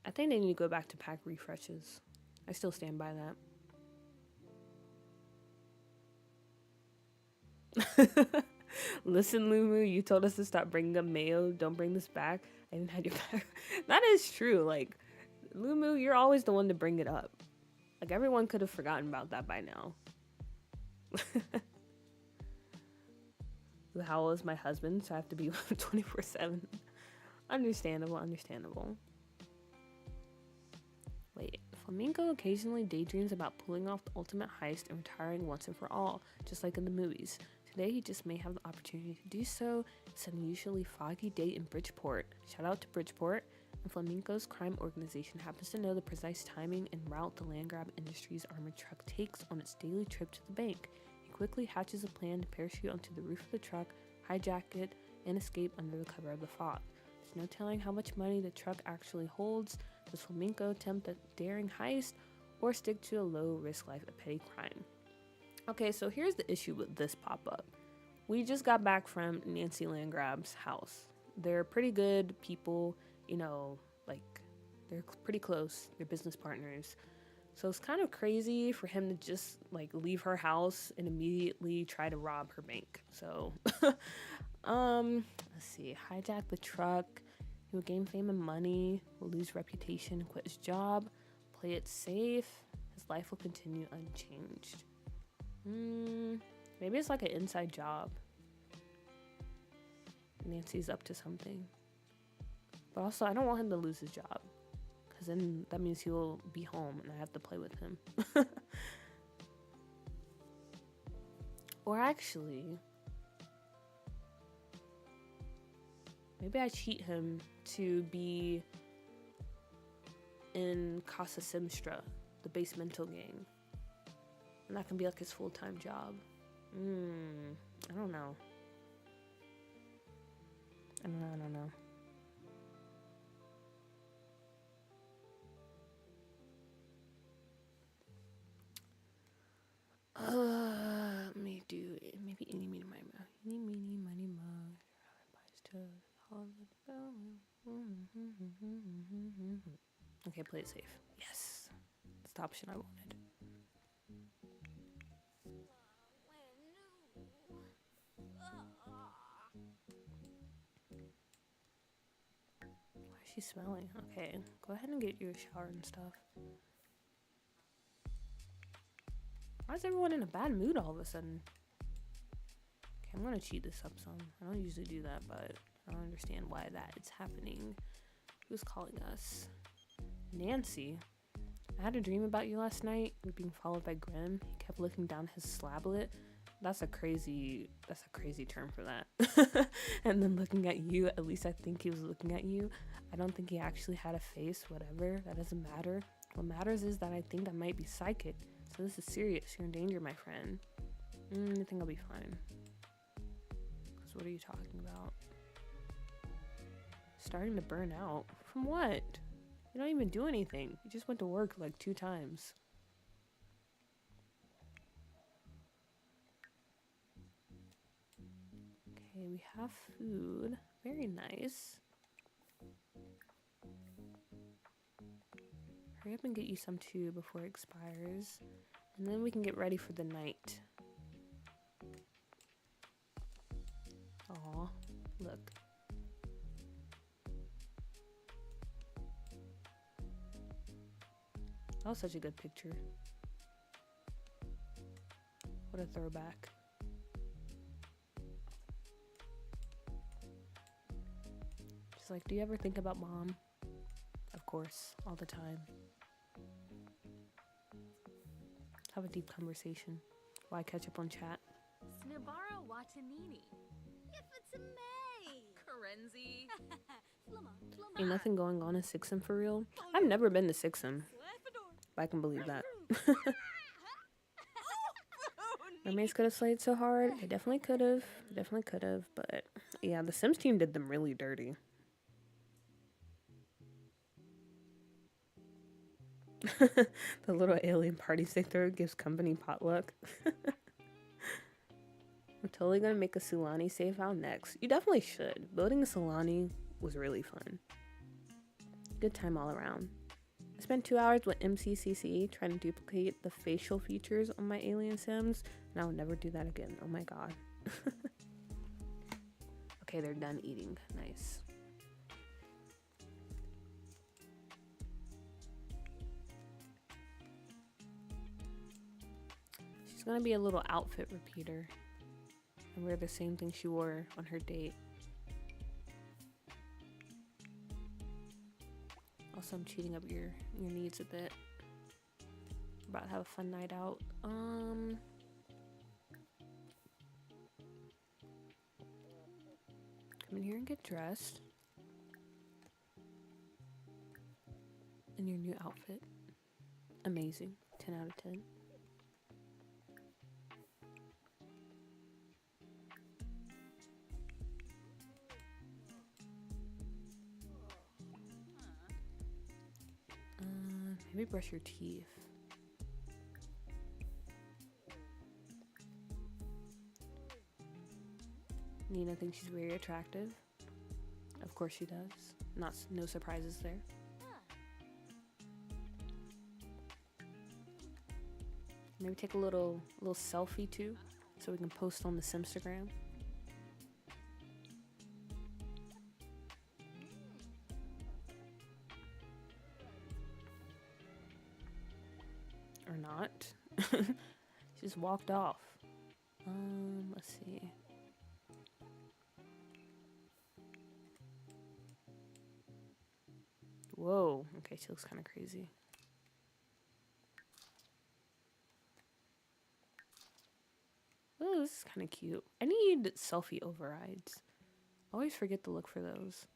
I think they need to go back to pack refreshes. I still stand by that. Listen, Lumu, you told us to stop bringing up mayo. Don't bring this back. I even had your back. That is true. Like, Lumu, you're always the one to bring it up. Like, everyone could have forgotten about that by now. Howell is my husband, so I have to be 24/7. Understandable, understandable. Wait, Flamingo occasionally daydreams about pulling off the ultimate heist and retiring once and for all, just like in the movies. Today, he just may have the opportunity to do so. It's an unusually foggy day in Bridgeport. Shout out to Bridgeport. And Flamingo's crime organization happens to know the precise timing and route the land grab industry's armored truck takes on its daily trip to the bank. He quickly hatches a plan to parachute onto the roof of the truck, hijack it, and escape under the cover of the fog. There's no telling how much money the truck actually holds. Does Flamingo attempt a daring heist or stick to a low-risk life of petty crime? Okay, so here's the issue with this pop-up. We just got back from Nancy Landgrab's house. They're pretty good people, you know, like, they're pretty close. They're business partners. So it's kind of crazy for him to just, like, leave her house and immediately try to rob her bank. So, let's see. Hijack the truck. He will gain fame and money. Will lose reputation and quit his job. Play it safe. His life will continue unchanged. Maybe it's like an inside job. Nancy's up to something. But also, I don't want him to lose his job. Because then that means he will be home and I have to play with him. Or actually, maybe I cheat him to be in Casa Simstra, the basemental gang. And that can be like his full-time job. I don't know. I don't know. Me do it. Maybe any meeny money mug. Any meeny money mug. Okay, play it safe. Yes. That's the option I wanted. Why is she smelling? Okay, go ahead and get you a shower and stuff. Why is everyone in a bad mood all of a sudden? Okay, I'm gonna cheat this up some. I don't usually do that, but I don't understand why that is happening. Who's calling us? Nancy. I had a dream about you last night. You were being followed by Grim. He kept looking down his slablet. That's a crazy term for that. And then looking at you, at least I think he was looking at you. I don't think he actually had a face, whatever. That doesn't matter. What matters is that I think I might be psychic. So this is serious. You're in danger, my friend. I think I'll be fine. Because what are you talking about? Starting to burn out? From what? You don't even do anything. You just went to work like 2 times. Okay, we have food. Very nice. Hurry up and get you some too before it expires. And then we can get ready for the night. Aw, look. That was such a good picture. What a throwback. Just like, do you ever think about mom? Of course, all the time. Have a deep conversation while I catch up on chat. Snabara Watanini. If it's a May. frenzy. Ain't nothing going on in Sixum for real. I've never been to Sixum, but I can believe that. Mermaids could have slayed so hard. It definitely could have. Definitely could have. But yeah, the Sims team did them really dirty. The little alien parties they throw gives company potluck. I'm totally gonna make a Sulani save file next. You definitely should. Building a Sulani was really fun. Good time all around. I spent 2 hours with MCCC trying to duplicate the facial features on my alien Sims, and I would never do that again. Oh my god. Okay, they're done eating. Nice. She's gonna be a little outfit repeater and wear the same thing she wore on her date. Also, I'm cheating up your needs a bit. About to have a fun night out. Come in here and get dressed in your new outfit. Amazing. 10 out of 10. Maybe brush your teeth. Nina thinks she's very attractive. Of course she does. No surprises there. Maybe take a little selfie too, so we can post on the Simstagram. Or not. She just walked off. Let's see. Whoa. Okay, she looks kind of crazy. Oh, this is kind of cute. I need selfie overrides. I always forget to look for those.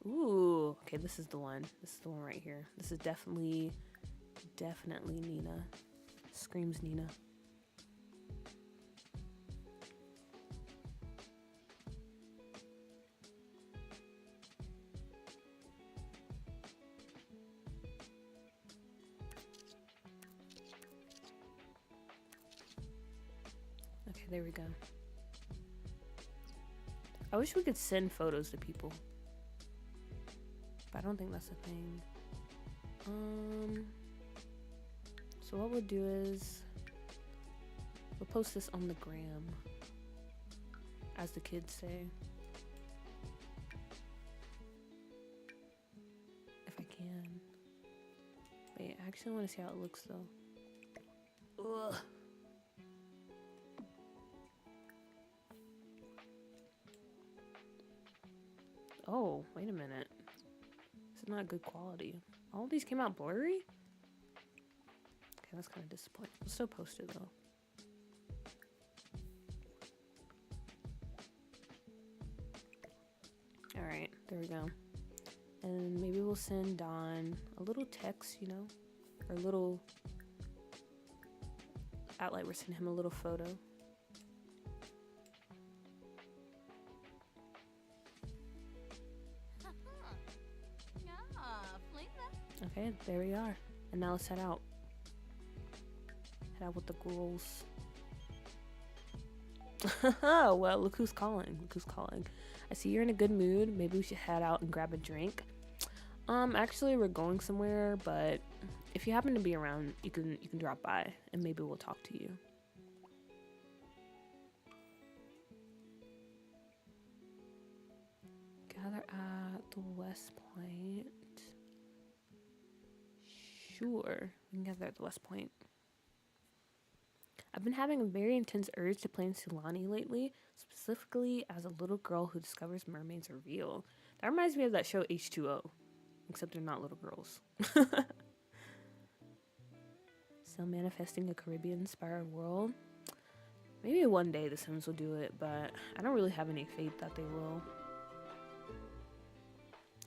Ooh, okay, this is the one. This is the one right here. This is definitely Nina. Screams Nina. Okay, there we go. I wish we could send photos to people. But I don't think that's a thing. So what we'll do is we'll post this on the gram, as the kids say. If I can. Wait, I actually want to see how it looks though. Ugh. Oh, wait a minute. This is not good quality. All of these came out blurry? Okay, that's kind of disappointing. We'll still post it though. Alright, there we go. And maybe we'll send Don a little text, you know? Or a little... Act like we're sending him a little photo. Okay, there we are. And now let's head out. Head out with the ghouls. Well, look who's calling. Look who's calling. I see you're in a good mood. Maybe we should head out and grab a drink. Actually, we're going somewhere, but if you happen to be around, you can drop by and maybe we'll talk to you. Gather at the West Point. Sure, we can gather at the West Point. I've been having a very intense urge to play in Sulani lately, specifically as a little girl who discovers mermaids are real. That reminds me of that show H2O, except they're not little girls. Still manifesting a Caribbean-inspired world. Maybe one day the Sims will do it, but I don't really have any faith that they will.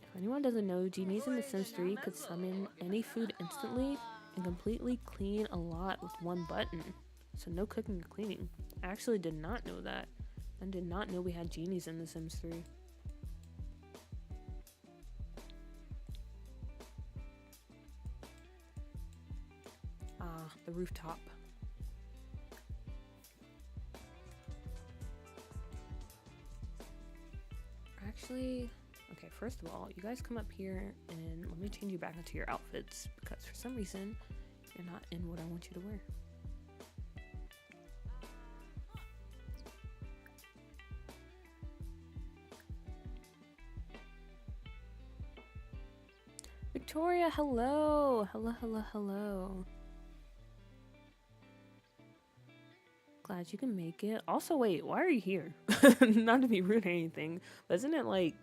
If anyone doesn't know, genies in The Sims 3 could summon any food instantly and completely clean a lot with one button. So no cooking or cleaning. I actually did not know that. I did not know we had genies in The Sims 3. Ah, the rooftop. Actually, okay, first of all, you guys come up here and let me change you back into your outfits because for some reason you're not in what I want you to wear. Victoria, hello! Hello, hello, hello. Glad you can make it. Also, wait, why are you here? Not to be rude or anything, but isn't it like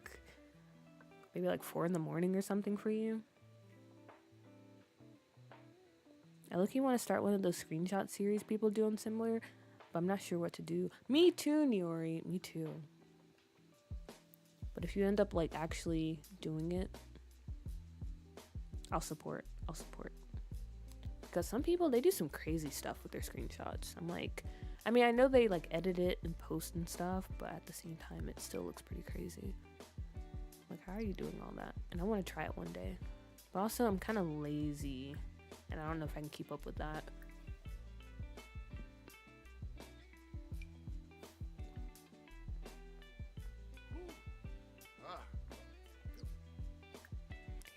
maybe like 4 in the morning or something for you? I look, you want to start one of those screenshot series people do on Similar, but I'm not sure what to do. Me too, Niori. Me too. But if you end up like actually doing it, I'll support. I'll support. Because some people, they do some crazy stuff with their screenshots. I'm like, I mean, I know they like edit it and post and stuff, but at the same time, it still looks pretty crazy. Like, how are you doing all that? And I want to try it one day. But also, I'm kind of lazy, and I don't know if I can keep up with that.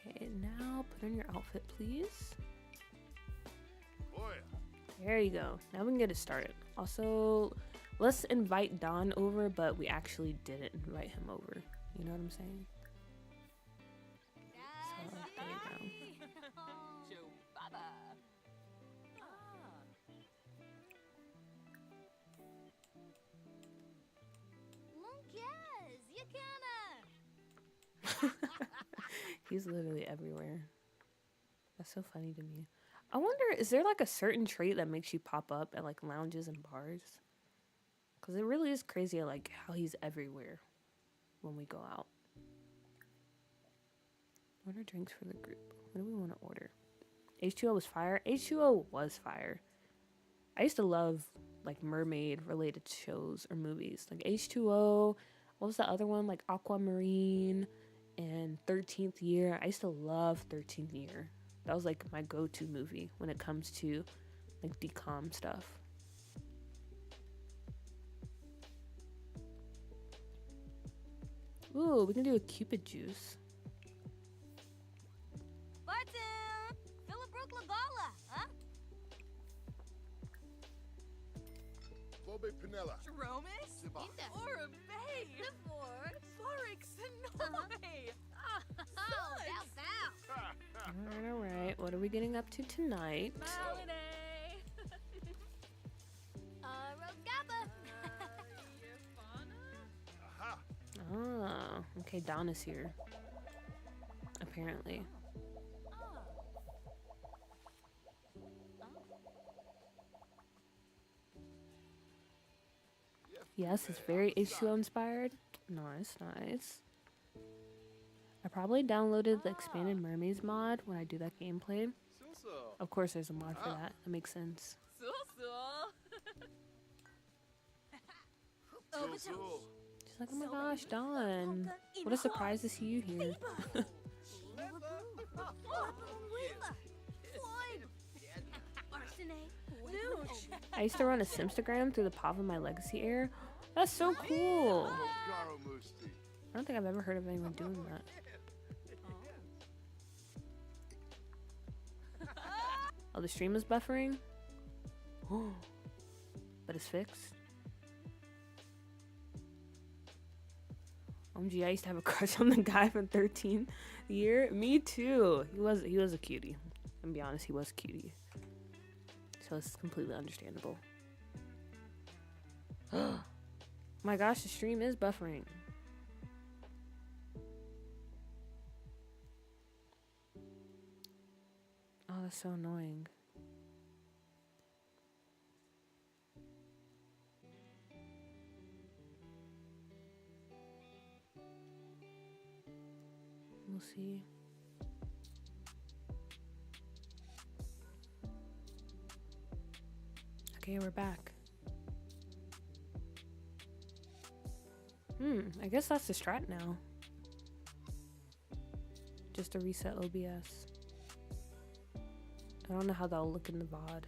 Okay, now put on your outfit, please. There you go. Now we can get it started. Also, let's invite Don over, but we actually didn't invite him over. You know what I'm saying? So, there you go. He's literally everywhere. That's so funny to me. I wonder, is there like a certain trait that makes you pop up at like lounges and bars? Because it really is crazy like how he's everywhere when we go out. Order drinks for the group. What do we want to order? H2O was fire. H2O was fire. I used to love like mermaid related shows or movies. Like H2O, what was the other one? Like Aquamarine and 13th Year. I used to love 13th Year. That was like my go-to movie when it comes to like decom stuff. Ooh, we can do a Cupid juice. Barton! Philibrook Lagala, huh? Bobe Pinella. Jeromus? Or Bay? Forex Sonoy! Alright. What are we getting up to tonight? Holiday! Aha. Ah, okay, Don is here. Apparently. Yes, it's very H2O inspired. Nice, nice. I probably downloaded the Expanded Mermaids mod when I do that gameplay. Of course, there's a mod for that. That makes sense. She's like, oh my gosh, Dawn. What a surprise to see you here. I used to run a Simstagram through the pop of my legacy heir. That's so cool. I don't think I've ever heard of anyone doing that. Oh, the stream is buffering? But it's fixed? OMG, I used to have a crush on the guy from 13th Year. Me too. He was a cutie. I'm gonna be honest, he was a cutie. So it's completely understandable. My gosh, the stream is buffering. Oh, that's so annoying. We'll see. Okay, we're back. I guess that's the strat now. Just to reset OBS. I don't know how that'll look in the VOD.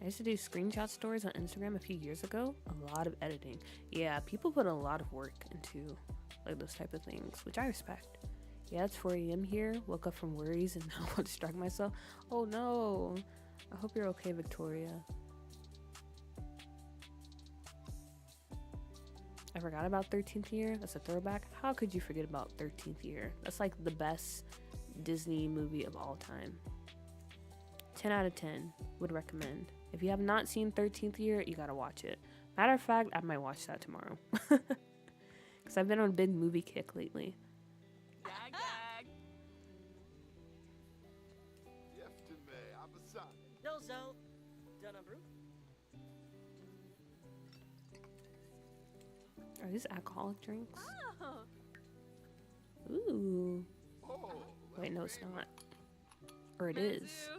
I used to do screenshot stories on Instagram a few years ago. A lot of editing. Yeah, people put a lot of work into like those type of things, which I respect. Yeah, it's 4 a.m. here. Woke up from worries and now I'll distract myself. Oh no. I hope you're okay, Victoria. I forgot about 13th Year. That's a throwback. How could you forget about 13th Year? That's like the best Disney movie of all time. 10 out of 10 would recommend. If you have not seen 13th Year, you gotta watch it. Matter of fact, I might watch that tomorrow. Because I've been on a big movie kick lately. Are these alcoholic drinks? Ooh. Wait, no, it's not. Or it is.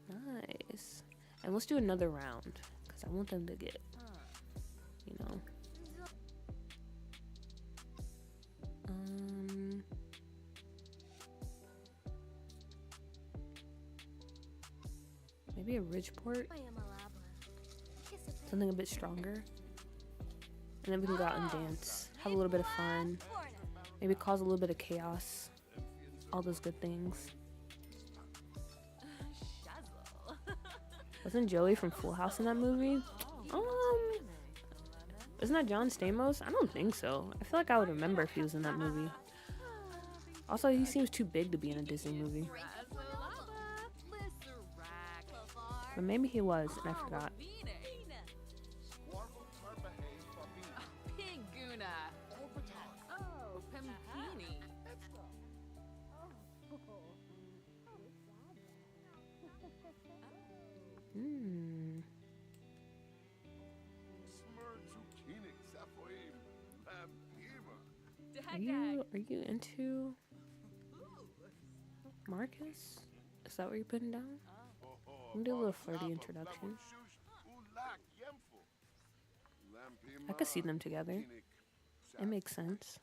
Nice. And let's do another round. Because I want them to get, you know. Maybe a Ridgeport? Something a bit stronger. And then we can go out and dance. Have a little bit of fun. Maybe cause a little bit of chaos. All those good things. Wasn't Joey from Full House in that movie? Isn't that John Stamos? I don't think so. I feel like I would remember if he was in that movie. Also, he seems too big to be in a Disney movie. But maybe he was, and I forgot. Are you into Marcus? Is that what you're putting down? I'm gonna do a little flirty introduction. I could see them together. It makes sense.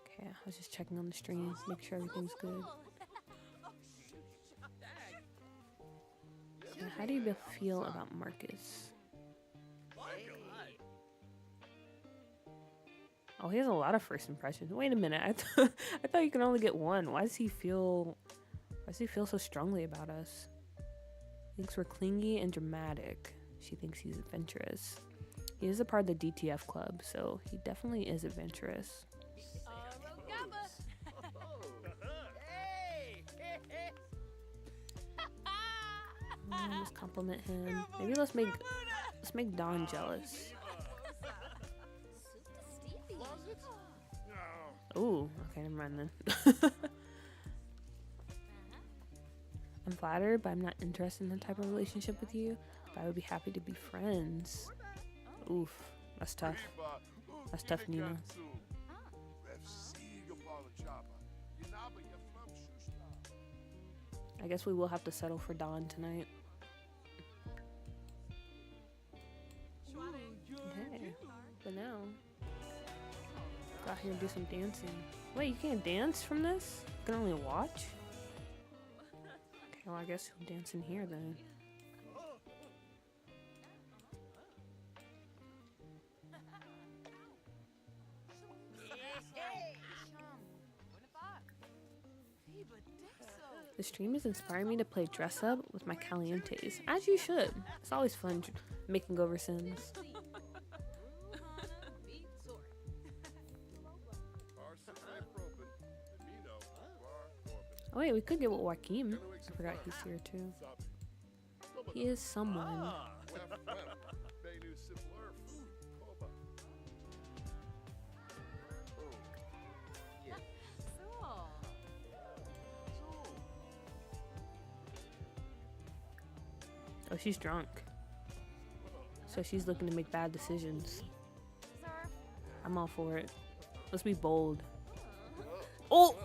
Okay, I was just checking on the stream, make sure everything's good. So how do you feel about Marcus? Oh, he has a lot of first impressions. Wait a minute, I thought you can only get one. Why does he feel so strongly about us? He thinks we're clingy and dramatic. She thinks he's adventurous. He is a part of the DTF club, so he definitely is adventurous. Let's compliment him. Maybe let's make Dawn jealous. Ooh, okay, never mind then. I'm flattered, but I'm not interested in that type of relationship with you. But I would be happy to be friends. Oof, that's tough. That's tough, Nina. I guess we will have to settle for Dawn tonight. Okay, but now, go out here and do some dancing. Wait, you can't dance from this? You can only watch? Okay, well I guess you'll dance in here then. The stream is inspiring me to play dress up with my calientes, as you should. It's always fun making over Sims. Oh wait, we could get with Joaquin. I forgot he's here too. He is someone. Oh, she's drunk. So she's looking to make bad decisions. I'm all for it. Let's be bold. Oh!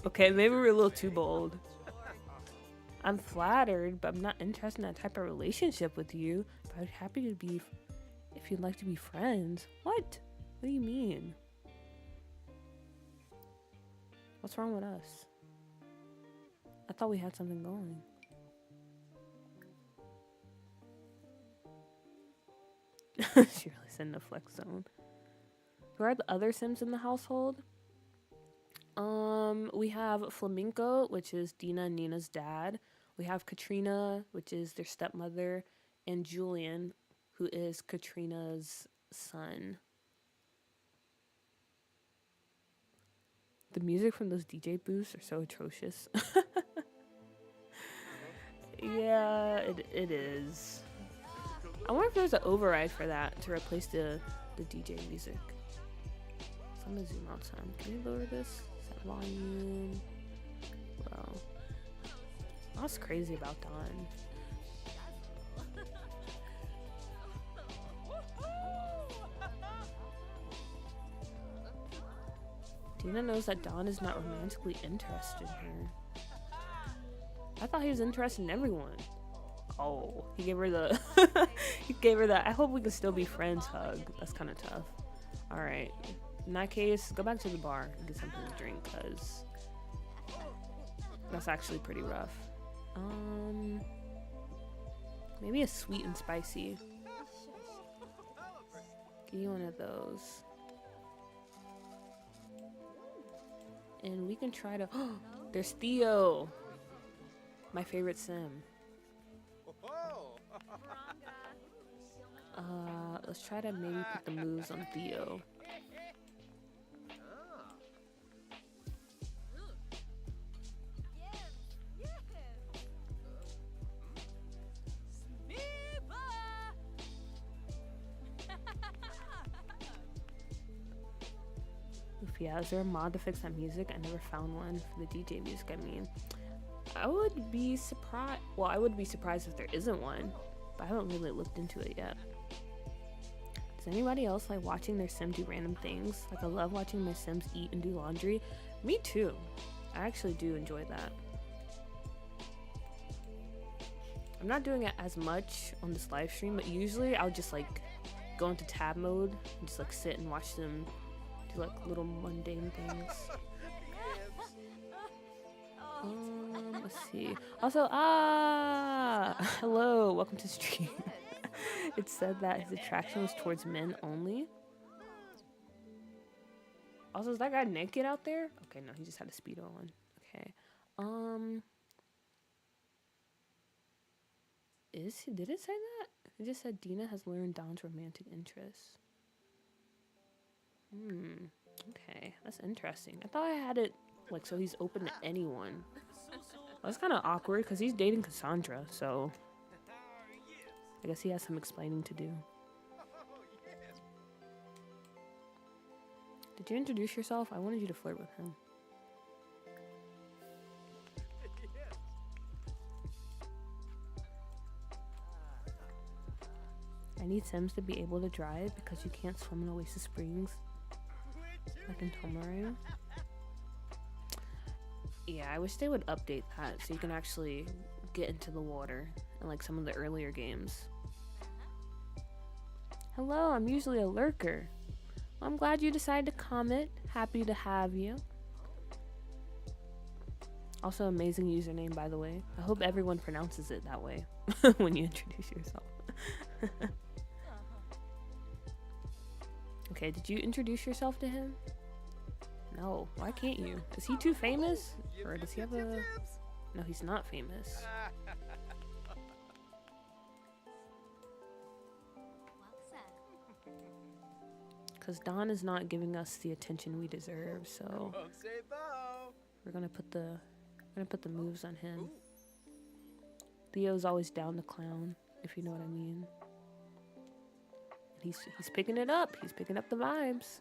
Okay, maybe we're a little too bold. I'm flattered, but I'm not interested in that type of relationship with you. But I'd be happy to be if you'd like to be friends. What? What do you mean? What's wrong with us? I thought we had something going. She really sent a flex zone. Who are the other Sims in the household? We have Flamenco, which is Dina and Nina's dad. We have Katrina, which is their stepmother, and Julian, who is Katrina's son. The music from those DJ booths are so atrocious. Yeah, it is. I wonder if there's an override for that to replace the DJ music. So I'm gonna zoom out some. Can you lower this? Set volume. Wow. What's crazy about Dawn? Dina knows that Dawn is not romantically interested in her. I thought he was interested in everyone. Oh, he gave her the he gave her the I hope we can still be friends hug. That's kind of tough. All right. In that case, go back to the bar and get something to drink, because that's actually pretty rough. Maybe a sweet and spicy. Give you one of those. And we can try to there's Theo. My favorite sim. Let's try to maybe put the moves on Theo. Yeah, is there a mod to fix that music? I never found one for the DJ music. I mean, I would be surprised. Well, I would be surprised if there isn't one, but I haven't really looked into it yet. Does anybody else like watching their sim do random things? Like, I love watching my sims eat and do laundry. Me too. I actually do enjoy that. I'm not doing it as much on this live stream, but usually I'll just like go into tab mode and just like sit and watch them do like little mundane things. Let's see. Also, hello, welcome to stream. It said that his attraction was towards men only. Also, is that guy naked out there? Okay, no, he just had a Speedo on. Okay. Did it say that? It just said Dina has learned Don's romantic interests. Okay, that's interesting. I thought I had it like so he's open to anyone. That's kind of awkward because he's dating Cassandra, so I guess he has some explaining to do. Did you introduce yourself? I wanted you to flirt with him. I need Sims to be able to drive because you can't swim in Oasis Springs like in Tomorrow. Yeah, I wish they would update that so you can actually get into the water in like some of the earlier games. Hello, I'm usually a lurker. Well, I'm glad you decided to comment. Happy to have you. Also, amazing username, by the way. I hope everyone pronounces it that way when you introduce yourself. Okay, did you introduce yourself to him? No, why can't you? Is he too famous? Or does he have a... No, he's not famous. Because Don is not giving us the attention we deserve, so... We're gonna put the moves on him. Theo's always down to clown, if you know what I mean. He's picking it up. He's picking up the vibes.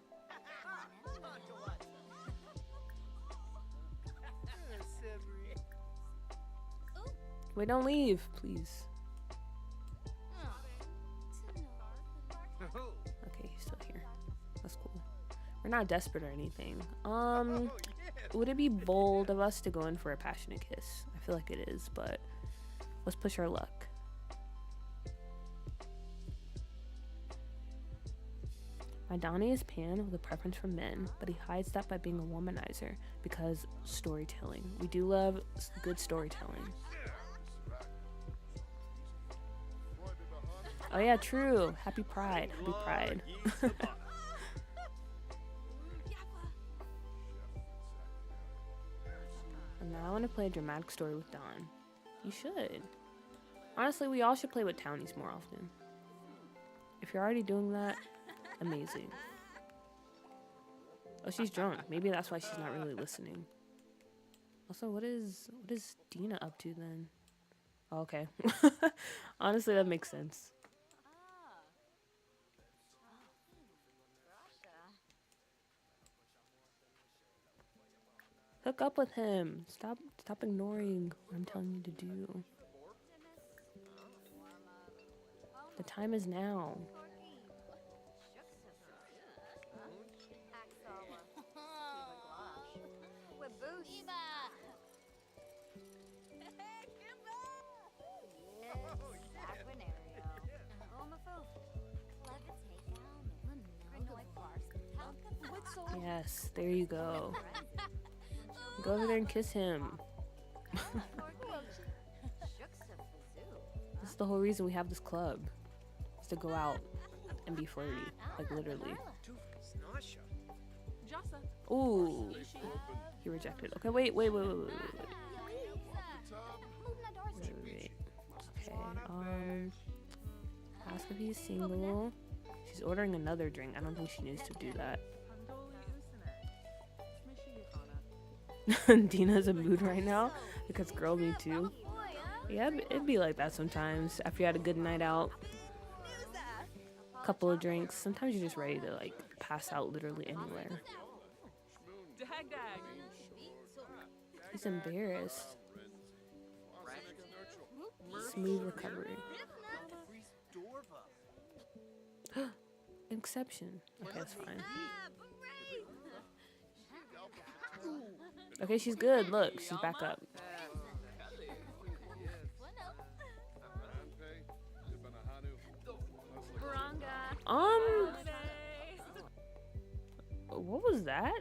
Wait, don't leave, please. Okay, he's still here. That's cool. We're not desperate or anything. Would it be bold of us to go in for a passionate kiss? I feel like it is, but let's push our luck. My Donnie is pan with a preference for men, but he hides that by being a womanizer because storytelling. We do love good storytelling. Oh yeah, true. Happy Pride. Happy Pride. And now I want to play a dramatic story with Dawn. You should. Honestly, we all should play with townies more often. If you're already doing that, amazing. Oh, she's drunk. Maybe that's why she's not really listening. Also, what is Dina up to then? Oh, okay. Honestly, that makes sense. Hook up with him. Stop ignoring what I'm telling you to do. The time is now. Yes, there you go. Go over there and kiss him. This is the whole reason we have this club. Is to go out and be flirty. Like literally. Ooh. He rejected. Okay, wait. Okay, ask if he's single. She's ordering another drink. I don't think she needs to do that. Dina's in a mood right now because girl, me too. Yeah, it'd be like that sometimes after you had a good night out, couple of drinks. Sometimes you're just ready to like pass out literally anywhere. He's embarrassed. Smooth recovery. Exception. Okay, that's fine. Okay, she's good. Look, she's back up. What was that?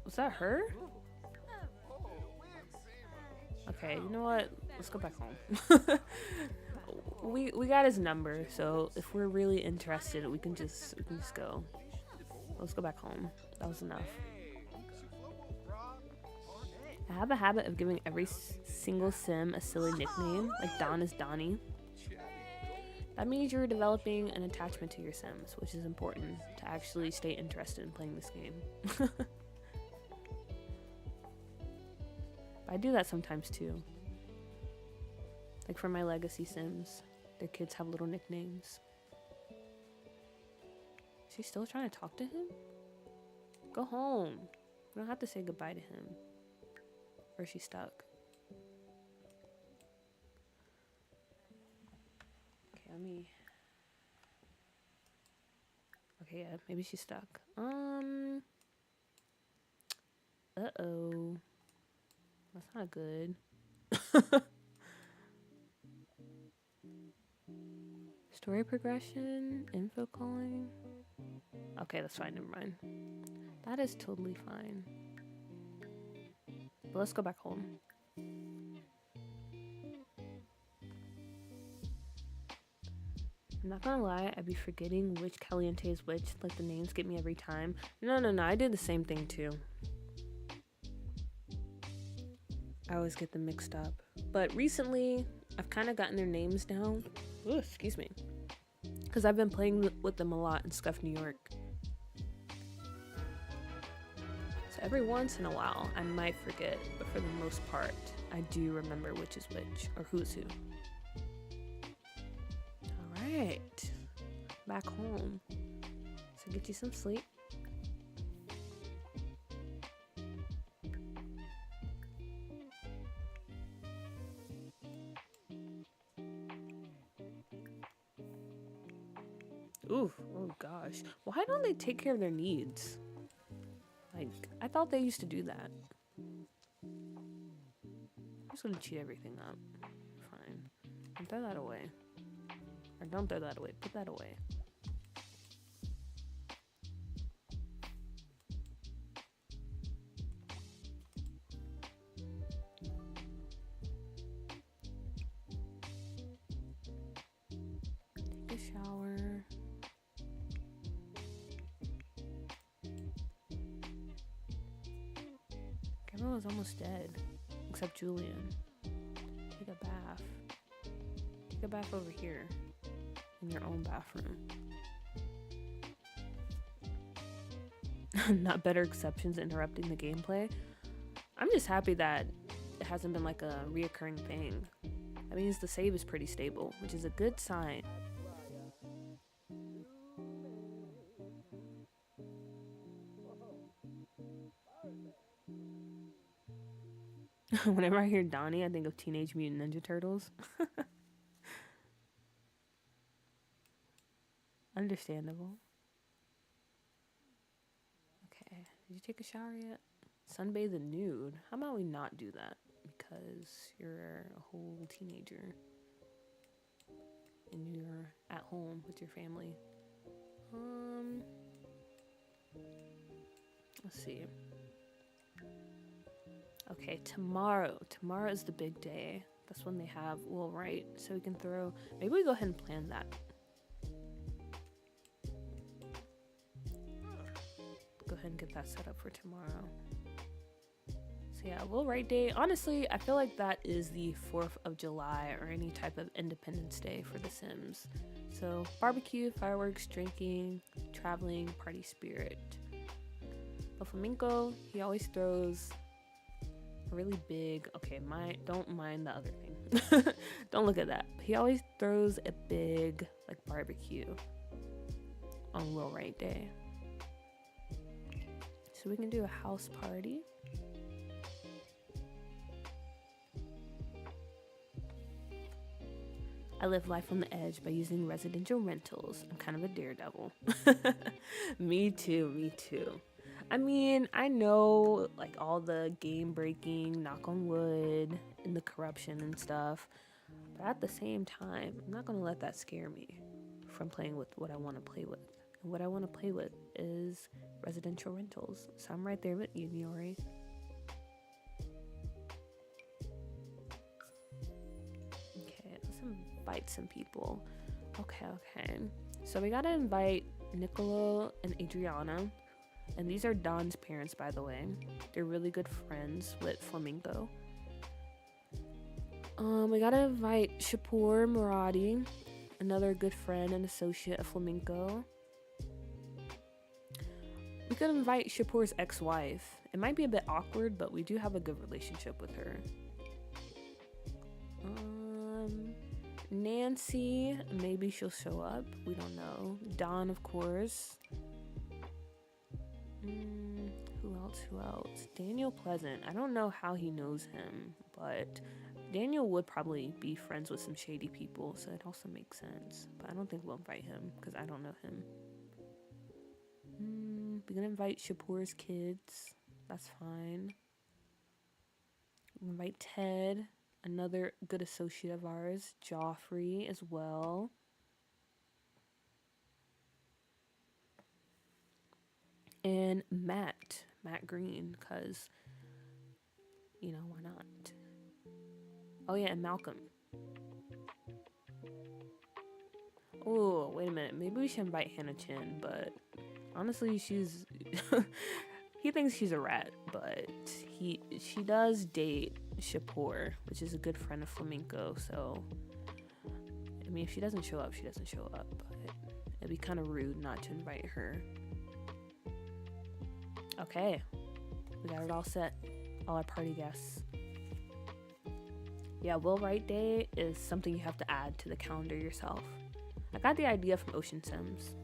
Was that her? Okay, you know what? Let's go back home. we got his number, so if we're really interested, we can just go. Let's go back home. That was enough. I have a habit of giving every single sim a silly nickname, like Don is Donnie. That means you're developing an attachment to your sims, which is important to actually stay interested in playing this game. I do that sometimes too. Like for my legacy sims, their kids have little nicknames. Is she still trying to talk to him? Go home. You don't have to say goodbye to him. Or is she stuck? Okay, let me... Okay, yeah, maybe she's stuck. Uh-oh. That's not good. Story progression, info calling. Okay, that's fine, never mind. That is totally fine. But let's go back home. I'm not gonna lie, I'd be forgetting which Caliente is which, like the names get me every time. No, I did the same thing too. I always get them mixed up. But recently, I've kind of gotten their names down. Ooh, excuse me. Because I've been playing with them a lot in Scuff, New York. So every once in a while, I might forget, but for the most part, I do remember which is which, or who's who. Alright, back home. So get you some sleep. Ooh, oh gosh. Why don't they take care of their needs? Like, I thought they used to do that. I'm just gonna cheat everything up. Fine. And throw that away. Or don't throw that away. Put that away. Take a shower. Everyone's almost dead. Except Julian. Take a bath. Take a bath over here. In your own bathroom. Not better exceptions interrupting the gameplay. I'm just happy that it hasn't been like a reoccurring thing. That means the save is pretty stable, which is a good sign. Whenever I hear Donnie, I think of Teenage Mutant Ninja Turtles. Understandable. Okay, did you take a shower yet? Sunbathe and nude. How about we not do that? Because you're a whole teenager. And you're at home with your family. Let's see. Okay, tomorrow. Tomorrow is the big day. That's when they have Will Wright. So we can throw... Maybe we go ahead and plan that. Go ahead and get that set up for tomorrow. So yeah, Will Wright Day. Honestly, I feel like that is the 4th of July or any type of Independence Day for The Sims. So barbecue, fireworks, drinking, traveling, party spirit. But Flamenco, he always throws... really big, okay, don't mind the other thing. Don't look at that. He always throws a big like barbecue on Will Wright Day. So we can do a house party. I live life on the edge by using residential rentals. I'm kind of a daredevil. Me too. I mean, I know like all the game breaking, knock on wood, and the corruption and stuff, but at the same time, I'm not gonna let that scare me from playing with what I want to play with. And what I want to play with is residential rentals. So I'm right there with you, Niori. Okay, let's invite some people. Okay. So we gotta invite Niccolo and Adriana. And these are Don's parents, by the way. They're really good friends with Flamenco. We gotta invite Shapur Muradi, another good friend and associate of Flamenco. We could invite Shapur's ex-wife. It might be a bit awkward, but we do have a good relationship with her. Nancy, maybe she'll show up. We don't know. Don, of course. Who else? Daniel Pleasant. I don't know how he knows him, but Daniel would probably be friends with some shady people, so it also makes sense. But I don't think we'll invite him, because I don't know him. We're gonna invite Shapur's kids. That's fine. We'll invite Ted, another good associate of ours. Joffrey as well. And Matt Green, because, you know, why not? Oh yeah, and Malcolm. Oh, wait a minute. Maybe we should invite Hannah Chin, but honestly, she's... he thinks she's a rat, but she does date Shapur, which is a good friend of Flamenco, so... I mean, if she doesn't show up, she doesn't show up, but it'd be kind of rude not to invite her. Okay. We got it all set. All our party guests. Yeah, Will Wright Day is something you have to add to the calendar yourself. I got the idea from Ocean Sims.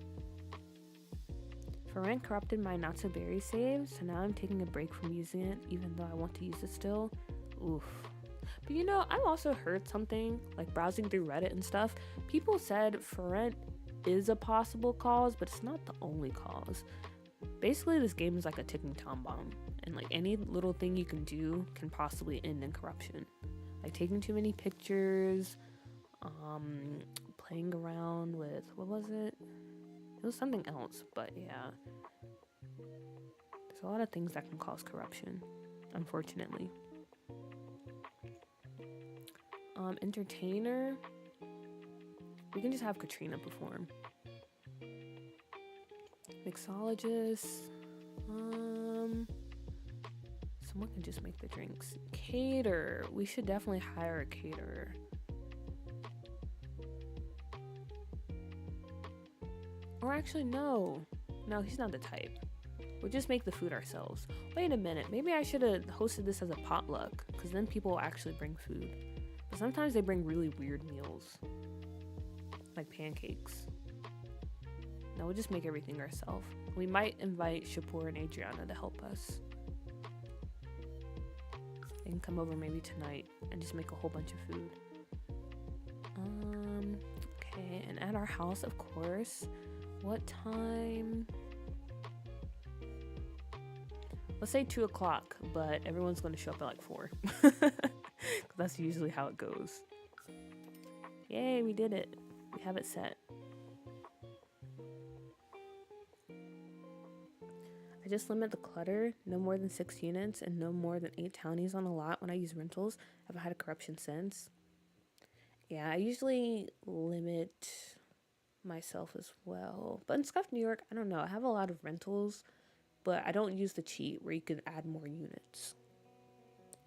Ferrant corrupted my Not So Berry save, so now I'm taking a break from using it, even though I want to use it still. Oof. But you know, I've also heard something, like browsing through Reddit and stuff. People said Ferrant is a possible cause, but it's not the only cause. Basically, this game is like a ticking time bomb, and like any little thing you can do can possibly end in corruption. Like taking too many pictures, playing around with, what was it? It was something else, but yeah. There's a lot of things that can cause corruption, unfortunately. Entertainer. We can just have Katrina perform. Mixologist. Someone can just make the drinks. Cater. We should definitely hire a caterer. Or actually, no. No, he's not the type. We'll just make the food ourselves. Wait a minute. Maybe I should have hosted this as a potluck, because then people will actually bring food. But sometimes they bring really weird meals. Like pancakes. No, we'll just make everything ourselves. We might invite Shapur and Adriana to help us. They can come over maybe tonight and just make a whole bunch of food. Okay, and at our house, of course. What time? Let's say 2 o'clock, but everyone's going to show up at like 4. That's usually how it goes. Yay, we did it. We have it set. I just limit the clutter, no more than 6 units and no more than 8 townies on a lot when I use rentals. I haven't had a corruption since. Yeah, I usually limit myself as well. But in Scuff, New York, I don't know. I have a lot of rentals, but I don't use the cheat where you can add more units.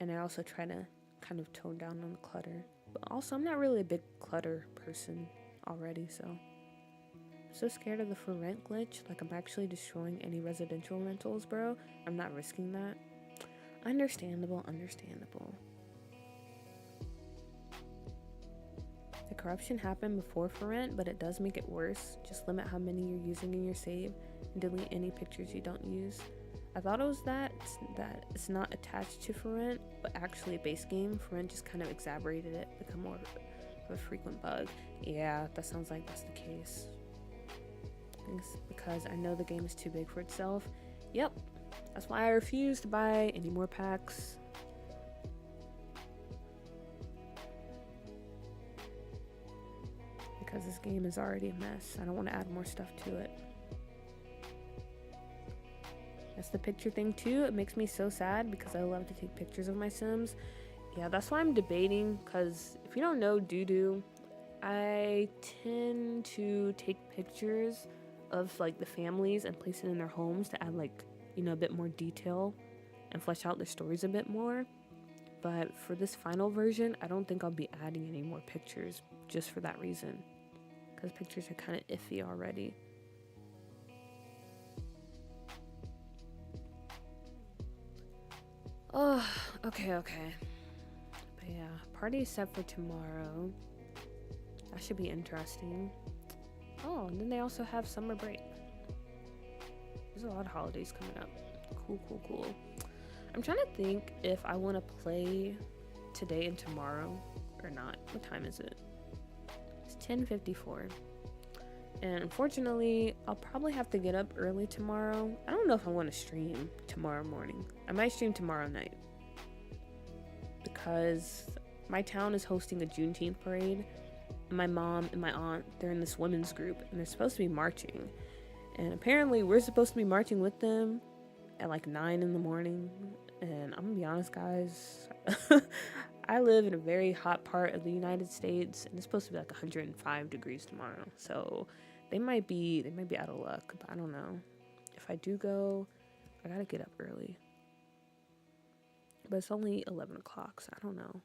And I also try to kind of tone down on the clutter. But also, I'm not really a big clutter person already, so. I'm so scared of the for rent glitch. Like, I'm actually destroying any residential rentals, bro. I'm not risking that. Understandable, understandable. The corruption happened before for rent, but it does make it worse. Just limit how many you're using in your save and delete any pictures you don't use. I thought it was that it's not attached to for rent, but actually base game for rent just kind of exacerbated it, become more of a frequent bug. Yeah, that sounds like that's the case. It's because I know the game is too big for itself. Yep, that's why I refuse to buy any more packs. Because this game is already a mess. I don't want to add more stuff to it. That's the picture thing too. It makes me so sad because I love to take pictures of my Sims. Yeah, that's why I'm debating, because if you don't know Doodoo, I tend to take pictures of like the families and place it in their homes to add like, you know, a bit more detail and flesh out the stories a bit more. But for this final version, I don't think I'll be adding any more pictures just for that reason, because pictures are kind of iffy already. Oh, okay. But yeah, party is set for tomorrow. That should be interesting. Oh, and then they also have summer break. There's a lot of holidays coming up. Cool. I'm trying to think if I want to play today and tomorrow or not. What time is it? It's 10:54. And unfortunately, I'll probably have to get up early tomorrow. I don't know if I want to stream tomorrow morning. I might stream tomorrow night, because my town is hosting a Juneteenth parade. My mom and my aunt, they're in this women's group, and they're supposed to be marching. And apparently, we're supposed to be marching with them at like 9 in the morning. And I'm gonna be honest, guys, I live in a very hot part of the United States, and it's supposed to be like 105 degrees tomorrow. So they might be out of luck, but I don't know. If I do go, I gotta get up early. But it's only 11 o'clock, so I don't know.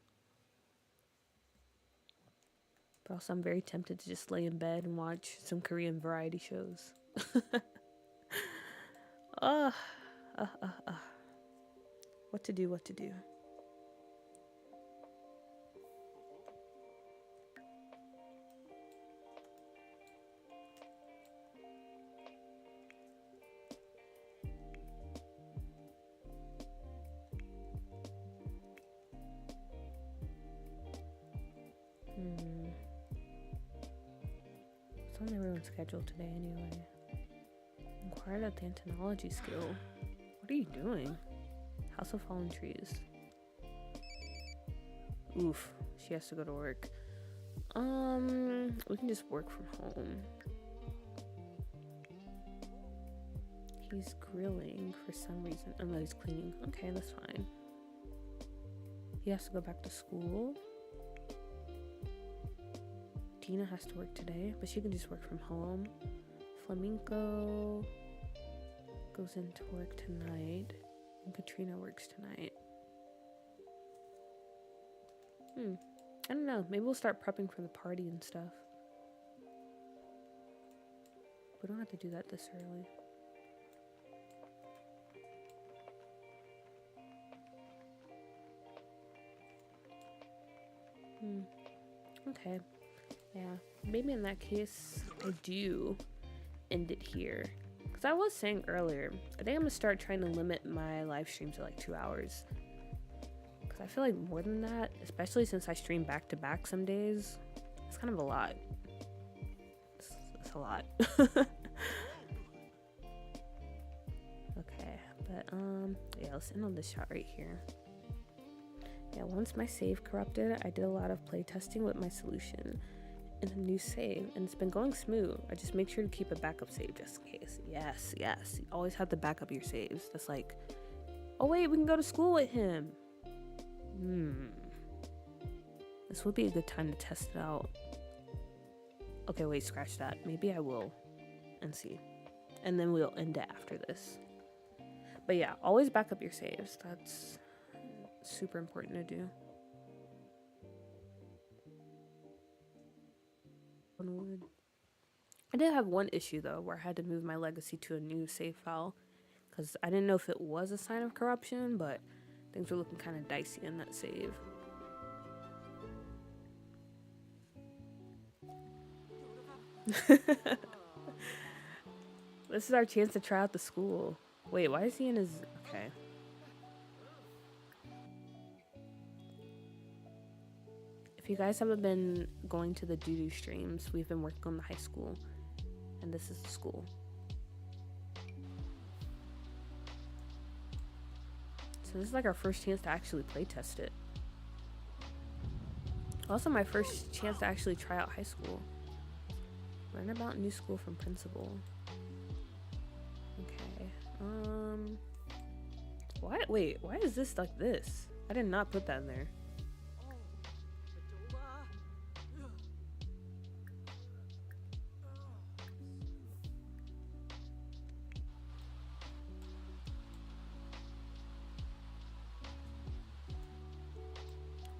But also, I'm very tempted to just lay in bed and watch some Korean variety shows. What to do, what to do. It's on everyone's schedule today anyway. Inquired at the antinology skill. What are you doing? House of Fallen Trees. Oof, she has to go to work. We can just work from home. He's grilling for some reason. Oh no, he's cleaning. Okay, that's fine. He has to go back to school. Tina has to work today, but she can just work from home. Flamenco goes into work tonight. And Katrina works tonight. I don't know. Maybe we'll start prepping for the party and stuff. We don't have to do that this early. Okay. Yeah. Maybe in that case, I do end it here. Because I was saying earlier, I think I'm going to start trying to limit my live stream to like 2 hours. Because I feel like more than that, especially since I stream back to back some days, it's kind of a lot. It's a lot. Okay, but yeah, let's end on this shot right here. Yeah, once my save corrupted, I did a lot of play testing with my solution in a new save, and it's been going smooth. I just make sure to keep a backup save just in case. Yes, you always have to back up your saves. That's like, oh wait, we can go to school with him. This would be a good time to test it out. Okay, wait, scratch that. Maybe I will and see. And then we'll end it after this. But yeah, always back up your saves. That's super important to do. I did have one issue though where I had to move my legacy to a new save file because I didn't know if it was a sign of corruption, but things were looking kind of dicey in that save. This is our chance to try out the school. Wait, why is he in his... Okay. If you guys haven't been going to the doo-doo streams, we've been working on the high school. And this is the school. So this is like our first chance to actually play test it. Also my first chance to actually try out high school. Learn about new school from principal. Okay. Why is this like this? I did not put that in there.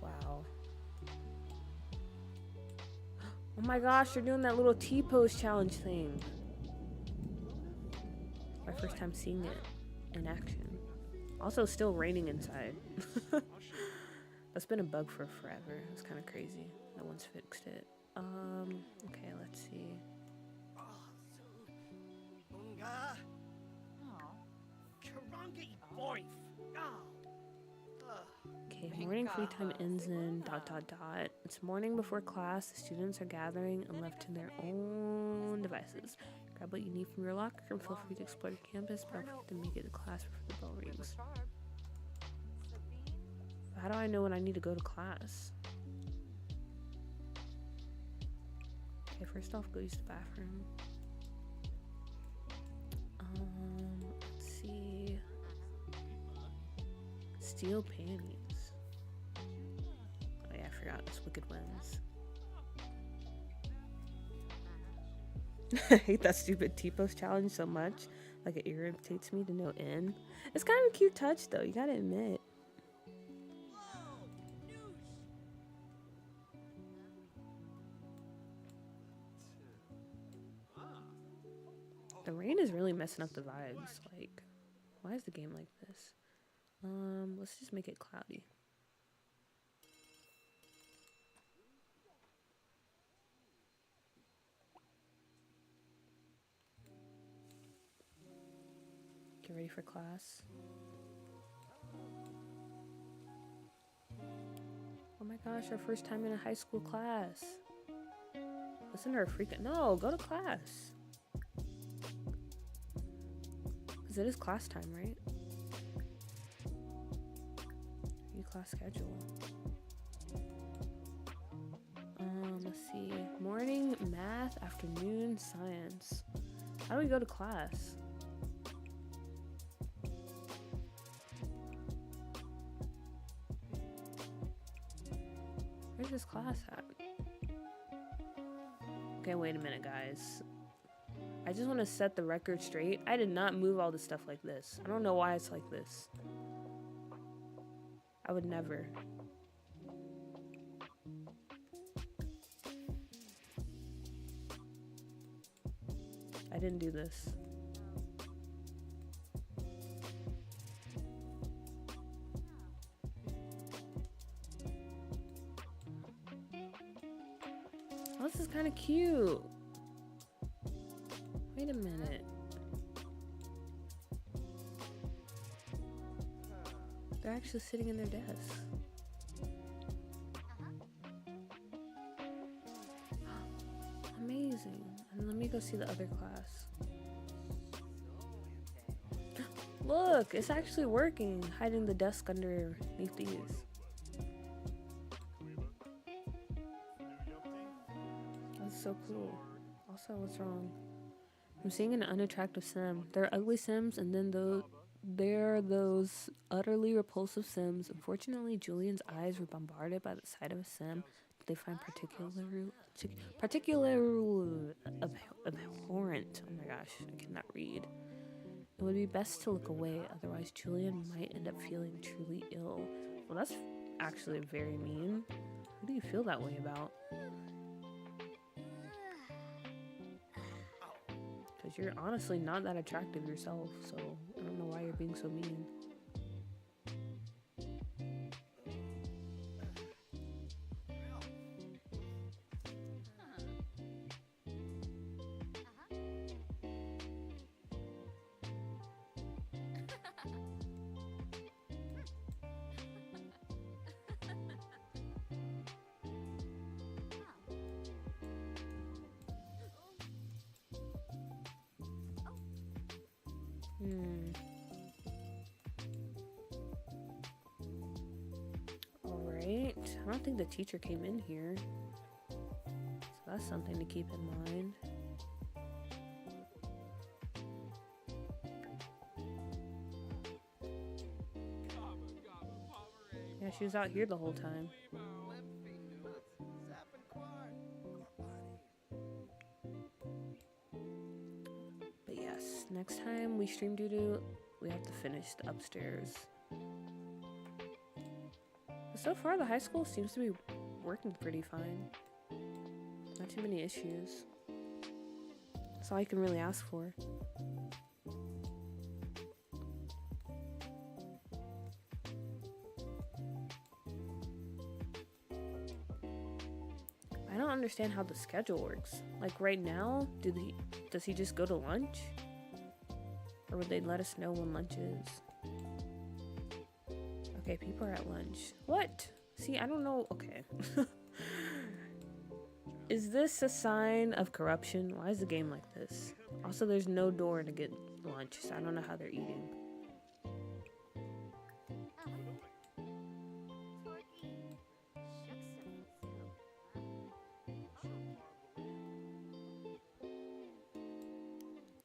Wow. Oh my gosh, they're doing that little T-pose challenge thing. My first time seeing it in action. Also, still raining inside. That's been a bug for forever. It's kind of crazy. No one's fixed it. Okay, let's see. Okay, morning free time ends in ... It's morning before class. The students are gathering and left to their own devices. Grab what you need from your locker and feel free to explore the campus, but don't forget to make it to class before the bell rings. How do I know when I need to go to class? Okay, first off, go use the bathroom. Let's see. Steal panties. Oh yeah, I forgot. This Wicked Wins. I hate that stupid T-pose challenge so much. Like, it irritates me to no end. It's kind of a cute touch though, you gotta admit. The rain is really messing up the vibes. Like, why is the game like this? Let's Let's just make it cloudy. Get ready for class. Oh my gosh, our first time in a high school class. Listen to her freaking. No, go to class. Because it is class time, right? Review class schedule. Let's see. Morning, math, afternoon, science. How do we go to class? Where's this class at? Okay, wait a minute, guys. I just want to set the record straight. I did not move all this stuff like this. I don't know why it's like this. I would never. I didn't do this. Oh, this is kind of cute. Wait a minute. They're actually sitting in their desks. Amazing. And let me go see the other class. Look, it's actually working. Hiding the desk underneath these. That's so cool. Also, what's wrong? I'm seeing an unattractive sim. There are ugly sims, and then there are those utterly repulsive sims. Unfortunately, Julian's eyes were bombarded by the sight of a sim that they find particularly abhorrent. Oh my gosh, I cannot read. It would be best to look away, otherwise Julian might end up feeling truly ill. Well, that's actually very mean. Who do you feel that way about? Because you're honestly not that attractive yourself, so I don't know why you're being so mean. Alright, I don't think the teacher came in here, so that's something to keep in mind. Yeah, she was out here the whole time. But yes, next time we stream doo-doo, we have to finish the upstairs. But so far, the high school seems to be working pretty fine. Not too many issues. That's all I can really ask for. I don't understand how the schedule works. Like right now, does he just go to lunch? Or would they let us know when lunch is? Okay, people are at lunch. What? See, I don't know. Okay. Is this a sign of corruption? Why is the game like this? Also, there's no door to get lunch, so I don't know how they're eating.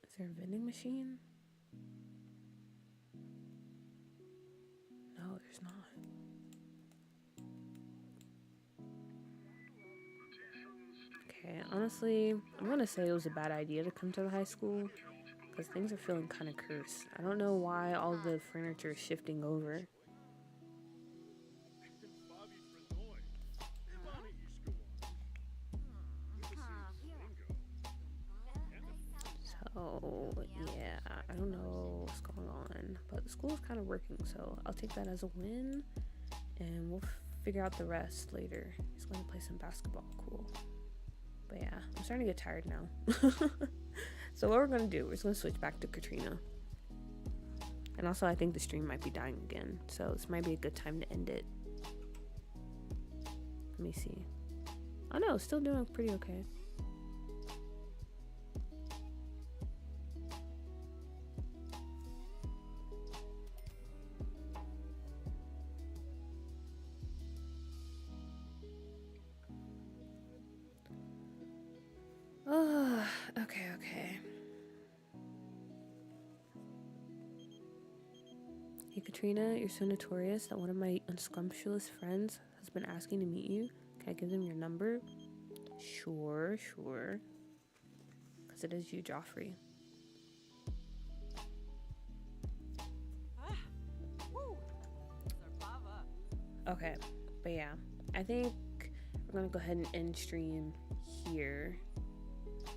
Is there a vending machine? No, there's not. Okay, honestly, I'm gonna say it was a bad idea to come to the high school because things are feeling kind of cursed. I don't know why all the furniture is shifting over. So, So yeah, I don't know what's going on, but the school is kind of working, so I'll take that as a win, and we'll figure out the rest later. He's going to play some basketball. Cool. But yeah, I'm starting to get tired now. So what we're going to do, we're just going to switch back to Katrina. And also, I think the stream might be dying again, so this might be a good time to end it. Let me see. Oh no, still doing pretty okay. Oh, okay. Hey Katrina, you're so notorious that one of my unscrumptious friends has been asking to meet you. Can I give them your number? Sure. Because it is you, Joffrey. Okay, but yeah, I think we're gonna go ahead and end stream here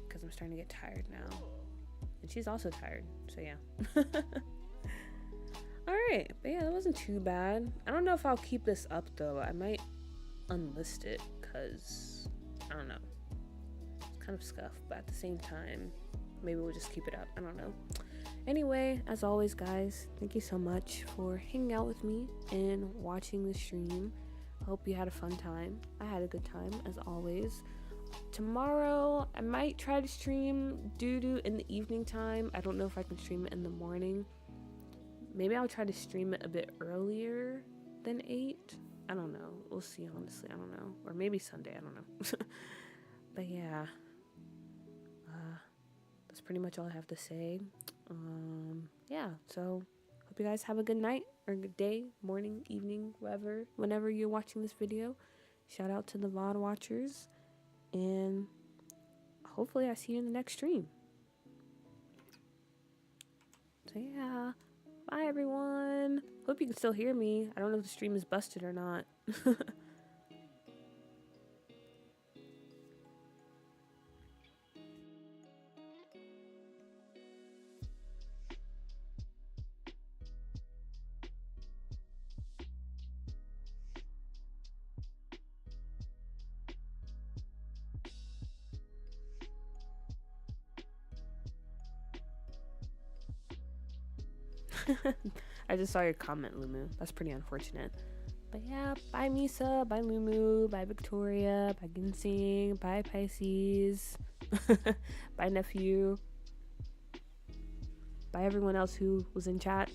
because I'm starting to get tired now, and she's also tired, so yeah. Alright, but yeah, that wasn't too bad. I don't know if I'll keep this up though. I might unlist it because I don't know, it's kind of scuffed, but at the same time maybe we'll just keep it up. I don't know. Anyway, as always guys, thank you so much for hanging out with me and watching the stream. Hope you had a fun time. I had a good time as always. Tomorrow I might try to stream doo in the evening time. I don't know if I can stream it in the morning. Maybe I'll try to stream it a bit earlier than 8. I don't know. We'll see, honestly. I don't know. Or maybe Sunday. I don't know. But yeah. That's pretty much all I have to say. Yeah, so hope you guys have a good night or good day, morning, evening, whenever you're watching this video. Shout out to the VOD watchers, and hopefully I see you in the next stream. So yeah, bye everyone. Hope you can still hear me. I don't know if the stream is busted or not. I just saw your comment, Lumu. That's pretty unfortunate. But yeah, bye Misa, bye Lumu, bye Victoria, bye Ginseng, bye Pisces, bye Nephew, bye everyone else who was in chat.